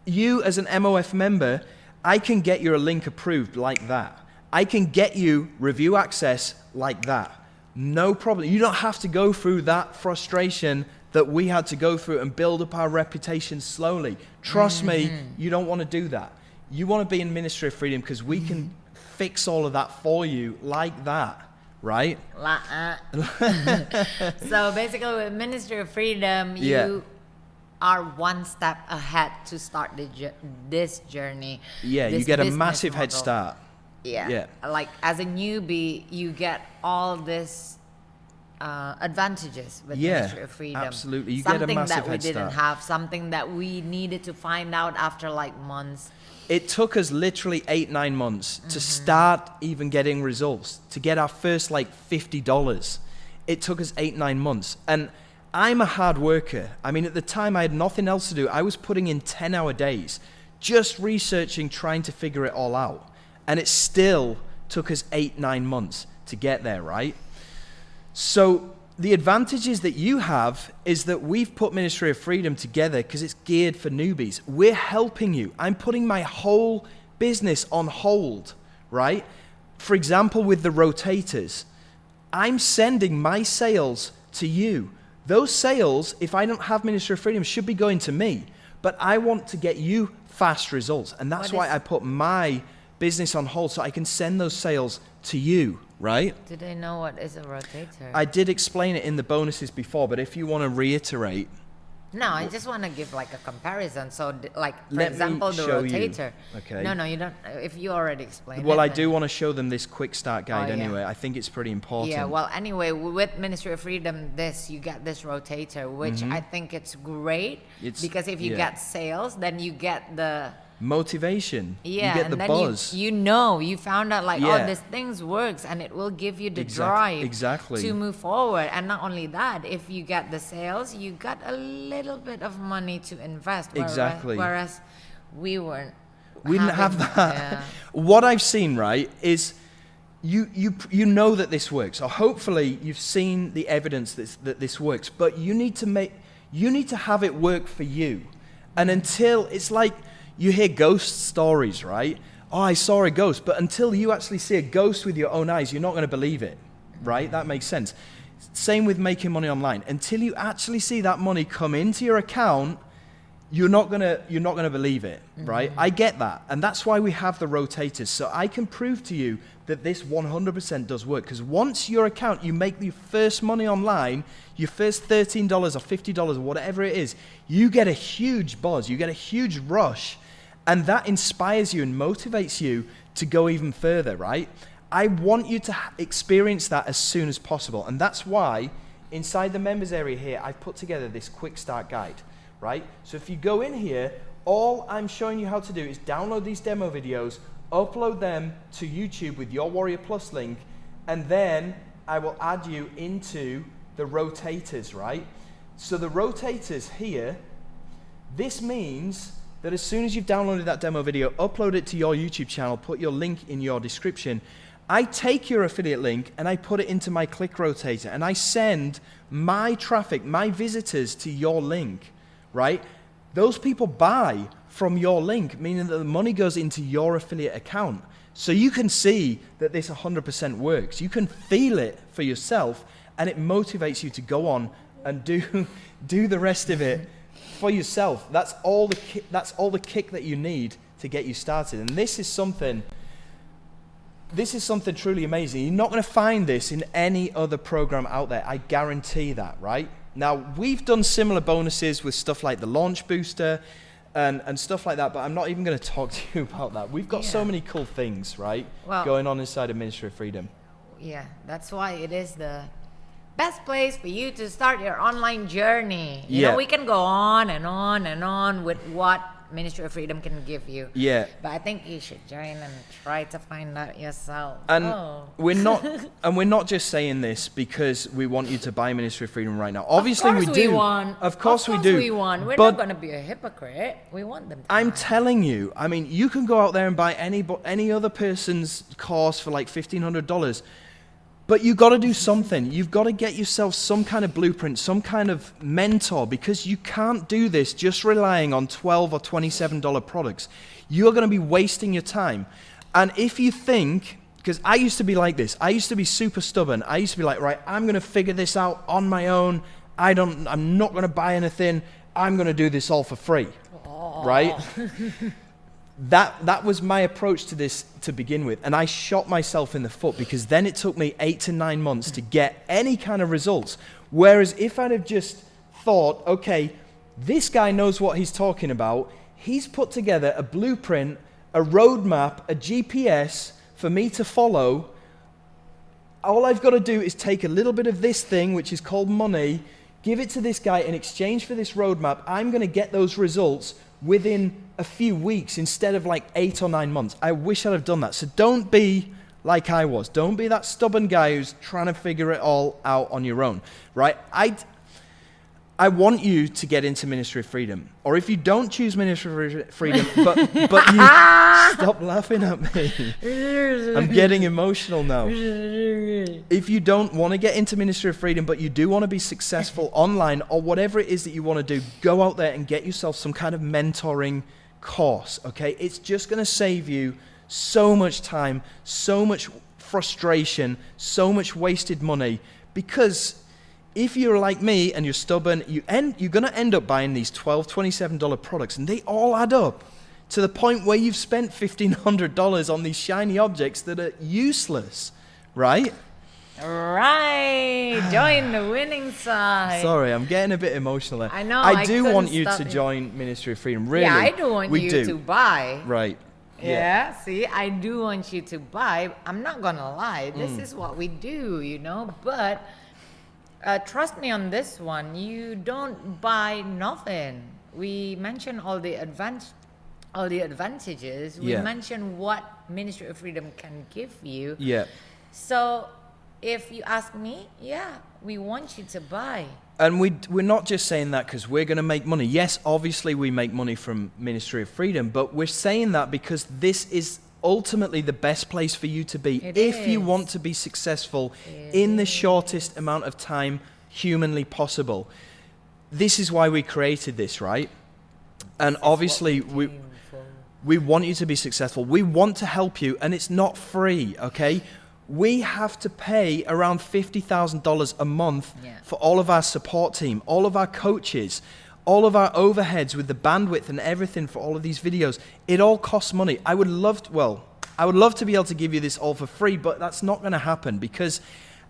You as an MOF member, I can get you a link approved like that. I can get you review access like that. No problem. You don't have to go through that frustration that we had to go through and build up our reputation slowly. Trust me, you don't want to do that. You want to be in Ministry of Freedom because we can fix all of that for you like that, right? So basically with Ministry of Freedom, you are one step ahead to start this journey. Yeah, you this get a business massive head model. start. Yeah. Like as a newbie, you get all this advantages with Ministry of Freedom. Absolutely. You get a something massive that we head didn't start. have, something that we needed to find out after like months. It took us literally 8-9 months to start even getting results, to get our first like $50. It took us 8-9 months. And I'm a hard worker. I mean, at the time I had nothing else to do. I was putting in 10-hour days, just researching, trying to figure it all out. And it still took us 8-9 months to get there, right? So the advantages that you have is that we've put Ministry of Freedom together because it's geared for newbies. We're helping you. I'm putting my whole business on hold, right? For example, with the rotators, I'm sending my sales to you. Those sales, if I don't have Ministry of Freedom, should be going to me. But I want to get you fast results. And that's why I put my business on hold so I can send those sales to you, right? Do they know what is a rotator? I did explain it in the bonuses before, but if you want to reiterate. No, I just want to give like a comparison. So like, for Let me example, the show you. rotator. Okay. No, you don't. If you already explained Well, it. I do want to show them this quick start guide Oh, yeah. anyway. I think it's pretty important. Yeah, well, anyway, with Ministry of Freedom, you get this rotator, which I think it's great because if you get sales, then you get the motivation. Yeah, you get the and then buzz. you found out like, Yeah. oh, this thing works, and it will give you the Exactly. drive to move forward. And not only that, if you get the sales, you got a little bit of money to invest. Whereas we weren't. We didn't have that. Yeah. What I've seen, right, is you know that this works, or hopefully you've seen the evidence that this works, but you need to have it work for you. And until it's like you hear ghost stories, right? Oh, I saw a ghost, but until you actually see a ghost with your own eyes, you're not going to believe it, right? That makes sense. Same with making money online. Until you actually see that money come into your account, you're not gonna believe it, right? I get that, and that's why we have the rotators, so I can prove to you that this 100% does work. Because once your account, you make your first money online, your first $13 or $50 or whatever it is, you get a huge buzz, you get a huge rush, and that inspires you and motivates you to go even further, right? I want you to experience that as soon as possible, and that's why inside the members area here, I've put together this quick start guide. Right? So if you go in here, all I'm showing you how to do is download these demo videos, upload them to YouTube with your Warrior Plus link, and then I will add you into the rotators, right? So the rotators here, this means that as soon as you've downloaded that demo video, upload it to your YouTube channel, put your link in your description, I take your affiliate link and I put it into my click rotator, and I send my traffic, my visitors to your link. Right? Those people buy from your link, meaning that the money goes into your affiliate account. So you can see that this 100% works. You can feel it for yourself, and it motivates you to go on and do the rest of it for yourself. That's all the kick that you need to get you started. And this is something truly amazing. You're not going to find this in any other program out there. I guarantee that, right? Now, we've done similar bonuses with stuff like the Launch Booster and stuff like that, but I'm not even going to talk to you about that. We've got so many cool things, right, going on inside of Ministry of Freedom. Yeah, that's why it is the best place for you to start your online journey. You know, we can go on and on and on with what Ministry of Freedom can give you. Yeah. But I think you should join and try to find out yourself. And Oh. we're not just saying this because we want you to buy Ministry of Freedom right now. Obviously Of we course do. we want. Of course we do. We want. We're but not going to be a hypocrite. We want them to I'm buy. telling you, I mean, you can go out there and buy any other person's course for like $1,500. But you've got to do something. You've got to get yourself some kind of blueprint, some kind of mentor, because you can't do this just relying on $12 or $27 products. You're going to be wasting your time. And if you think, because I used to be like this, I used to be super stubborn. I used to be like, right, I'm going to figure this out on my own. I'm not going to buy anything. I'm going to do this all for free, right? That was my approach to this to begin with, and I shot myself in the foot because then it took me 8 to 9 months to get any kind of results. Whereas if I'd have just thought, okay, this guy knows what he's talking about, he's put together a blueprint, a roadmap, a GPS for me to follow. All I've got to do is take a little bit of this thing, which is called money, give it to this guy in exchange for this roadmap. I'm going to get those results within a few weeks instead of like 8 or 9 months. I wish I'd have done that. So don't be like I was. Don't be that stubborn guy who's trying to figure it all out on your own, right? I want you to get into Ministry of Freedom. Or if you don't choose Ministry of Freedom, but you stop laughing at me. I'm getting emotional now. If you don't want to get into Ministry of Freedom, but you do want to be successful online or whatever it is that you want to do, go out there and get yourself some kind of mentoring course, okay? It's just going to save you so much time, so much frustration, so much wasted money, because if you're like me and you're stubborn, you're going to end up buying these $12, $27 products, and they all add up to the point where you've spent $1,500 on these shiny objects that are useless, right? Right. Join the winning side. Sorry, I'm getting a bit emotional there. I know, I I do couldn't want you stop to it. join Ministry of Freedom, really. Yeah, I do want we you do. to buy. Right. Yeah, see, I do want you to buy. I'm not gonna lie, this Mm. is what we do, you know. But trust me on this one, you don't buy nothing. We mentioned all the advantages. We Yeah. mentioned what Ministry of Freedom can give you. Yeah. So, if you ask me, yeah, we want you to buy. And we're not just saying that because we're going to make money. Yes, obviously we make money from Ministry of Freedom, but we're saying that because this is ultimately the best place for you to be It if you is. want to be successful in the shortest amount of time humanly possible. This is why we created this, right? And obviously we want you to be successful. We want to help you, and it's not free, okay? We have to pay around $50,000 a month for all of our support team, all of our coaches, all of our overheads with the bandwidth and everything for all of these videos. It all costs money. I would love to be able to give you this all for free, but that's not going to happen because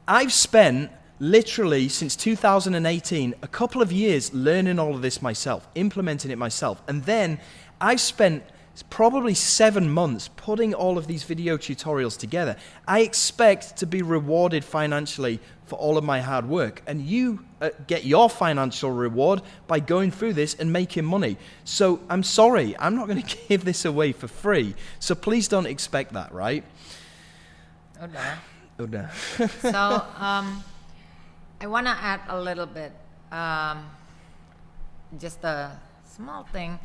I've spent literally since 2018 a couple of years learning all of this myself, implementing it myself, and then I've spent probably 7 months putting all of these video tutorials together. I expect to be rewarded financially for all of my hard work, and you get your financial reward by going through this and making money. So I'm sorry, I'm not going to give this away for free. So please don't expect that, right? Oh, no. Oh, no. So I want to add a little bit, just a small thing.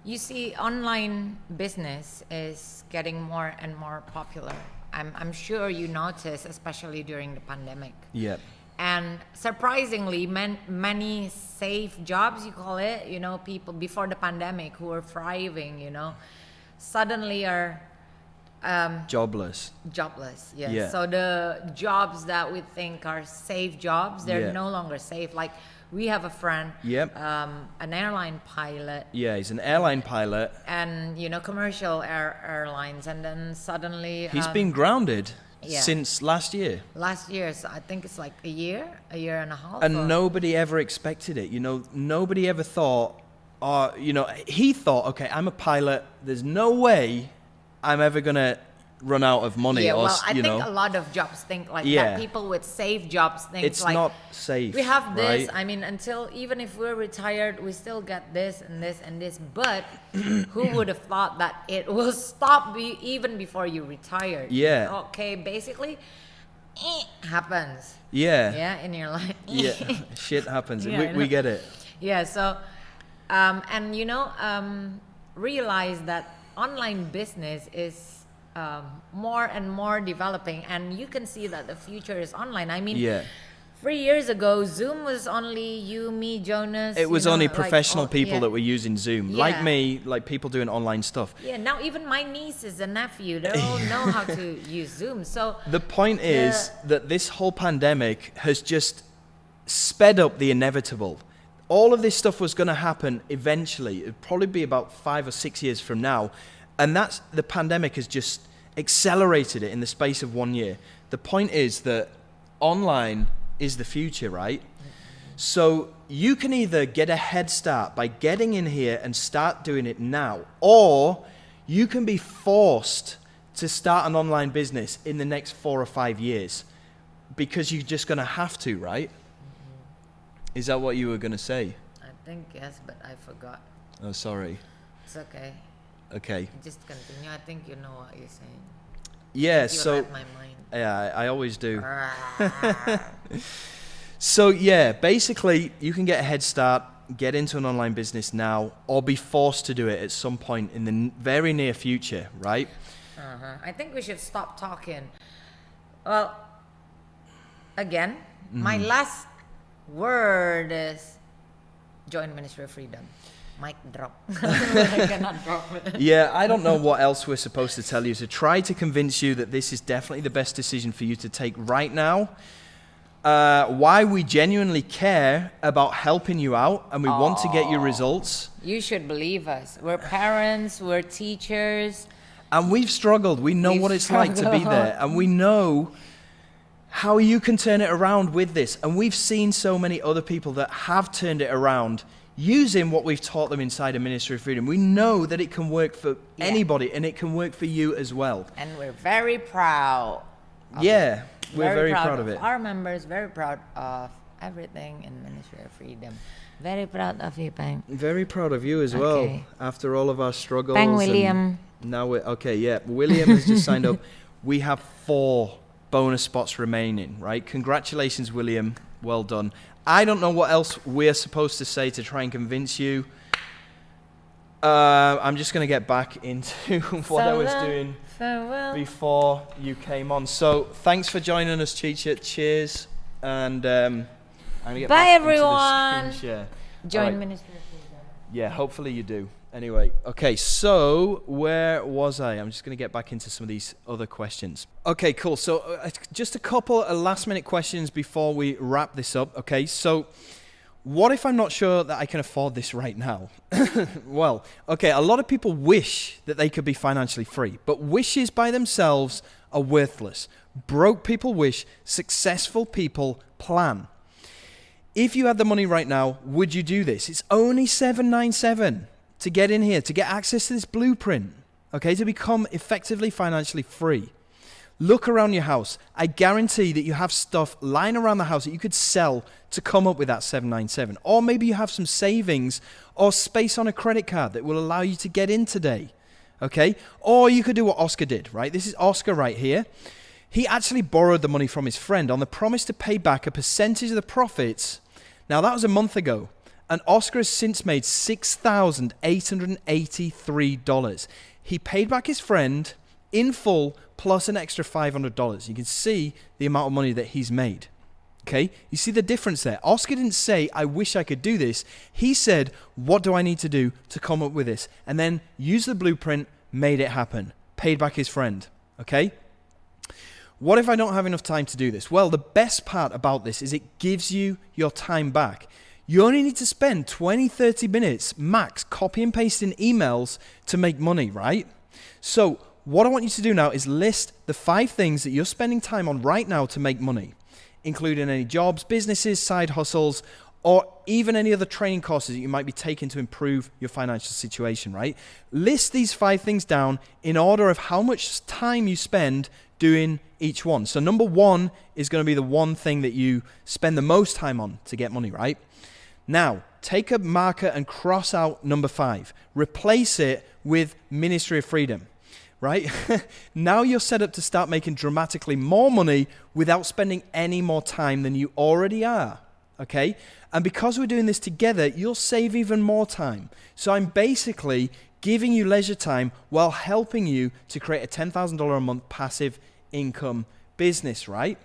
You see, online business is getting more and more popular. I'm sure you notice, especially during the pandemic. Yeah. And surprisingly, many safe jobs, you call it, you know, people before the pandemic who were thriving, you know, suddenly are Jobless. jobless. Yes. Yeah. So the jobs that we think are safe jobs, they're Yeah. no longer safe. Like we have a friend, Yep. an airline pilot, Yeah, he's an airline pilot. and you know, commercial airlines, and then suddenly He's been grounded yeah. since last year. last year. So I think it's like a year and a half. And or- nobody ever expected it. You know, nobody ever thought, you know, he thought, okay, I'm a pilot. There's no way I'm ever going to run out of money. Yeah, or, well, I you think know, a lot of jobs think like Yeah. that. People with safe jobs think it's like, not safe. we have this. right? I mean, until even if we're retired, we still get this and this and this. But who would have thought that it will stop even before you retire? Yeah. Okay, basically, happens. Yeah. Yeah, in your life. Yeah. Shit happens. Yeah, I know. we get it. Yeah, so, and realize that online business is more and more developing, and you can see that the future is online. I mean, Yeah. 3 years ago, Zoom was only you, me, Jonas. It was only professional people yeah. that were using Zoom, Yeah. like me, like people doing online stuff. Yeah, now even my nieces and nephew, they all know how to use Zoom. So The point is that this whole pandemic has just sped up the inevitable. All of this stuff was going to happen eventually. It'd probably be about 5 or 6 years from now. And the pandemic has just accelerated it in the space of 1 year. The point is that online is the future, right? So you can either get a head start by getting in here and start doing it now, or you can be forced to start an online business in the next 4 or 5 years because you're just going to have to, right? Is that what you were going to say? I think yes, but I forgot. Oh, sorry. It's okay. Okay. Just continue. I think you know what you're saying. Yeah, You so read my mind. yeah, I always do. So yeah, basically you can get a head start, get into an online business now, or be forced to do it at some point in the very near future, right? I think we should stop talking. Well, again, my last word is join Ministry of Freedom. Mic drop. I cannot drop it. Yeah, I don't know what else we're supposed to tell you. To try to convince you that this is definitely the best decision for you to take right now. Why we genuinely care about helping you out and we want to get you results. You should believe us. We're parents, we're teachers. And we've struggled. We know We've what it's like to be struggled. there. And we know how you can turn it around with this. And we've seen so many other people that have turned it around using what we've taught them inside of Ministry of Freedom. We know that it can work for anybody and it can work for you as well. And we're very proud. Yeah, we're very proud of it. Our members, very proud of everything in Ministry of Freedom. Very proud of you, Pang. Very proud of you as well. Okay. After all of our struggles. Pang and William. Now we're okay. Yeah, William has just signed up. We have 4 bonus spots remaining. Right? Congratulations, William. Well done. I don't know what else we're supposed to say to try and convince you. I'm just going to get back into what I was doing Farewell. before you came on. So thanks for joining us, Chicha. Cheers. And I'm going to get Bye, back into the everyone. screen share. Join All right. Ministry of Freedom. Yeah, hopefully you do. Anyway, okay, so where was I? I'm just going to get back into some of these other questions. Okay, cool. So just a couple of last minute questions before we wrap this up. Okay, so what if I'm not sure that I can afford this right now? Well, okay, a lot of people wish that they could be financially free, but wishes by themselves are worthless. Broke people wish, successful people plan. If you had the money right now, would you do this? It's only $797 to get in here, to get access to this blueprint, okay, to become effectively financially free. Look around your house. I guarantee that you have stuff lying around the house that you could sell to come up with that $797. Or maybe you have some savings or space on a credit card that will allow you to get in today, okay? Or you could do what Oscar did, right? This is Oscar right here. He actually borrowed the money from his friend on the promise to pay back a percentage of the profits. Now, that was a month ago. And Oscar has since made $6,883. He paid back his friend in full plus an extra $500. You can see the amount of money that he's made. Okay? You see the difference there. Oscar didn't say, I wish I could do this. He said, what do I need to do to come up with this? And then used the blueprint, made it happen. Paid back his friend. Okay? What if I don't have enough time to do this? Well, the best part about this is it gives you your time back. You only need to spend 20, 30 minutes max copy and pasting emails to make money, right? So what I want you to do now is list the 5 things that you're spending time on right now to make money, including any jobs, businesses, side hustles, or even any other training courses that you might be taking to improve your financial situation, right? List these 5 things down in order of how much time you spend doing each one. So number 1 is going to be the one thing that you spend the most time on to get money, right? Now, take a marker and cross out number 5. Replace it with Ministry of Freedom, right? Now you're set up to start making dramatically more money without spending any more time than you already are, okay? And because we're doing this together, you'll save even more time. So I'm basically giving you leisure time while helping you to create a $10,000 a month passive income business, right?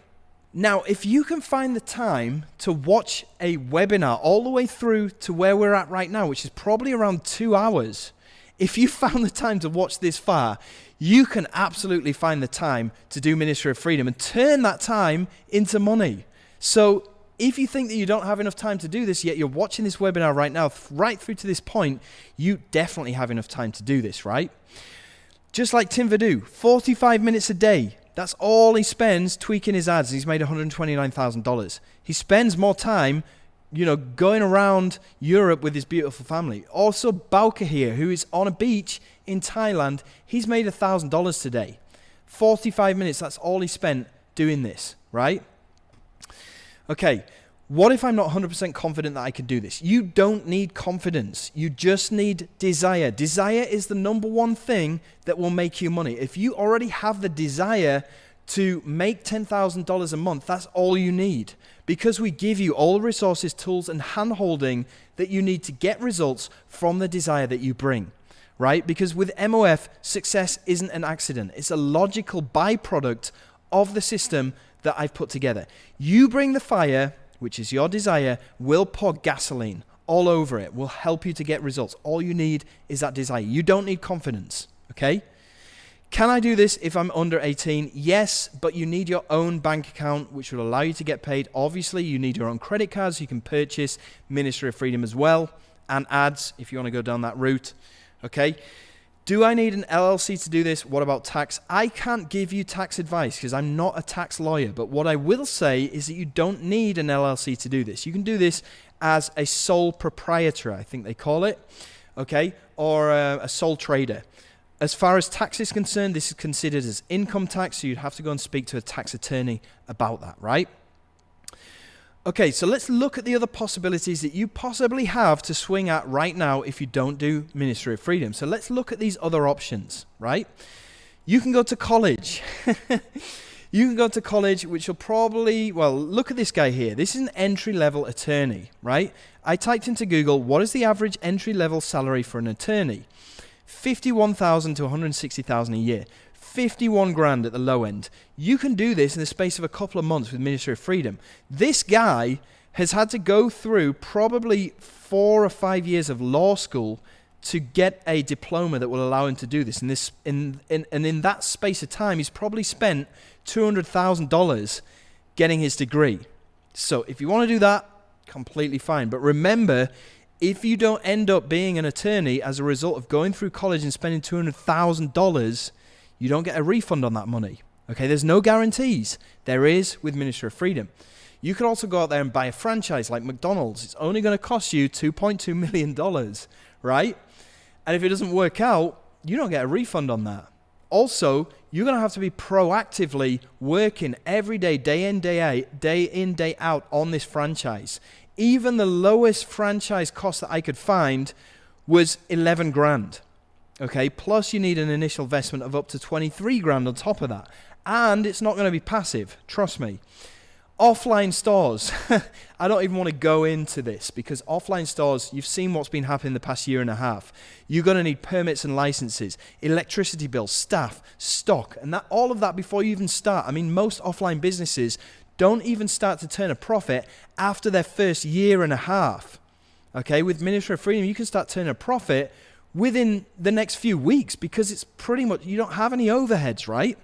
Now, if you can find the time to watch a webinar all the way through to where we're at right now, which is probably around 2 hours, if you found the time to watch this far, you can absolutely find the time to do Ministry of Freedom and turn that time into money. So if you think that you don't have enough time to do this, yet you're watching this webinar right now, right through to this point, you definitely have enough time to do this, right? Just like Tim Verdu, 45 minutes a day. That's all he spends tweaking his ads. He's made $129,000. He spends more time, going around Europe with his beautiful family. Also, Bauke here, who is on a beach in Thailand, he's made $1,000 today. 45 minutes, that's all he spent doing this, right? Okay, what if I'm not 100% confident that I can do this? You don't need confidence. You just need desire. Desire is the number one thing that will make you money. If you already have the desire to make $10,000 a month, that's all you need. Because we give you all the resources, tools, and hand-holding that you need to get results from the desire that you bring, right? Because with MOF, success isn't an accident. It's a logical byproduct of the system that I've put together. You bring the fire, which is your desire, we'll pour gasoline all over it. We'll help you to get results. All you need is that desire. You don't need confidence, okay? Can I do this if I'm under 18? Yes, but you need your own bank account, which will allow you to get paid. Obviously, you need your own credit cards so you can purchase Ministry of Freedom as well, and ads if you want to go down that route, okay? Do I need an LLC to do this? What about tax? I can't give you tax advice because I'm not a tax lawyer, but what I will say is that you don't need an LLC to do this. You can do this as a sole proprietor, I think they call it, okay, or a sole trader. As far as tax is concerned, this is considered as income tax, so you'd have to go and speak to a tax attorney about that, right? Okay, so let's look at the other possibilities that you possibly have to swing at right now if you don't do Ministry of Freedom. So let's look at these other options, right? You can go to college. You can go to college, which will probably, look at this guy here. This is an entry-level attorney, right? I typed into Google, what is the average entry-level salary for an attorney? $51,000 to $160,000 a year. 51 grand at the low end. You can do this in the space of a couple of months with Ministry of Freedom. This guy has had to go through probably 4 or 5 years of law school to get a diploma that will allow him to do this. And in that space of time, he's probably spent $200,000 getting his degree. So if you want to do that, completely fine. But remember, if you don't end up being an attorney as a result of going through college and spending $200,000, you don't get a refund on that money. Okay, there's no guarantees. There is with Ministry of Freedom. You could also go out there and buy a franchise like McDonald's. It's only going to cost you $2.2 million, right? And if it doesn't work out, you don't get a refund on that. Also, you're going to have to be proactively working every day, day in, day out on this franchise. Even the lowest franchise cost that I could find was 11 grand. Okay, plus you need an initial investment of up to 23 grand on top of that. And it's not going to be passive, trust me. Offline stores, I don't even want to go into this because offline stores, you've seen what's been happening the past year and a half. You're going to need permits and licenses, electricity bills, staff, stock, and all of that before you even start. I mean, most offline businesses don't even start to turn a profit after their first year and a half. Okay, with Ministry of Freedom, you can start turning a profit within the next few weeks because it's pretty much, you don't have any overheads, right?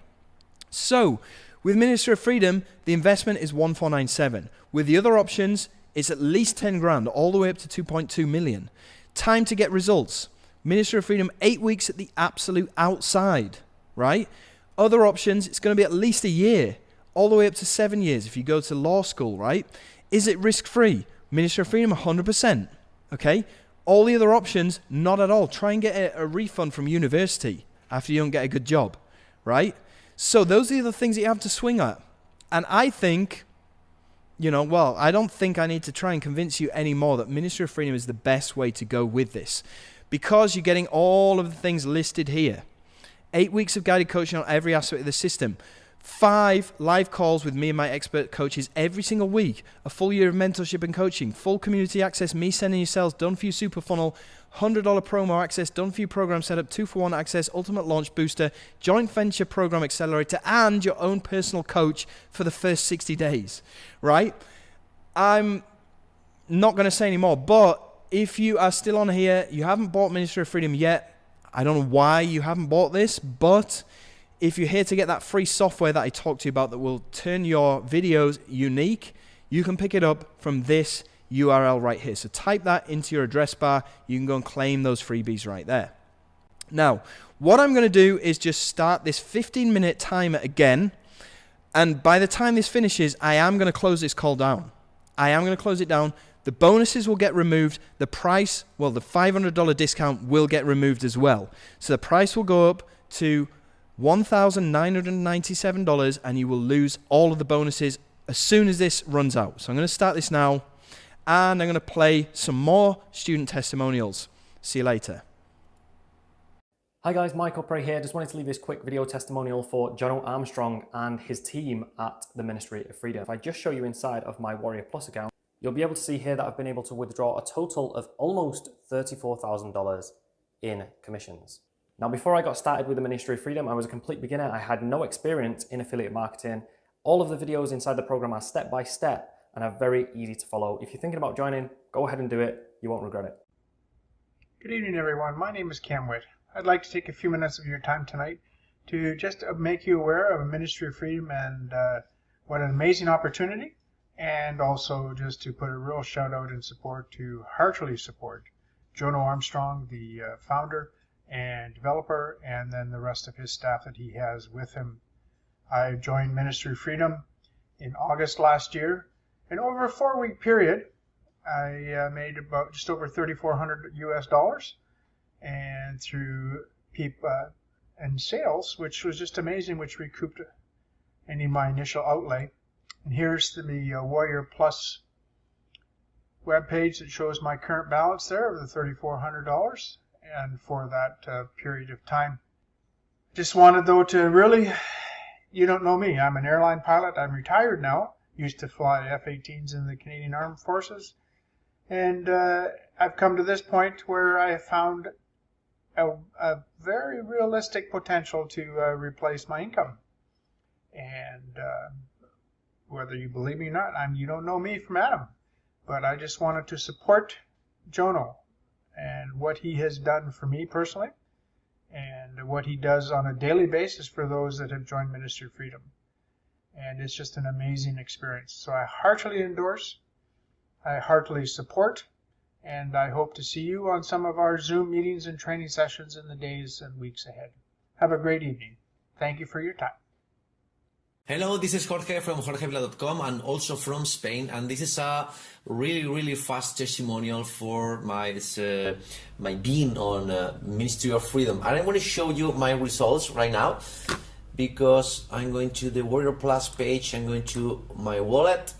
So with Ministry of Freedom, the investment is 1,497. With the other options, it's at least 10 grand, all the way up to 2.2 million. Time to get results. Ministry of Freedom, 8 weeks at the absolute outside, right? Other options, it's going to be at least a year, all the way up to 7 years if you go to law school, right? Is it risk-free? Ministry of Freedom, 100%. Okay? All the other options, not at all. Try and get a refund from university after you don't get a good job, right? So those are the things that you have to swing at. And I think, I don't think I need to try and convince you anymore that Ministry of Freedom is the best way to go with this, because you're getting all of the things listed here. 8 weeks of guided coaching on every aspect of the system. 5 live calls with me and my expert coaches every single week. A full year of mentorship and coaching. Full community access, me sending you sales, done for you super funnel. $100 promo access, done for you program setup, 2-for-1 access, ultimate launch booster, joint venture program accelerator, and your own personal coach for the first 60 days, right? I'm not going to say anymore, but if you are still on here, you haven't bought Ministry of Freedom yet, I don't know why you haven't bought this, but if you're here to get that free software that I talked to you about that will turn your videos unique, you can pick it up from this URL right here. So type that into your address bar. You can go and claim those freebies right there. Now, what I'm going to do is just start this 15-minute timer again. And by the time this finishes, I am going to close this call down. I am going to close it down. The bonuses will get removed. The price, the $500 discount will get removed as well. So the price will go up to $1,997, and you will lose all of the bonuses as soon as this runs out. So I'm going to start this now, and I'm going to play some more student testimonials. See you later. Hi guys, Michael Prey here. Just wanted to leave this quick video testimonial for Jono Armstrong and his team at the Ministry of Freedom. If I just show you inside of my Warrior Plus account, you'll be able to see here that I've been able to withdraw a total of almost $34,000 in commissions. Now, before I got started with the Ministry of Freedom, I was a complete beginner. I had no experience in affiliate marketing. All of the videos inside the program are step by step and are very easy to follow. If you're thinking about joining, go ahead and do it. You won't regret it. Good evening, everyone. My name is Cam Witt. I'd like to take a few minutes of your time tonight to just make you aware of a Ministry of Freedom and what an amazing opportunity, and also just to put a real shout out and support to heartily support Jono Armstrong, the founder and developer, and then the rest of his staff that he has with him. I joined Ministry of Freedom in August last year, and over a 4-week period, I made about just over $3,400 US, and through and sales, which was just amazing, which recouped any of my initial outlay. And here's the Warrior Plus webpage that shows my current balance there of the $3,400, and for that period of time. Just wanted though to really, you don't know me, I'm an airline pilot. I'm retired now, used to fly F-18s in the Canadian Armed Forces, and I've come to this point where I have found a very realistic potential to replace my income. And whether you believe me or not, you don't know me from Adam, but I just wanted to support Jono and what he has done for me personally, and what he does on a daily basis for those that have joined Ministry of Freedom. And it's just an amazing experience. So I heartily endorse, I heartily support, and I hope to see you on some of our Zoom meetings and training sessions in the days and weeks ahead. Have a great evening. Thank you for your time. Hello, this is Jorge from jorgevila.com and also from Spain, and this is a really fast testimonial for my being on Ministry of Freedom. And I'm going to show you my results right now, because I'm going to the Warrior Plus page, I'm going to my wallet,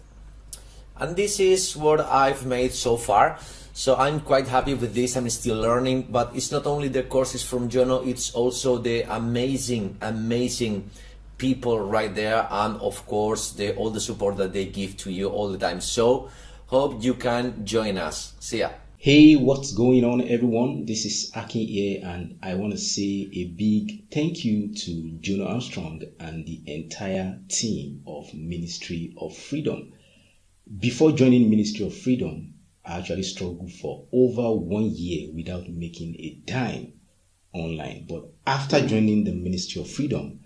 and this is what I've made so far. So I'm quite happy with this. I'm still learning, but it's not only the courses from Jono, it's also the amazing people right there, and of course all the support that they give to you all the time. So hope you can join us. See ya. Hey, what's going on, everyone? This is Akin here, and I want to say a big thank you to Jono Armstrong and the entire team of Ministry of Freedom. Before joining Ministry of Freedom, I actually struggled for over 1 year without making a dime online. But after joining the Ministry of Freedom,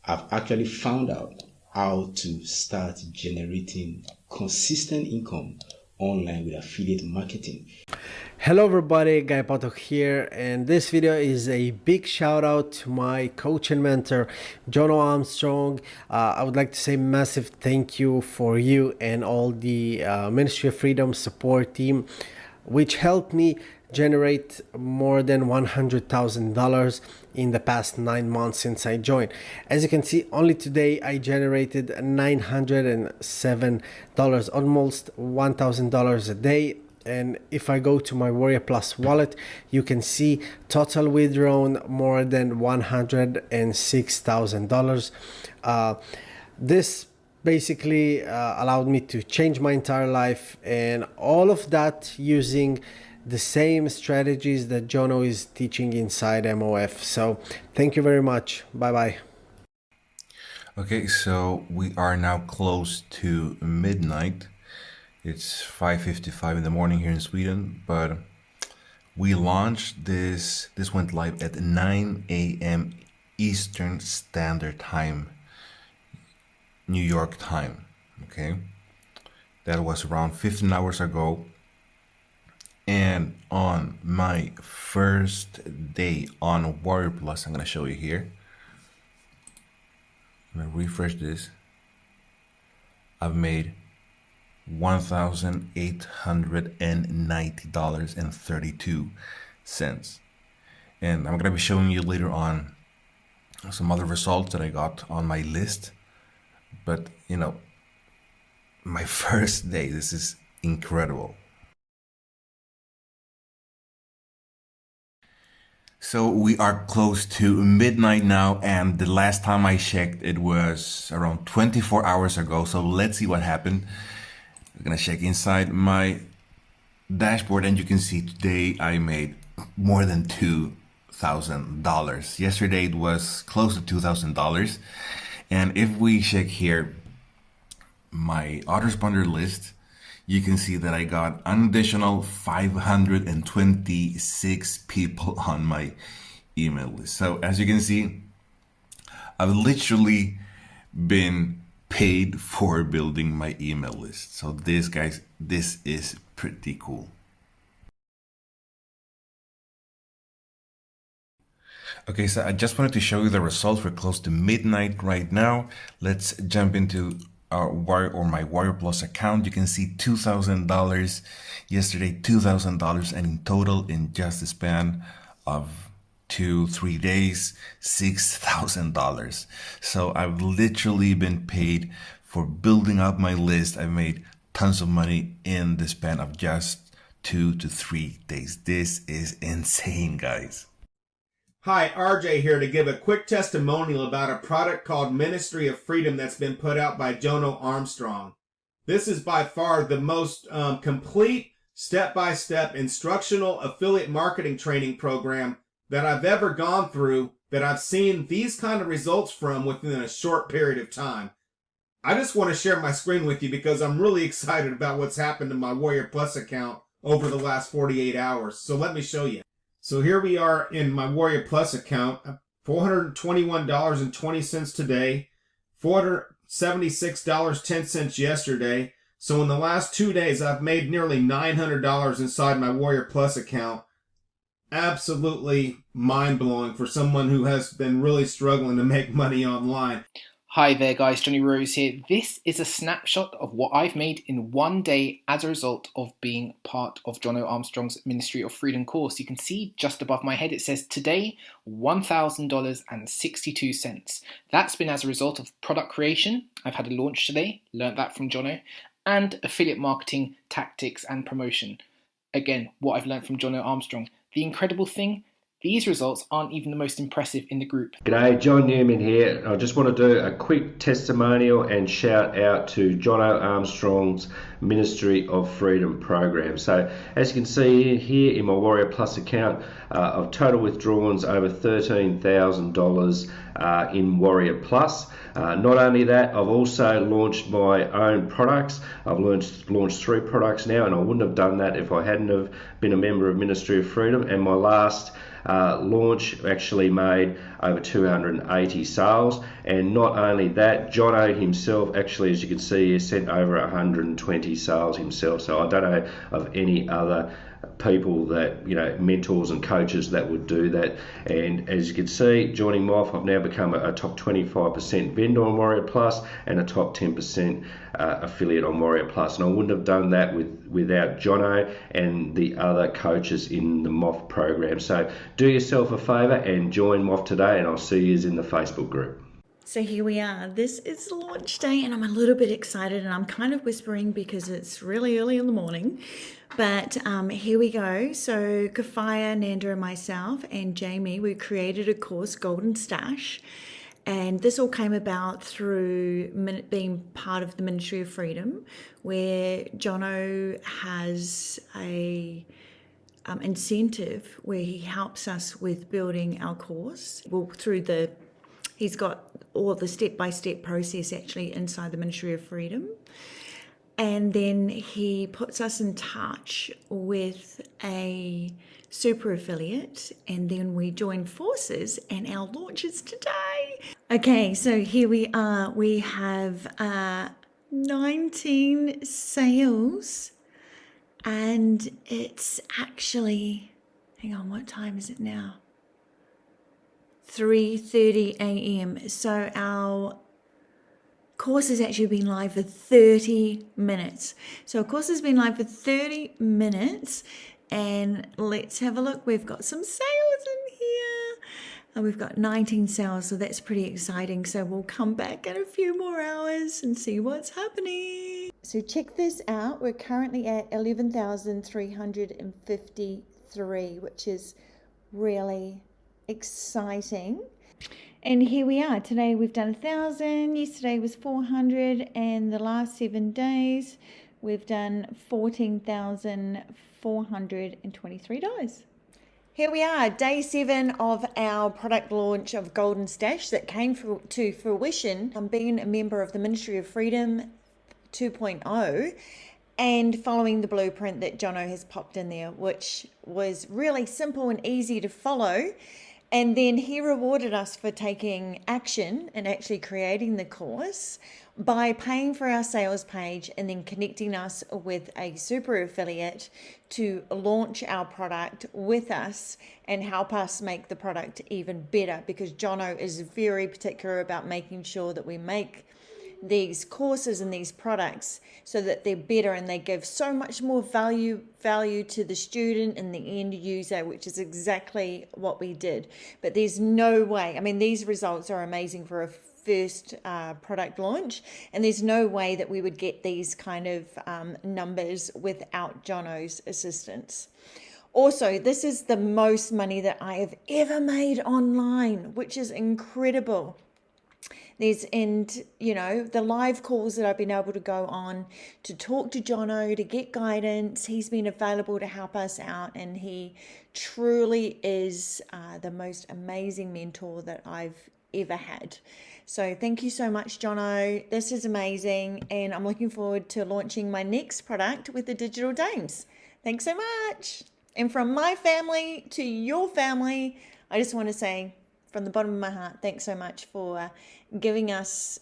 I've actually found out how to start generating consistent income online with affiliate marketing. Hello everybody, Guy Patok here, and this video is a big shout out to my coach and mentor, Jono Armstrong. I would like to say massive thank you for you and all the Ministry of Freedom support team, which helped me generate more than $100,000 in the past 9 months since I joined. As you can see, only today I generated $907, almost $1,000 a day. And if I go to my Warrior Plus wallet, you can see total withdrawn more than $106,000. This basically allowed me to change my entire life, and all of that using the same strategies that Jono is teaching inside MOF. So thank you very much. Bye bye. Okay, so we are now close to midnight. It's 5:55 in the morning here in Sweden, but we launched this went live at 9 a.m. Eastern Standard Time, New York time. Okay, that was around 15 hours ago. And on my first day on Warrior Plus, I'm gonna show you here. I'm gonna refresh this. I've made $1,890.32, and I'm gonna be showing you later on some other results that I got on my list. But you know, my first day, this is incredible. So we are close to midnight now, and the last time I checked it was around 24 hours ago. So let's see what happened. I'm gonna check inside my dashboard, and you can see today I made more than $2,000. Yesterday it was close to $2,000. And if we check here my autoresponder list, you can see that I got an additional 526 people on my email list. So as you can see, I've literally been paid for building my email list. So this, guys, this is pretty cool. Okay, so I just wanted to show you the results. We're close to midnight right now. Let's jump into our my Warrior Plus account. You can see $2,000 yesterday, $2,000, and in total, in just a span of 2-3 days, $6,000. So I've literally been paid for building up my list. I've made tons of money in the span of just 2 to 3 days. This is insane, guys. Hi, RJ here to give a quick testimonial about a product called Ministry of Freedom that's been put out by Jono Armstrong. This is by far the most complete step-by-step instructional affiliate marketing training program that I've ever gone through, that I've seen these kind of results from within a short period of time. I just want to share my screen with you because I'm really excited about what's happened to my Warrior Plus account over the last 48 hours. So let me show you. So here we are in my Warrior Plus account, $421.20 today, $476.10 yesterday. So in the last 2 days, I've made nearly $900 inside my Warrior Plus account. Absolutely mind-blowing for someone who has been really struggling to make money online. Hi there guys, Johnny Rose here. This is a snapshot of what I've made in 1 day as a result of being part of Jono Armstrong's Ministry of Freedom course. You can see just above my head it says today $1,000.62. That's been as a result of product creation. I've had a launch today, learned that from Jono, and affiliate marketing, tactics and promotion. Again, what I've learned from Jono Armstrong. The incredible thing, these results aren't even the most impressive in the group. G'day, John Newman here. I just want to do a quick testimonial and shout out to Jono Armstrong's Ministry of Freedom program. So as you can see here in my Warrior Plus account, I've total withdrawals over $13,000 in Warrior Plus. Not only that, I've also launched my own products. I've launched 3 products now, and I wouldn't have done that if I hadn't have been a member of Ministry of Freedom. And my last launch actually made over 280 sales. And not only that, Jono himself actually, as you can see, has sent over 120 sales himself. So I don't know of any other people that, mentors and coaches that would do that. And as you can see, joining MOF, I've now become a top 25% vendor on Warrior Plus and a top 10% affiliate on Warrior Plus. And I wouldn't have done that without Jono and the other coaches in the MOF program. So do yourself a favor and join MOF today, and I'll see you in the Facebook group. So here we are. This is launch day and I'm a little bit excited, and I'm kind of whispering because it's really early in the morning. But here we go. So Kafaya, Nanda and myself and Jamie, we created a course, Golden Stash. And this all came about through being part of the Ministry of Freedom, where Jono has a incentive where he helps us with building our course. Well, he's got all the step-by-step process actually inside the Ministry of Freedom. And then he puts us in touch with a super affiliate, and then we join forces, and our launch is today. Okay, so here we are. We have 19 sales, and it's actually, hang on, what time is it now? 3:30 a.m. So our course has actually been live for 30 minutes. So our course has been live for 30 minutes, and let's have a look. We've got some sales in here. And we've got 19 sales, so that's pretty exciting. So we'll come back in a few more hours and see what's happening. So check this out. We're currently at 11,353, which is really exciting. And here we are. Today we've done 1,000. Yesterday was 400, and the last 7 days we've done $14,423. Here we are, day 7 of our product launch of Golden Stash that came to fruition. I'm being a member of the Ministry of Freedom 2.0 and following the blueprint that Jono has popped in there, which was really simple and easy to follow. And then he rewarded us for taking action and actually creating the course by paying for our sales page and then connecting us with a super affiliate to launch our product with us and help us make the product even better, because Jono is very particular about making sure that we make these courses and these products so that they're better and they give so much more value to the student and the end user, which is exactly what we did. But there's no way, I mean, these results are amazing for a first product launch, and there's no way that we would get these kind of numbers without Jono's assistance. Also, this is the most money that I have ever made online, which is incredible. The live calls that I've been able to go on to talk to Jono, to get guidance. He's been available to help us out, and he truly is the most amazing mentor that I've ever had. So thank you so much, Jono. This is amazing, and I'm looking forward to launching my next product with the Digital Dames. Thanks so much. And from my family to your family, I just want to say, from the bottom of my heart, thanks so much for showing us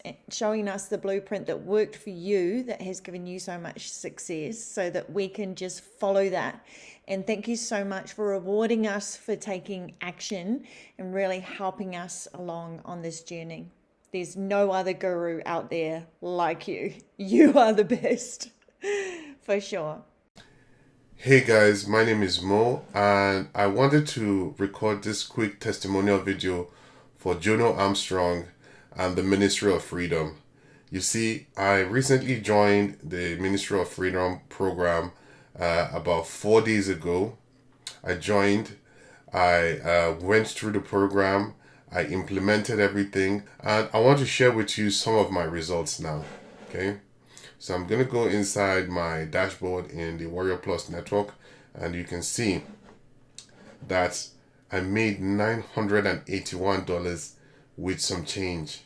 the blueprint that worked for you, that has given you so much success, so that we can just follow that. And thank you so much for rewarding us for taking action and really helping us along on this journey. There's no other guru out there like you. You are the best, for sure. Hey guys, my name is Mo, and I wanted to record this quick testimonial video for Jono Armstrong and the Ministry of Freedom. You see, I recently joined the Ministry of Freedom program about 4 days ago. I joined, I went through the program, I implemented everything, and I want to share with you some of my results now, okay? So I'm going to go inside my dashboard in the Warrior Plus network, and you can see that I made $981 with some change.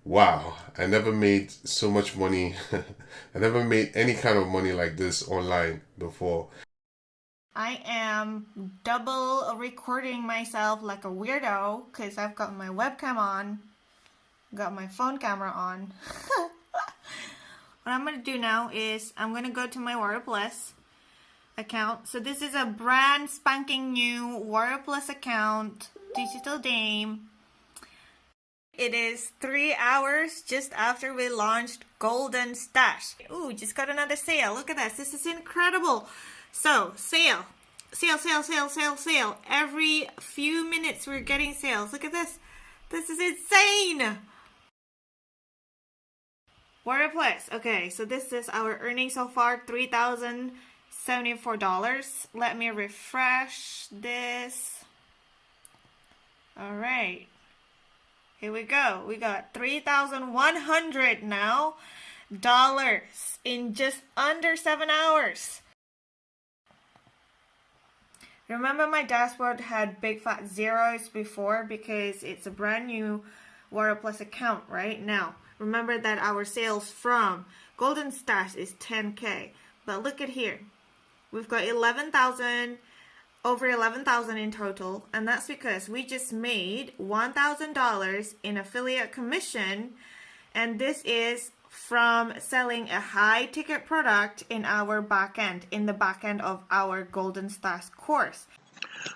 Wow, I never made so much money. I never made any kind of money like this online before. I am double recording myself like a weirdo because I've got my webcam on, got my phone camera on. What I'm going to do now is I'm going to go to my Warrior Plus. account. So this is a brand spanking new Warrior Plus account, Digital Dame. It is 3 hours just after we launched Golden Stash. Ooh, just got another sale. Look at this. This is incredible. So, sale. Sale. Every few minutes we're getting sales. Look at this. This is insane. Warrior Plus. Okay, so this is our earnings so far, $3,074. Let me refresh this. All right. Here we go. We got $3,100 now in just under 7 hours. Remember my dashboard had big fat zeros before because it's a brand new Warrior Plus account right now. Remember that our sales from Golden Stash is 10K. But look at here. We've got over 11,000 in total, and that's because we just made $1,000 in affiliate commission, and this is from selling a high ticket product in our backend, in the backend of our Golden Stash course.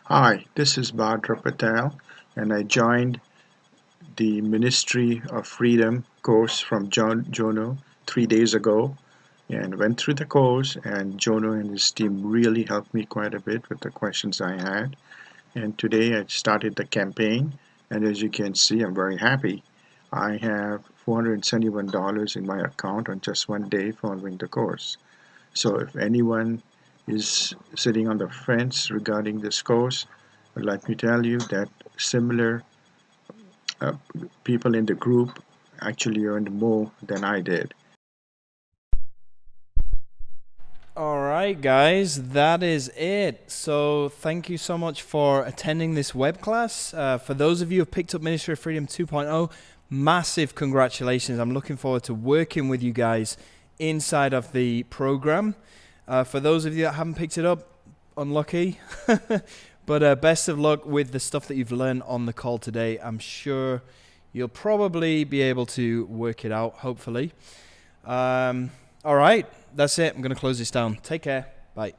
Hi, this is Bhadra Patel, and I joined the Ministry of Freedom course from Jono 3 days ago, and went through the course, and Jono and his team really helped me quite a bit with the questions I had. And today I started the campaign, and as you can see, I'm very happy. I have $471 in my account on just 1 day following the course. So if anyone is sitting on the fence regarding this course, let me tell you that similar people in the group actually earned more than I did. Alright guys, that is it. So thank you so much for attending this web class. For those of you who have picked up Ministry of Freedom 2.0, massive congratulations. I'm looking forward to working with you guys inside of the program. For those of you that haven't picked it up, unlucky. But best of luck with the stuff that you've learned on the call today. I'm sure you'll probably be able to work it out, hopefully. All right, that's it. I'm going to close this down. Take care. Bye.